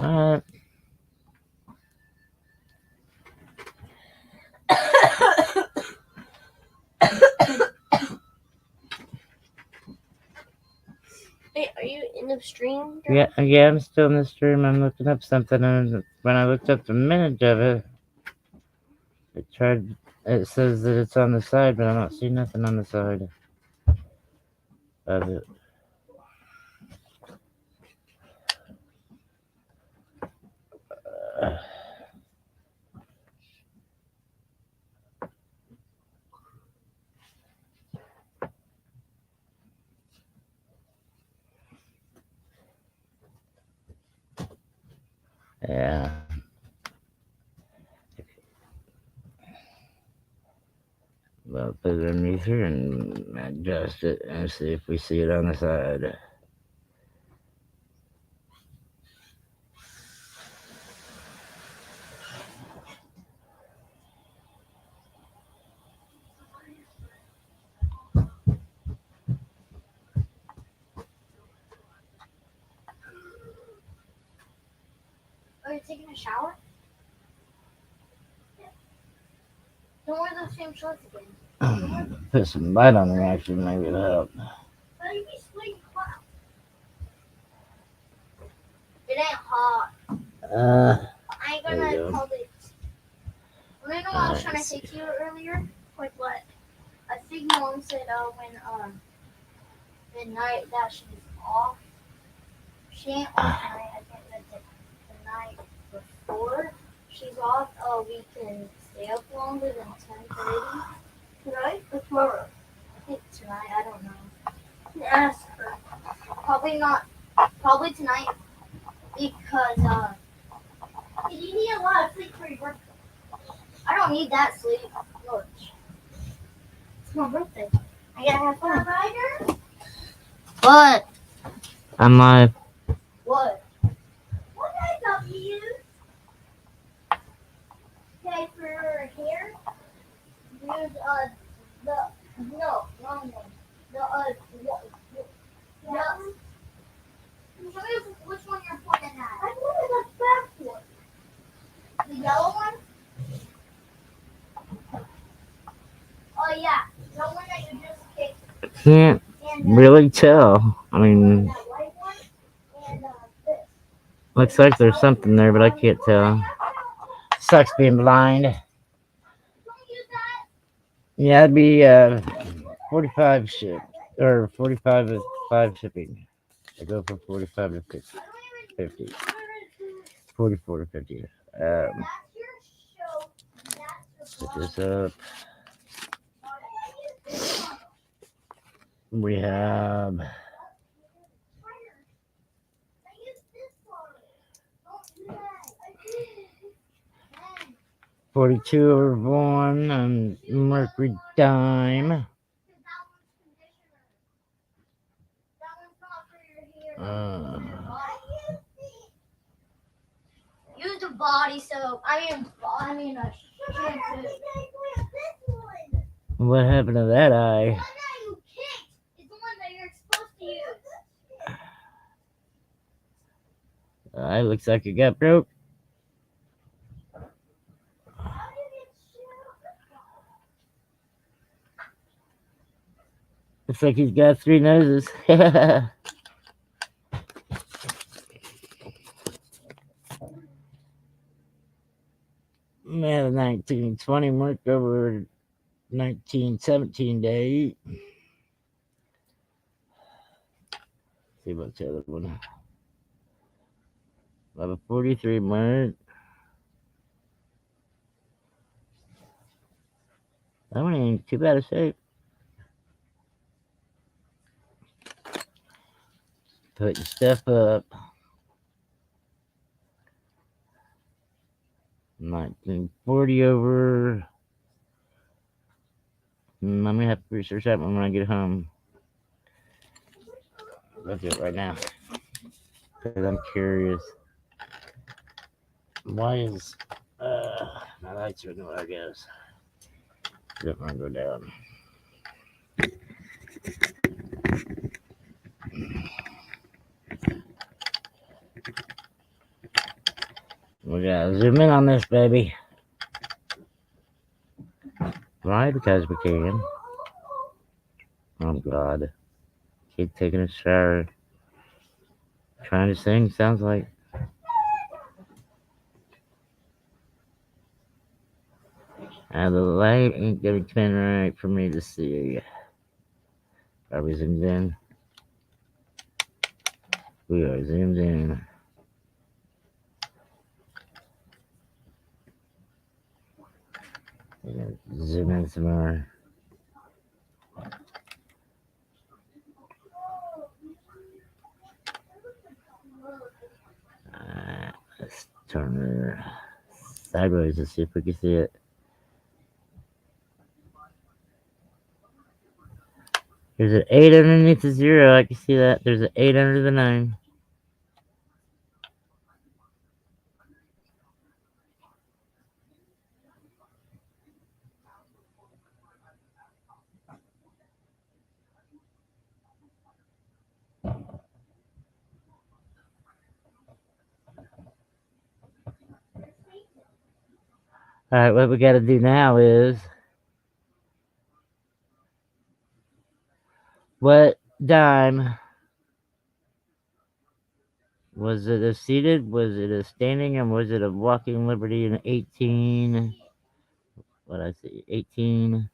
Alright. Hey, are you in the stream? Yeah, I'm still in the stream. I'm looking up something, and when I looked up the minute of it, it says that it's on the side, but I don't see nothing on the side of it. Yeah. Well, put it underneath here and adjust it and see if we see it on the side. Are you taking a shower? Don't wear those same shorts again. Put some light on there, actually, maybe it'll help. Baby, sleep. It ain't hot. I ain't There you gonna go. hold it. You know what I was trying to say to you earlier? Like what? I think Mom said when the night that she's off. She ain't off tonight. I think the night before she's off, we can stay up longer than 10:30. Tonight or tomorrow? I think tonight. I don't know. Ask her. Probably not. Probably tonight because you need a lot of sleep for your birthday. I don't need that sleep. Look, it's my birthday. I gotta have fun. What? I'm live. What? What makeup you use? Okay, for her hair, use the no wrong one. The yes. Show me which one you're pointing at. I wanted the back one. The yellow one? Oh yeah, the one that you just kicked. Can't And really tell. I mean, that white one and this. looks like there's something there, but I can't tell. Sucks being blind. Don't use that. Yeah, it'd be 45 ship or 45 is 5 shipping. I go from 45 to 50. 50. 44 to 50. Put this up. We have 42 over 1 on Mercury Dime. Use the body soap. I mean a shampoo. What happened to that eye? The one that you kicked is the one that you're supposed to use. Eye looks like it got broke. Looks like he's got 3 noses. Man, 1920 marked over 1917 day. See what's the other one. 1143 mark. That one ain't too bad a shape. Put your stuff up. 1940 over. I'm gonna have to research that one when I get home. Let's do it right now. Because I'm curious. Why is my lights are in the way, I guess. Don't want to go down. We gotta zoom in on this, baby. Why? Because we can. Oh God. Kid taking a shower. Trying to sing, sounds like. The light ain't gonna come in right for me to see. Are we zoomed in? We are zoomed in. Zoom in some more. Let's turn her sideways to see if we can see it. There's an 8 underneath the 0. I can see that. There's an 8 under the 9. Alright, what we gotta do now is what dime was it? A seated? Was it a standing? And was it a walking liberty in 18? What I see? 18.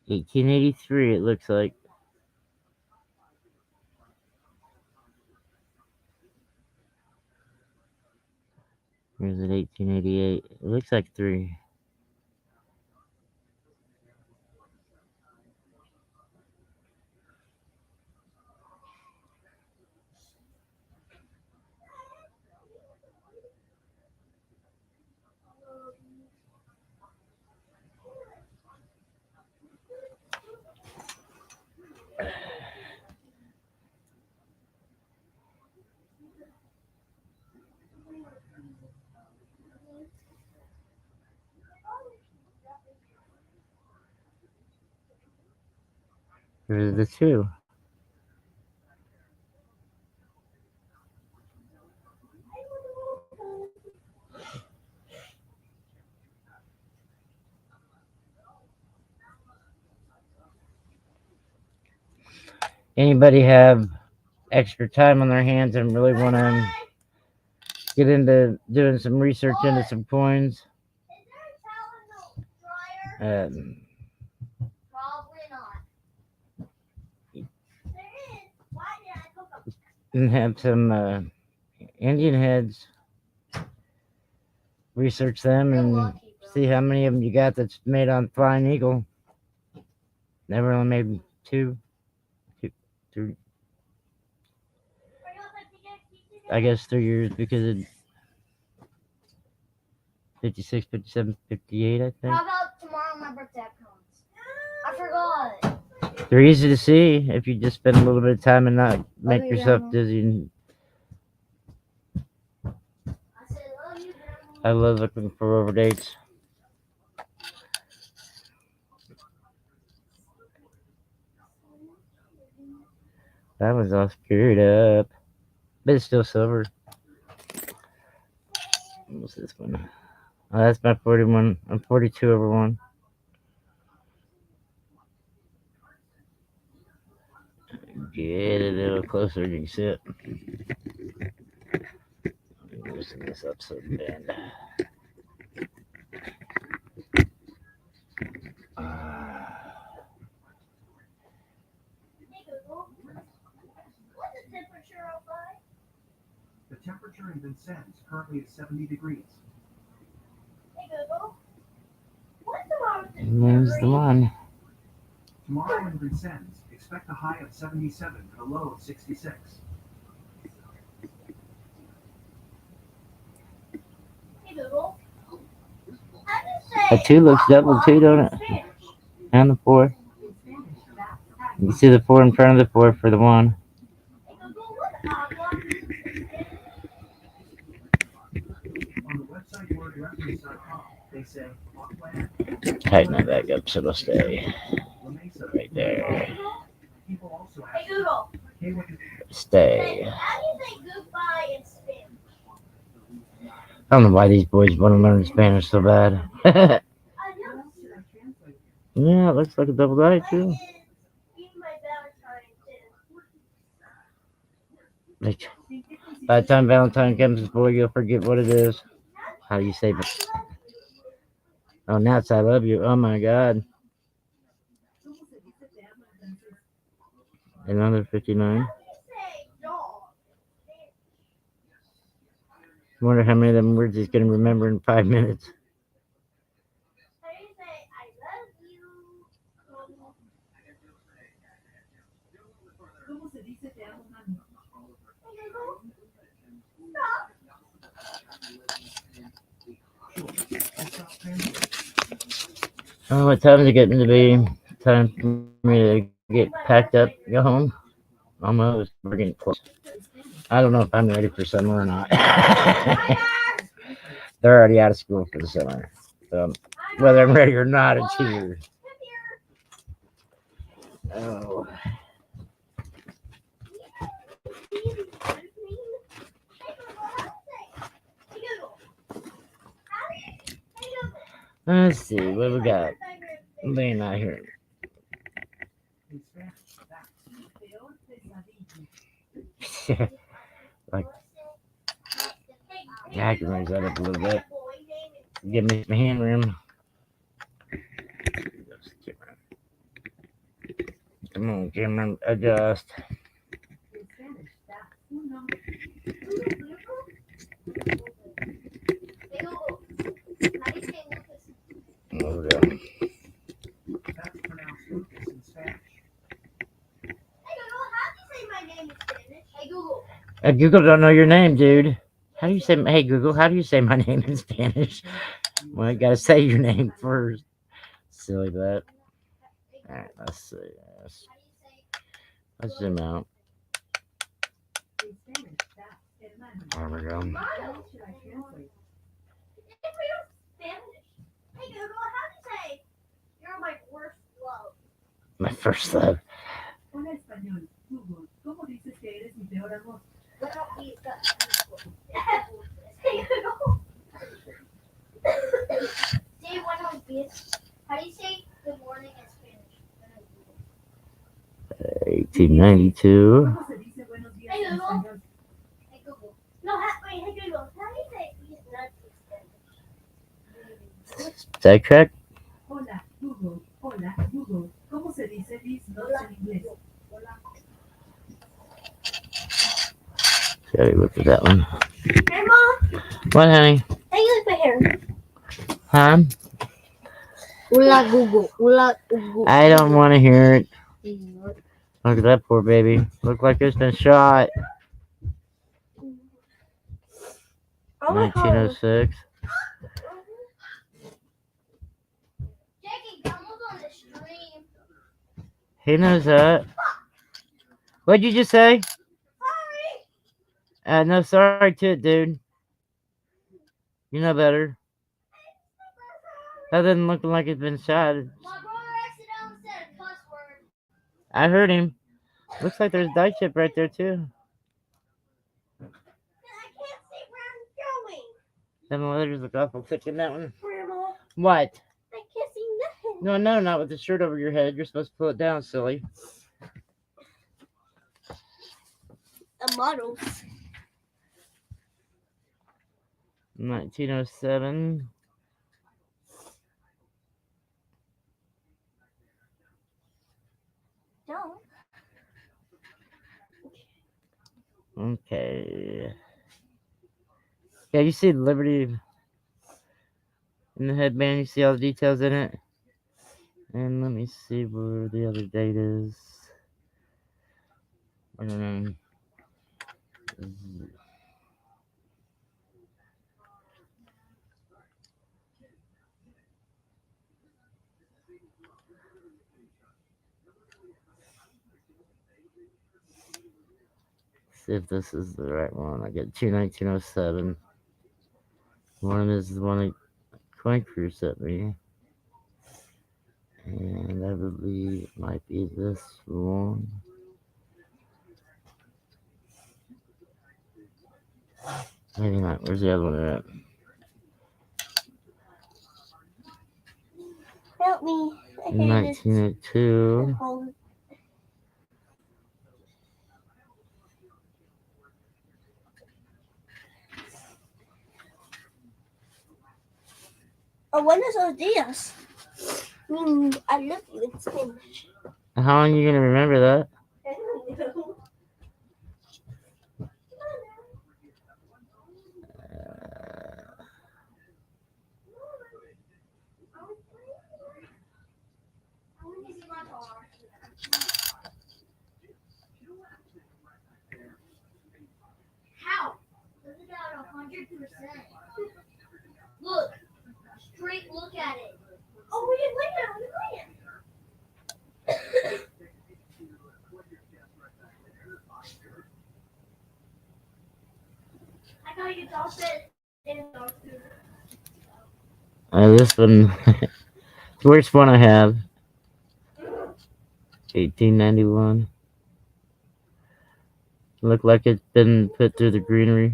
1883, it looks like. Or is it 1888? It looks like 3. There's the 2. Anybody have extra time on their hands and really want to get into doing some research into some coins? Um, Probably not. and have some Indian heads. Research them and see how many of them you got that's made on Flying Eagle. Never only made 2, 3. I guess 3 years because of 56, 57, 58, I think. How about tomorrow my birthday comes? I forgot. They're easy to see if you just spend a little bit of time and not make Love you, yourself Grandma. dizzy. I said, love you, Grandma. I love looking for over dates. That was all screwed up. But it's still silver. What's this one? Oh, that's my 41. I'm 42 over 1. Get a little closer, you can see it. Loosen this up so it bend. Hey, Google. What's the temperature outside? The temperature in Vincennes currently is 70 degrees. Hey, Google. What's the wrong with the And there's the one. Tomorrow in Vincennes, expect a high of 77 and a low of 66. Hey, Google. How do you say? A 2 looks double too, don't it? And the 4. You see the 4 in front of the 4 for the 1. Hey, Google. What's agua? On the website wordreference.com, they say Auckland, Tighten that back up so it'll stay La Mesa, right there. people also Hey, ask Google. Stay. How do you say goodbye in Spanish? I don't know why these boys want to learn Spanish so bad. I know. Yeah, it looks like a double die too. Be my Valentine too. Like, by the time Valentine comes, boy, you'll forget what it is. How do you say it? Oh, now it's I love you. Oh my God. Another 59. How do you say dog? I wonder how many of them words he's going to remember in 5 minutes. How do you say I love you? Oh, what time is it getting to be? Time for me to get packed up, go home? Almost. We're getting close. I don't know if I'm ready for summer or not. They're already out of school for the summer. So whether I'm ready or not, it's here. Oh. Let's see, what we got? Being out here. Like, yeah, I can raise that up a little bit. Give me some hand room. Come on, Cameron, adjust. In Spanish, that's uno. Hey Google, how do you say Lucas? Hold on. That's pronounced Lucas in Spanish. Hey Google, how do you say my name in Spanish? Hey Google. Google don't know your name, dude. How do you say? Hey Google, how do you say my name in Spanish? Well, you gotta say your name first. Silly butt. All right, let's see. Let's zoom out. In Spanish, that's hermano. There we go. How should I translate? Spanish. Hey Google, how do you say you're my worst love? My first love. Hola español. Google, ¿cómo dices que eres mi peor amor? Bueno, y Hey Google. Say buenos días. How do you say good morning in Spanish? 1892. ¿Cómo se dice buenos días en español? Hey Google. No, wait, hey Google. How do you say these nuts in Spanish? Is that correct? Hola, Google. Hola, Google. ¿Cómo se dice these nuts en inglés? Okay, look at that one. Hey Mom, What, honey? how do you like my hair? Huh? Hola Google. Hola Google. I don't want to hear it. Look at that poor baby. Look like it's been shot. 1906. Jackie, come on the stream. He knows that. What'd you just say? Sorry. No, sorry to it, dude. You know better. That doesn't look like it's been shot. My brother accidentally said a cuss word. I heard him. Looks like there's a die chip right there, too. And I can't see where I'm going. Them letters look awful thick in that one. Grandma, What? I can't see nothing. No, not with the shirt over your head. You're supposed to pull it down, silly. The models. 1907. Don't. Okay. Yeah, you see Liberty in the headband. You see all the details in it. And let me see where the other date is. See if this is the right one. I get 1907. One is the one that Coin Crew sent me. And I believe it might be this one. Maybe not. Where's the other one at? Help me. 1902. Buenos días. I love you in Spanish. How long are you going to remember that? How? Look at that 100%. Look. Straight look at it. Oh, we didn't look at it. I thought you tossed it in the This one, the worst one I have. 1891. Look like it's been put through the greenery.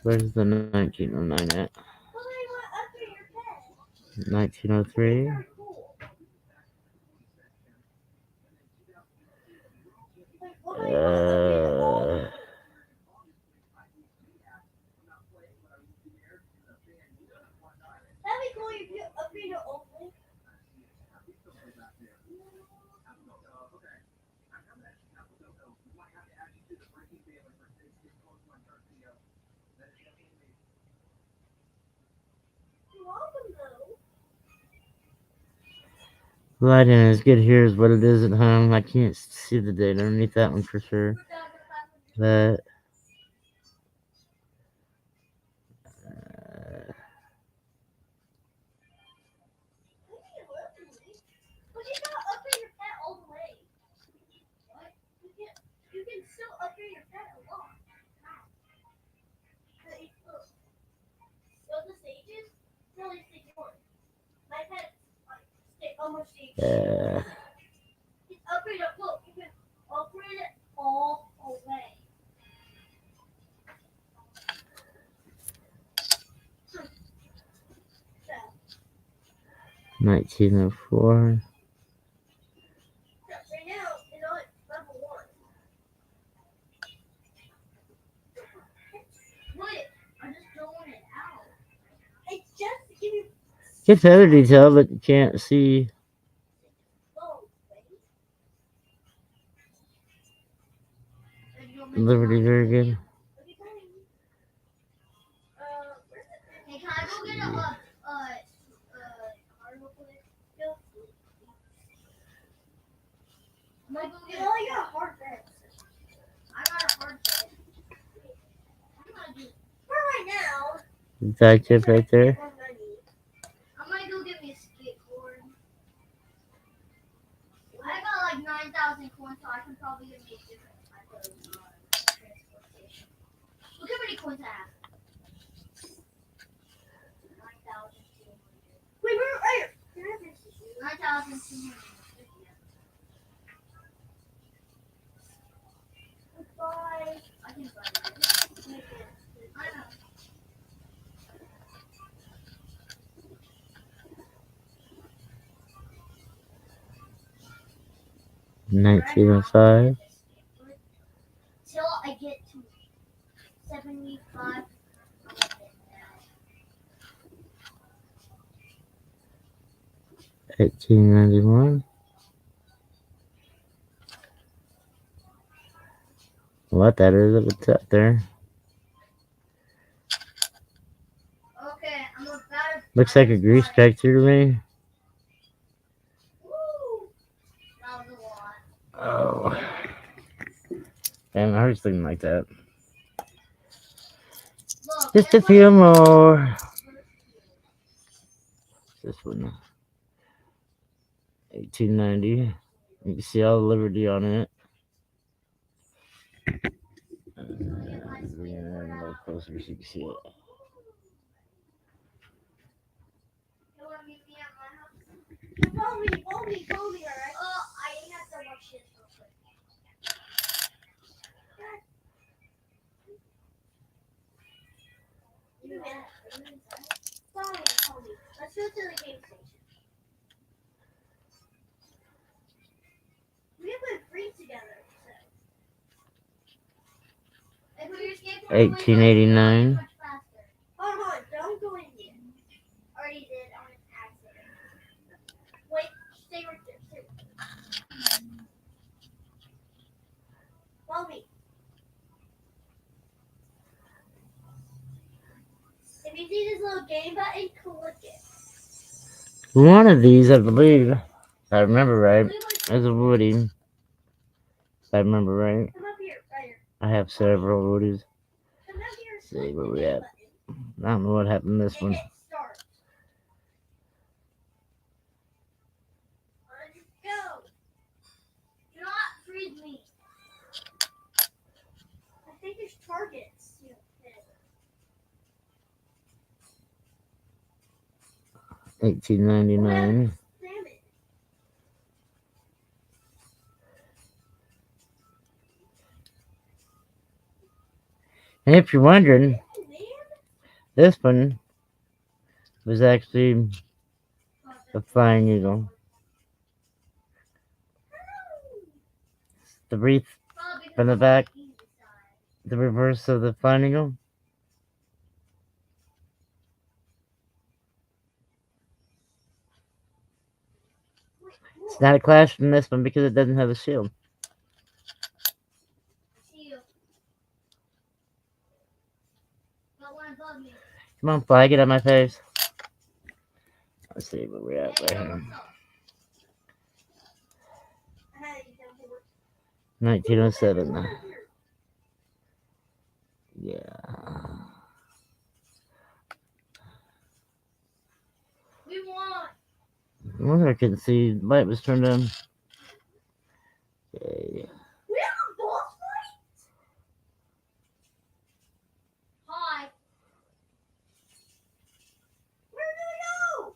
Where's the 1909 at? 1903. Lighting is good here is what it is at home. I can't see the date underneath that one for sure. But uh, 1904. Get the other detail, but you can't see. Liberty very good. Hey, can I go get I'm gonna go get I got a hard bed. I got a hard bed. I'm gonna do for right now. That chip right there. I'm gonna go get me a skateboard. I got like 9,000 coins, so I can probably get me a different type of transportation. Look how many coins I have. 9,200. Wait, right here. 9,200. Bye. I can buy it. I know. $1905. Till I get to 75. $18.91. What that is, if it's up there. Okay, I'm about to. Looks like a grease factory to me. Woo! That was a lot. Oh. Damn, I was thinking like that. Look, Just a few more. This one. 1890. You can see all the Liberty on it. Bring it in a little closer so you can see it. You want to meet me at my house? Follow me, alright? I have to watch this real quick. Follow me. Let's go to the game station. We have been free together, so. If we escape from 1889. much faster. Hold on, don't go in yet. Already did on an accident. Wait, stay right there. Stay right there. Follow me. If you see this little game button, click it. One of these, I believe, if I remember right, is a Woody. If I remember right. Come up here, right here. I have several Woodies. Come up here. Let's see where we at. I don't know what happened to this one. Hit start. Let's go. Do not freeze me. I think there's targets. Yeah. 1899. Salmon. And if you're wondering, Man. this one was actually a flying eagle. The wreath from the back, the reverse of the flying eagle. It's not a clash from this one because it doesn't have a shield. Come on, fly, get out of my face. Let's see where we're at right here. 1907. Yeah. I wonder I couldn't see. Light was turned on. Okay. Hi. Where do we go?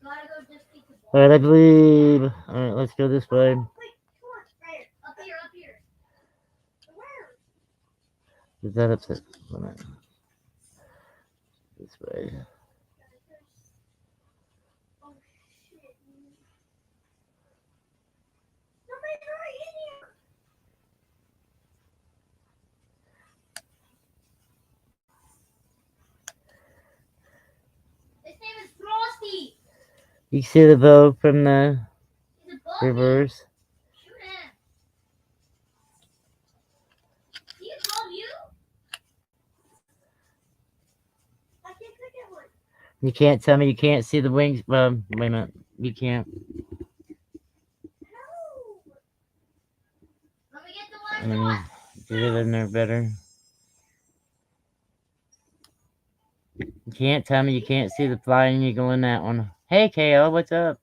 Gotta go just beat the ball. Alright, I believe. Alright, let's go this way. Wait, come on. Right. Up here, up here. Where? Is that upset? This way. Oh, shit. Somebody's right in here. His name is Frosty. You can see the bow from the He's above me. reverse. Shoot him. He above you? I can't click at one. You can't tell me you can't see the wings. Well, wait a minute. You can't. No. Let me get the Let one me shot. get it in there better. You can't tell me you can't see the fly and you go in that one. Hey, KO, what's up?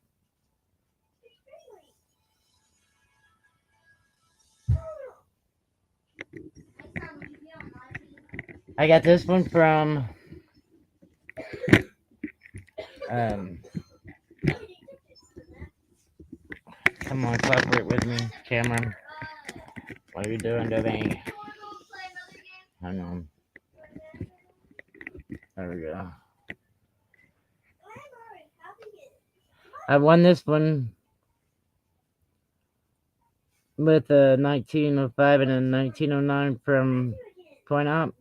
I got this one from come on, cooperate with me, Cameron. What are you doing, Debbie? Hang on. There we go. I won this one with a 1905 and a 1909 from Coin Op.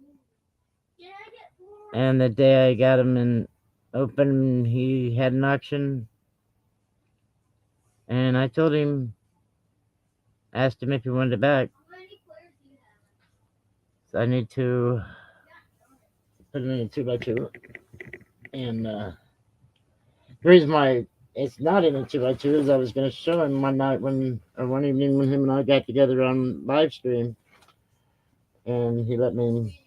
And the day I got him in open, he had an auction. And I told him, asked him if he wanted it back. So I need to put it in a 2x2. And the reason why it's not in a 2x2 is I was going to show him one night one evening when him and I got together on live stream. And he let me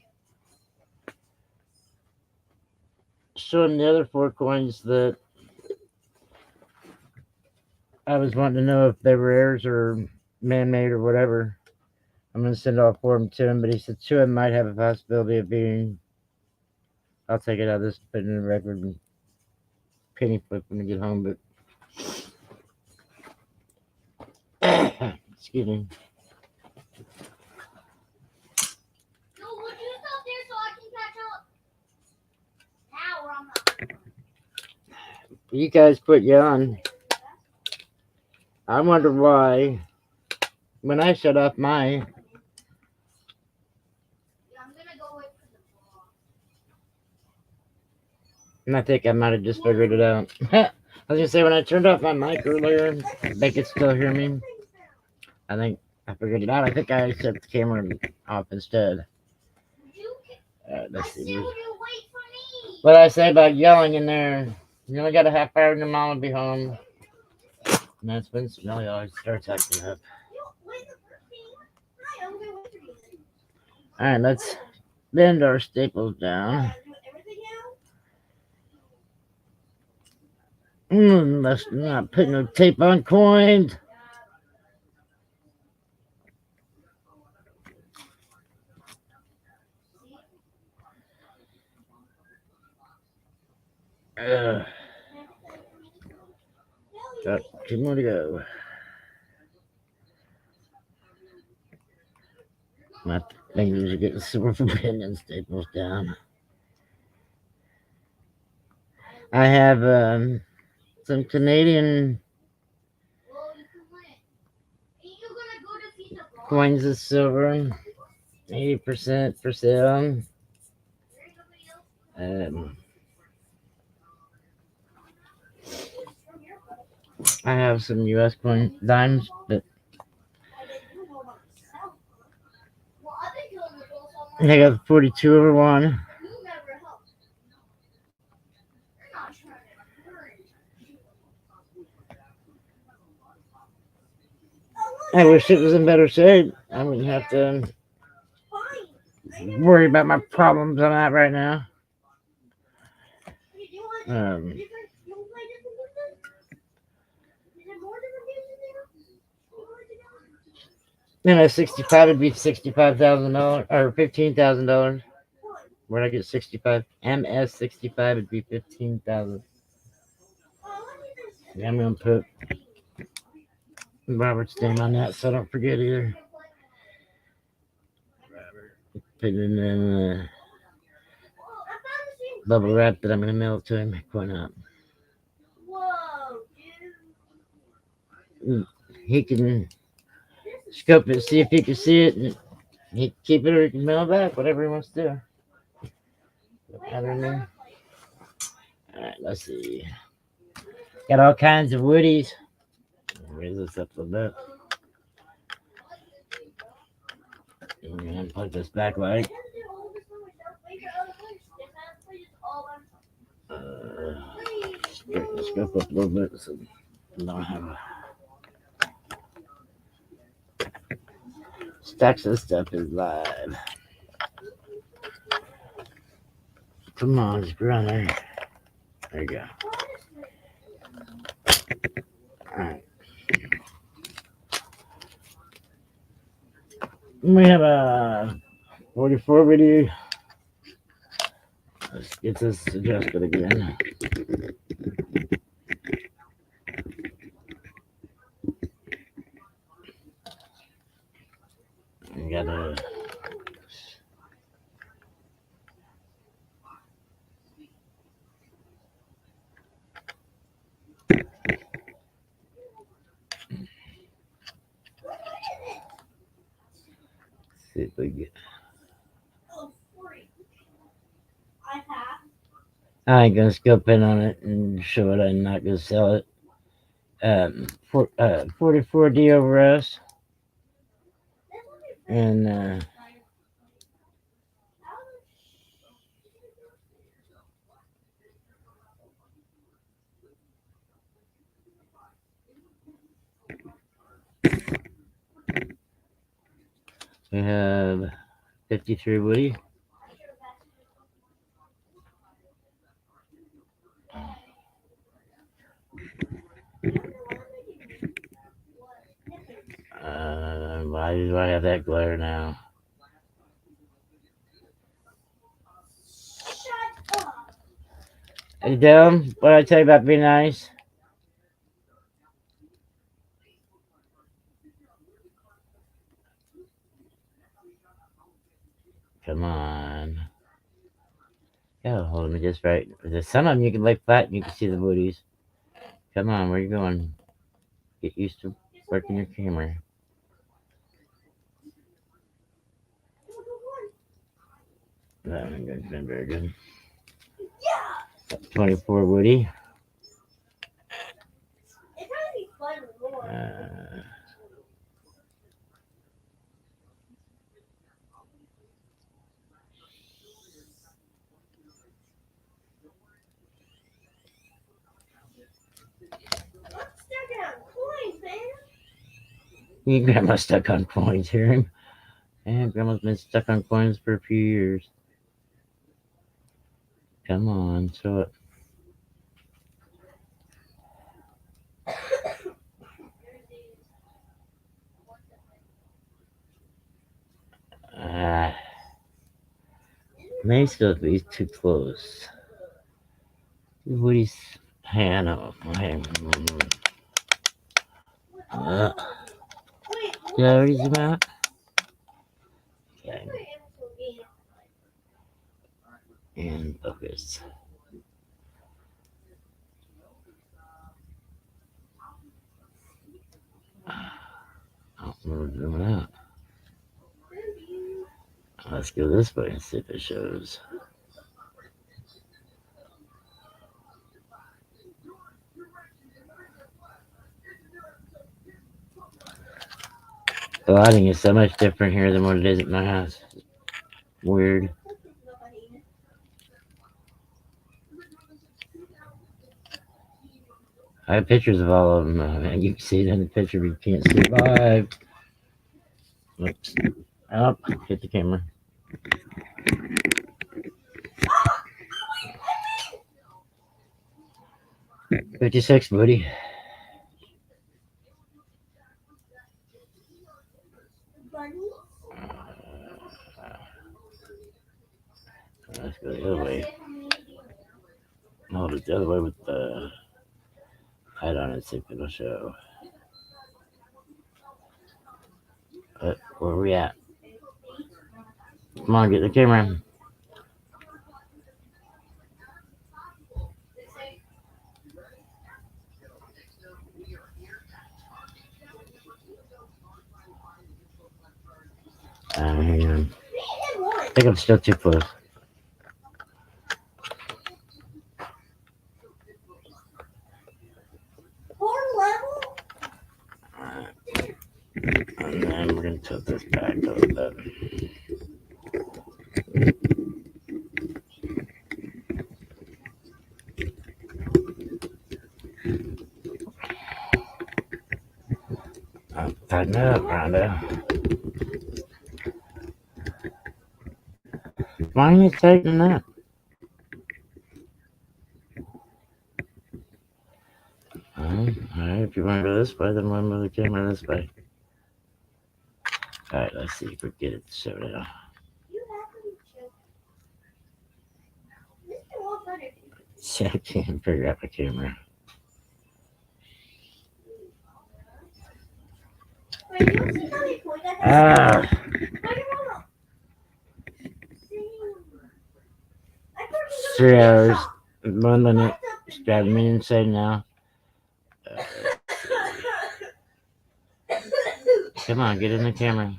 show him the other 4 coins that I was wanting to know if they were errors or man-made or whatever. I'm going to send all 4 of them to him, but he said 2 of them might have a possibility of being. I'll take it out of this, put it in the record, and penny flip when I get home. But excuse me. No, would you stop there so I can catch up? Now or I'm not. You guys put you on. I wonder why when I shut off my. Yeah, I'm gonna go wait for the ball. And I think I might have just figured it out. I was gonna say when I turned off my mic earlier, they could still hear me. I think I figured it out. I think I set the camera off instead. Let's see. You wait for me. What I say about yelling in there? You only got a half hour and your mom will be home. And that's when Smelly always starts acting up. Alright, let's bend our staples down. Let's not put no tape on coins. Got 2 more to go. My fingers are getting sore from bending staples down. I have some Canadian coins of silver, 80% for sale. I have some U.S. coin dimes, but I got 42 over one. I wish it was in better shape. I wouldn't have to worry about my problems I'm at right now. Um, MS 65 would be $65,000 or $15,000. Where'd I get 65? MS 65 would be 15,000. Yeah, I'm gonna put Robert's name on that so I don't forget either. Put it in bubble wrap that I'm gonna mail to him. Why not? He can scope it, see if he can see it, and he can keep it or he can mail it back, whatever he wants to do. Don't matter to me. Alright, let's see. Got all kinds of woodies. Raise this up a little bit. I'm gonna plug this back light. Straighten the scope up a little bit so I don't have stacks of stuff is live. Come on, just run there. There you go. Alright. We have a 44 video. Let's get this adjusted again. We got a see if we get. I ain't gonna scope in on it and show it. I'm not gonna sell it. 44D over S, and we have 53 Woody. Why do I have that glare now? Hey, Dylan, what did I tell you about being nice? Come on. Gotta hold me just right. There's some of them you can lay flat and you can see the booties. Come on, where you going? Get used to working your camera. That one's been very good. 24 Woody. Your grandma's stuck on coins, hear him? Yeah, grandma's been stuck on coins for a few years. Come on, show it. May still be too close. Woody's hand off my hand. Did I already zoom out? Okay. And focus. Oh, we're zooming out. Let's go this way and see if it shows. The lighting is so much different here than what it is at my house. Weird. I have pictures of all of them. You can see it in the picture, but you can't see it live. Oops. Oh, hit the camera. $56, buddy. Let's go the other way. Hold it the other way with the light on it, see if it'll show. Where are we at? Come on, get the camera. Hang on. I think I'm still too close. And then we're going to tilt this back a little bit. Tighten it up, Rhonda. Why are you tightening up? Alright, if you want to go this way, then we'll move the camera this way. Alright, let's see if we get it to show now. See, I can't figure out my camera. Ah! 3 hours, 1 minute. It's driving me insane now. Come on, get in the camera.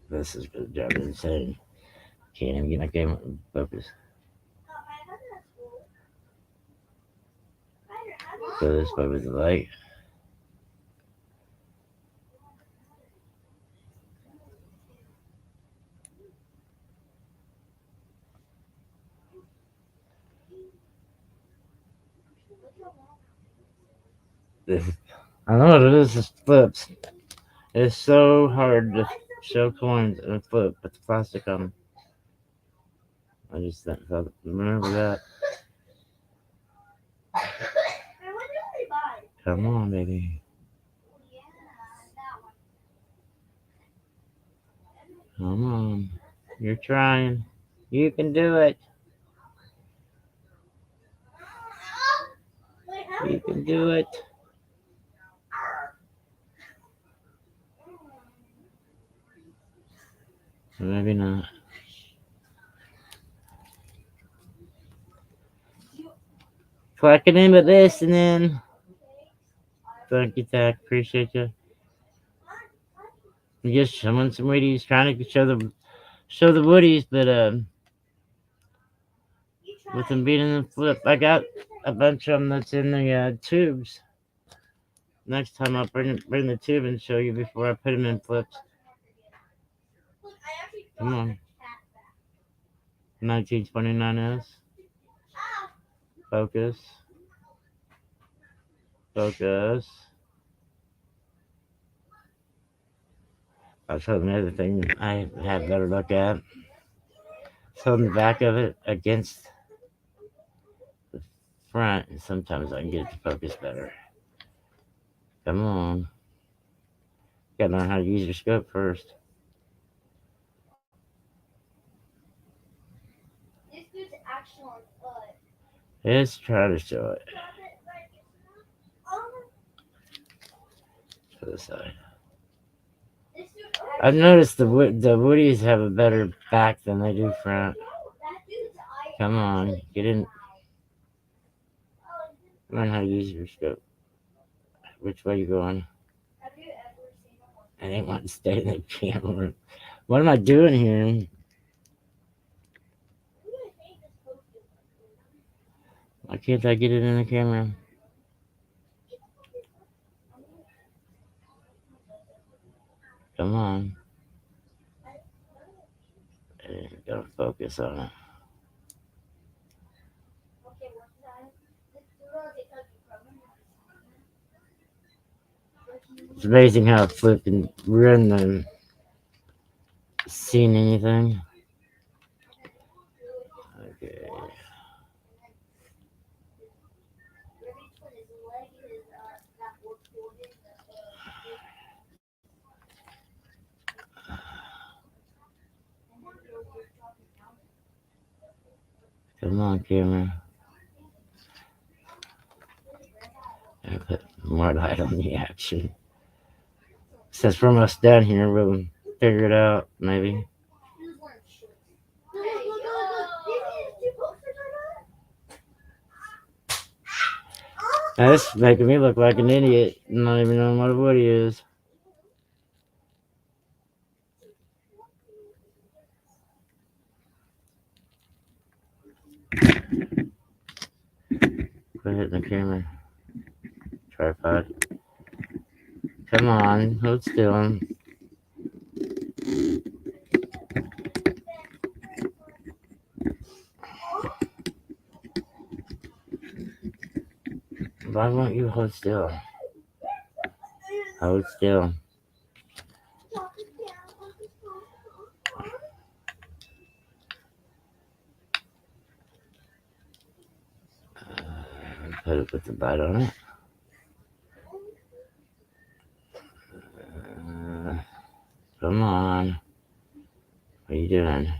This is gonna drive me insane. Can't even get my camera focused. Go this way with the light. I know what it is, it flips. It's so hard to show coins and flip with the plastic on them. I just thought, remember that. Come on, baby. Come on. You're trying. You can do it. You can do it. Maybe not. Clocking in with this and then. Thank you, Tack. Appreciate you. I'm just showing some Wheaties, trying to show the Woodies, but with them being in the flip, I got a bunch of them that's in the tubes. Next time I'll bring the tube and show you before I put them in flips. Come on. 1929S. Focus. Focus. I'll show them the other thing I have better look at. Show them the back of it against the front, and sometimes I can get it to focus better. Come on. Gotta learn how to use your scope first. Let's try to show it. To the side. I've noticed the Woodies have a better back than they do front. Come on, get in. Learn how to use your scope. Which way you going? I didn't want to stay in the camera. What am I doing here? Why can't I get it in the camera? Come on. Gotta focus on it. It's amazing how Flip can run the seeing anything. Okay. Come on, camera. I put more light on the action. Since we're almost done here, we'll figure it out, maybe. Now, this is making me look like an idiot, not even knowing what a woody is. Quit hitting the camera. Tripod. Come on, hold still. Why won't you hold still? Hold still. Put the bite on it. Come on. What are you doing?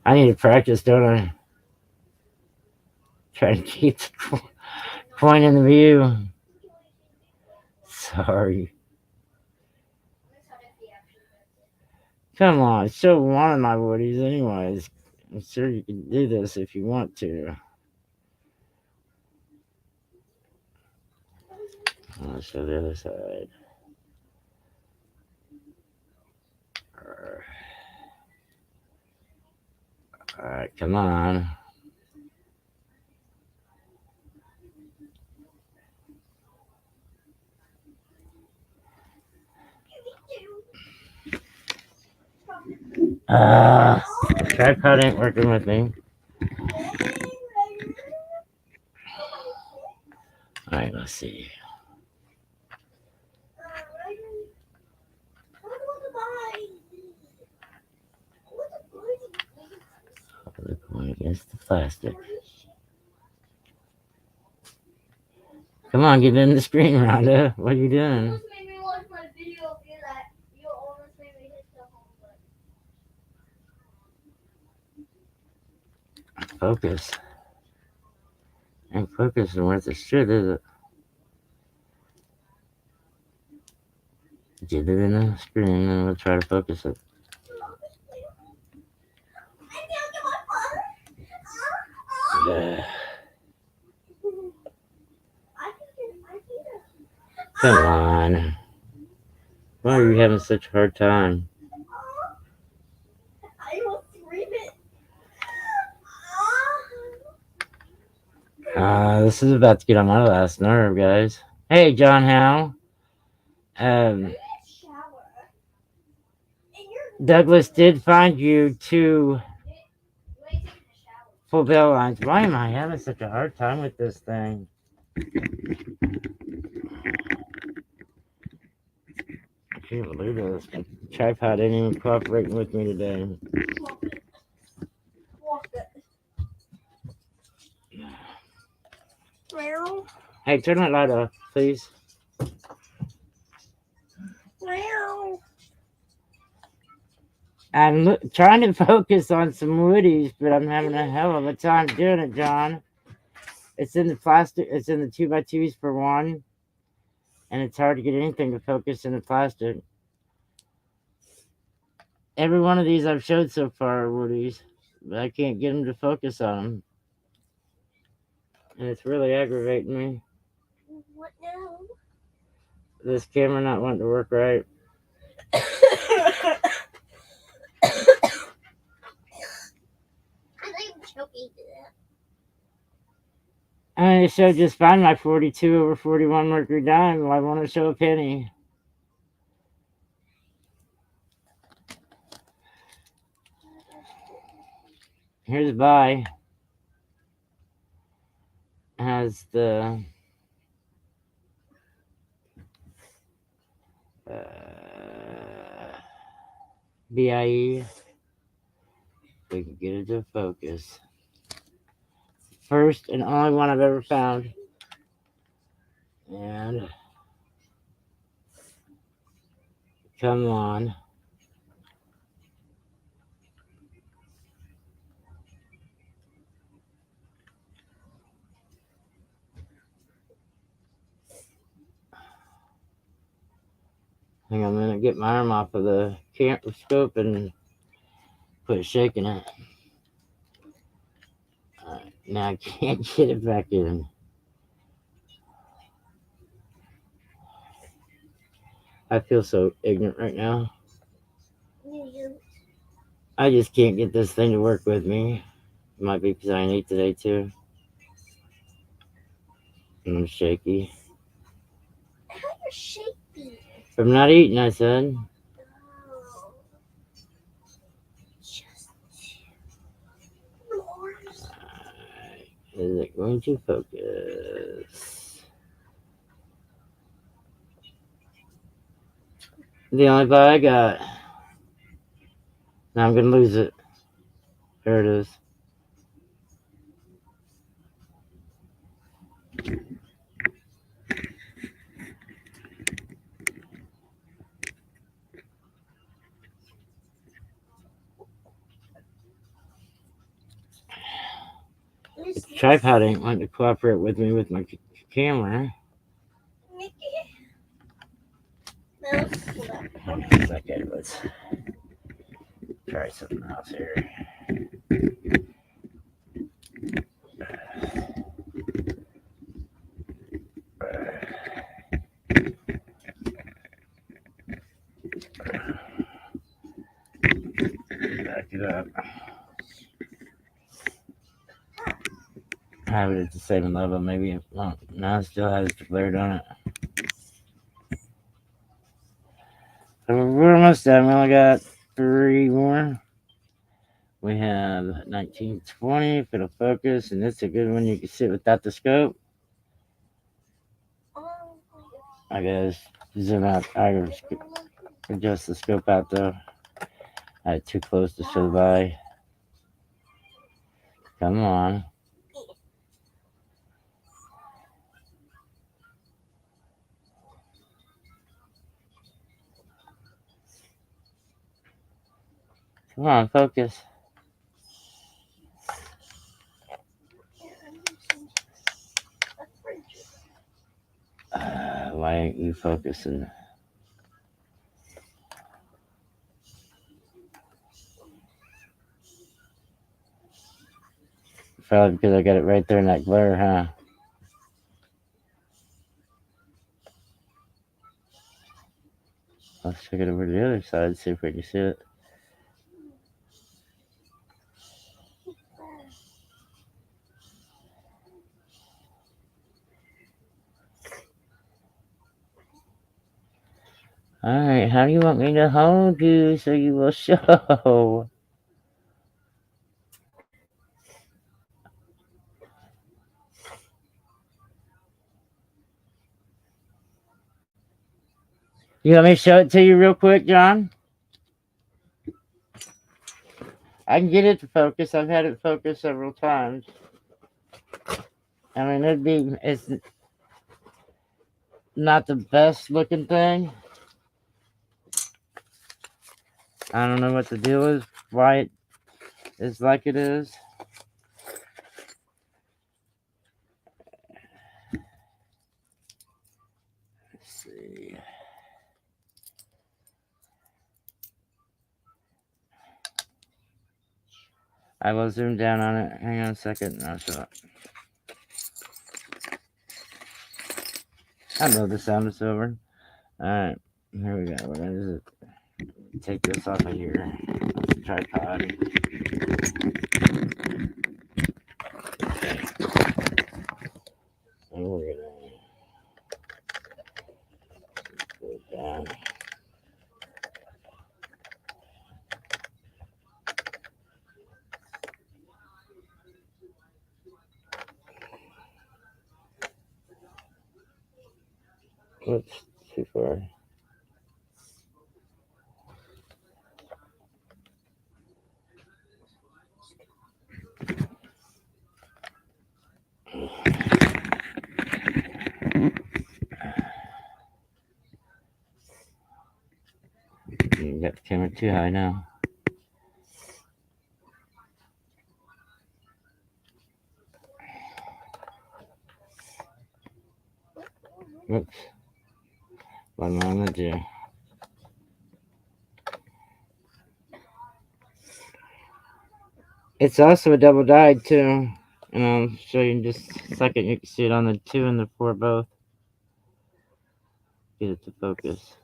I need to practice, don't I? Try to keep the coin in the view. Sorry. Come on, it's still one of my woodies anyways. I'm sure you can do this if you want to. I'll show the other side. Alright, come on. Tripod ain't working with me. Alright, let's see. The coin against the plastic. Come on, get in the screen, Rhonda. What are you doing? Focus. Ain't focusing worth a shit, is it? Get it in the screen and we'll try to focus it. Come on. Why are you having such a hard time? This is about to get on my last nerve, guys. Hey, John Howe. Douglas did find you 2 full bell lines. Why am I having such a hard time with this thing? I can't believe this. The tripod ain't even cooperating with me today. Hey, turn that light off, please. I'm trying to focus on some woodies, but I'm having a hell of a time doing it, John. It's in the plastic. It's in the 2x2s for one, and it's hard to get anything to focus in the plastic. Every one of these I've showed so far are woodies, but I can't get them to focus on them, and it's really aggravating me. What now? This camera not wanting to work right. And it showed just fine my 42/41 Mercury dime. Why won't it show a penny? Here's buy. Has the BIE. We can get it to focus. First and only one I've ever found. And come on. Hang on a minute, get my arm off of the scope and quit shaking it. Alright, now I can't get it back in. I feel so ignorant right now. I just can't get this thing to work with me. It might be because I ain't ate today too. And I'm shaky. How you're shaky? From not eating, I said. Oh. Just Is it going to focus? The only buy I got. Now I'm going to lose it. There it is. Tripod ain't wanting to cooperate with me with my camera. Okay, let's try something else here. Back it up. Have it at the same level, maybe. Well, now it still has the flared on it. So we're almost done. We only got 3 more. We have 1920 if it'll focus, and it's a good one. You can sit without the scope. I guess zoom out. I adjust the scope out though. I had too close to show the buy. Come on. Come on, focus. Why ain't you focusing? Probably because I got it right there in that glare, huh? Let's check it over to the other side, see if we can see it. Alright, how do you want me to hold you so you will show? You want me to show it to you real quick, John? I can get it to focus. I've had it focus several times. I mean, it's not the best looking thing. I don't know what the deal is, why it is like it is. Let's see. I will zoom down on it. Hang on a second and I'll show it. I know the sound is over. Alright, here we go. We're gonna just take this off of here. Tripod. Whoops, too far. You got the camera too high now. Whoops. What am I gonna do? It's also a double dyed too. And I'll show you in just a second. You can see it on the 2 and the 4 both. Get it to focus.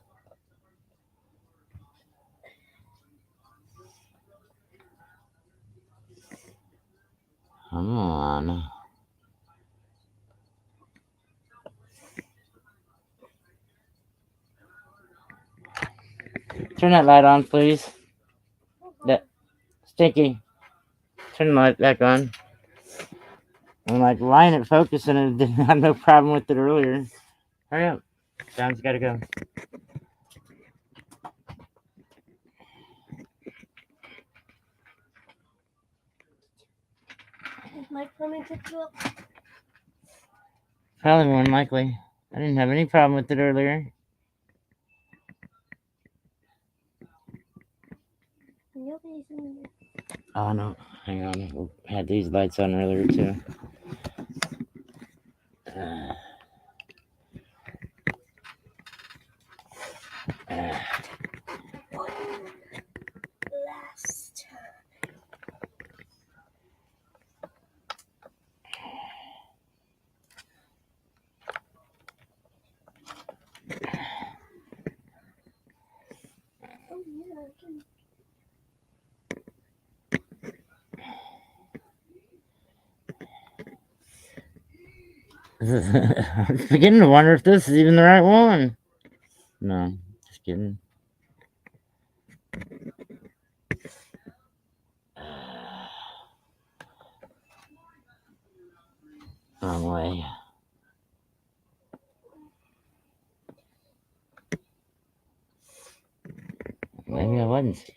Come on. Turn that light on, please. That Stinky. Turn the light back on. I'm like, why ain't it focusing? And didn't have no problem with it earlier. Hurry up. John's gotta go. Is my coming to pick you up? Probably more than likely. I didn't have any problem with it earlier. Nobody's in there. Oh no, hang on. We had these lights on earlier too. Last time. Oh yeah, I can. I'm beginning to wonder if this is even the right one. No, just kidding. Wrong way. Maybe I wasn't.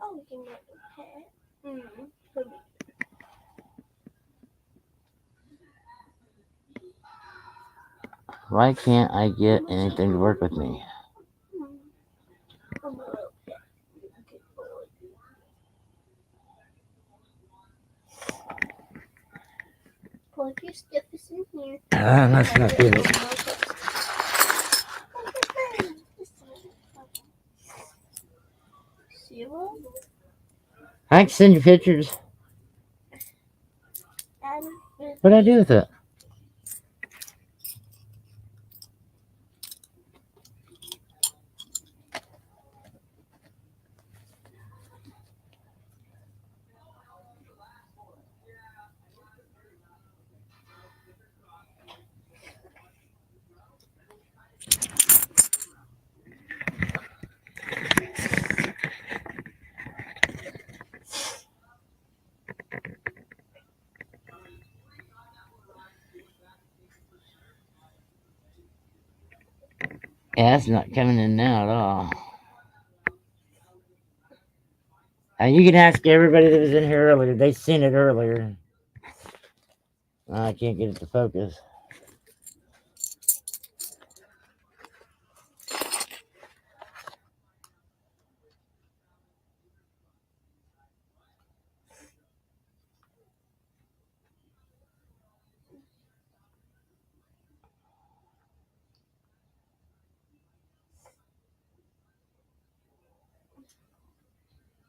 Oh, we can get the pet. Could be. Why can't I get anything to work with me? I'm a little pet. Good boy. Pull your stiffest in here. Let's not do it. Zero. I can send you pictures. What'd I do with it? Yeah, that's not coming in now at all. You can ask everybody that was in here earlier. They seen it earlier. I can't get it to focus.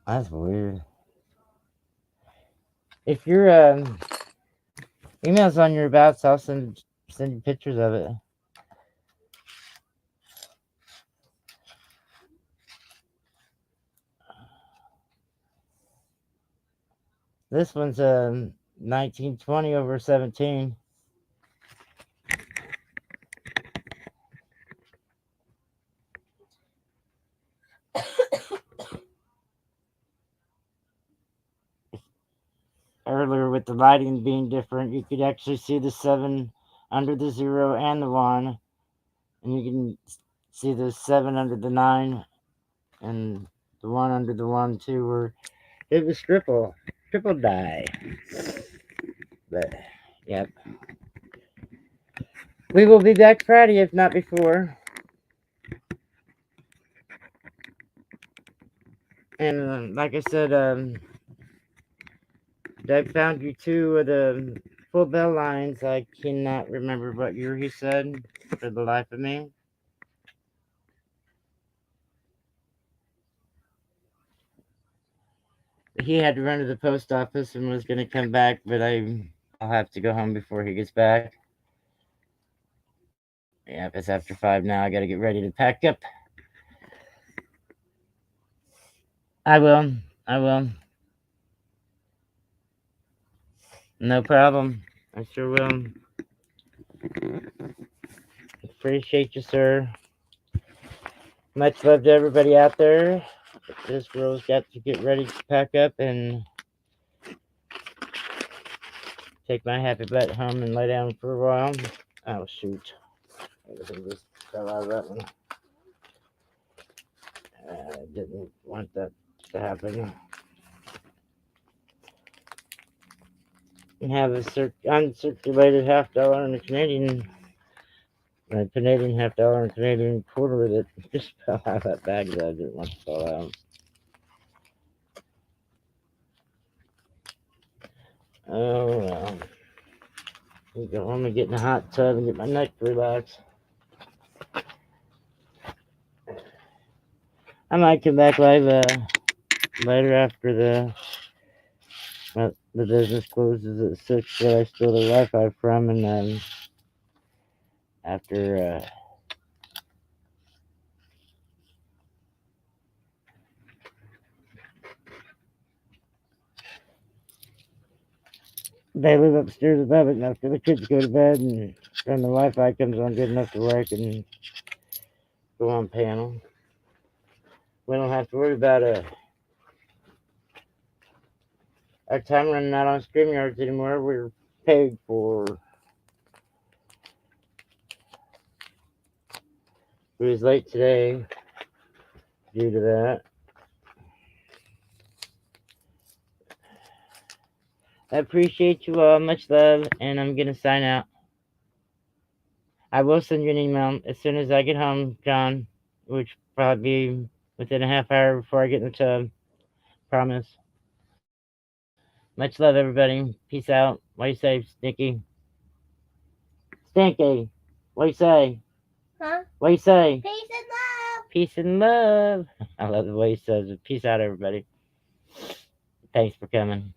That's weird. If your email's on your abouts, I'll send you pictures of it. This one's 1920 over 17. Earlier, with the lighting being different, you could actually see the 7 under the 0 and the 1. and you can see the 7 under the 9 and the 1 under the 1 too, where it was triple die. But yep, we will be back Friday if not before. And like I said, Doug found you 2 of the full bell lines. I cannot remember what year he said for the life of me. He had to run to the post office and was going to come back, but I'll have to go home before he gets back. Yeah, it's after 5 now. I got to get ready to pack up. I will. No problem. I sure will. Appreciate you, sir. Much love to everybody out there. This girl's got to get ready to pack up and take my happy butt home and lay down for a while. Oh, shoot. Everything just fell out of that one. I didn't want that to happen. And have a uncirculated $50 and a Canadian $50 and Canadian quarter that just fell out of that bag that I didn't want to fall out. Oh well. I'm going to get in the hot tub and get my neck relaxed. I might come back live later after the business closes at 6 that I steal the Wi-Fi from, and after they live upstairs above it, and after the kids go to bed and then the Wi-Fi comes on good enough to where I can go on panel. We don't have to worry about our time running out on StreamYards anymore. We're paid for. It was late today due to that. I appreciate you all. Much love, and I'm going to sign out. I will send you an email as soon as I get home, John, which will probably be within a half hour before I get in the tub. Promise. Much love, everybody. Peace out. What do you say, Stinky? Stinky, what do you say? Huh? What do you say? Peace and love. Peace and love. I love the way he says it. Peace out, everybody. Thanks for coming.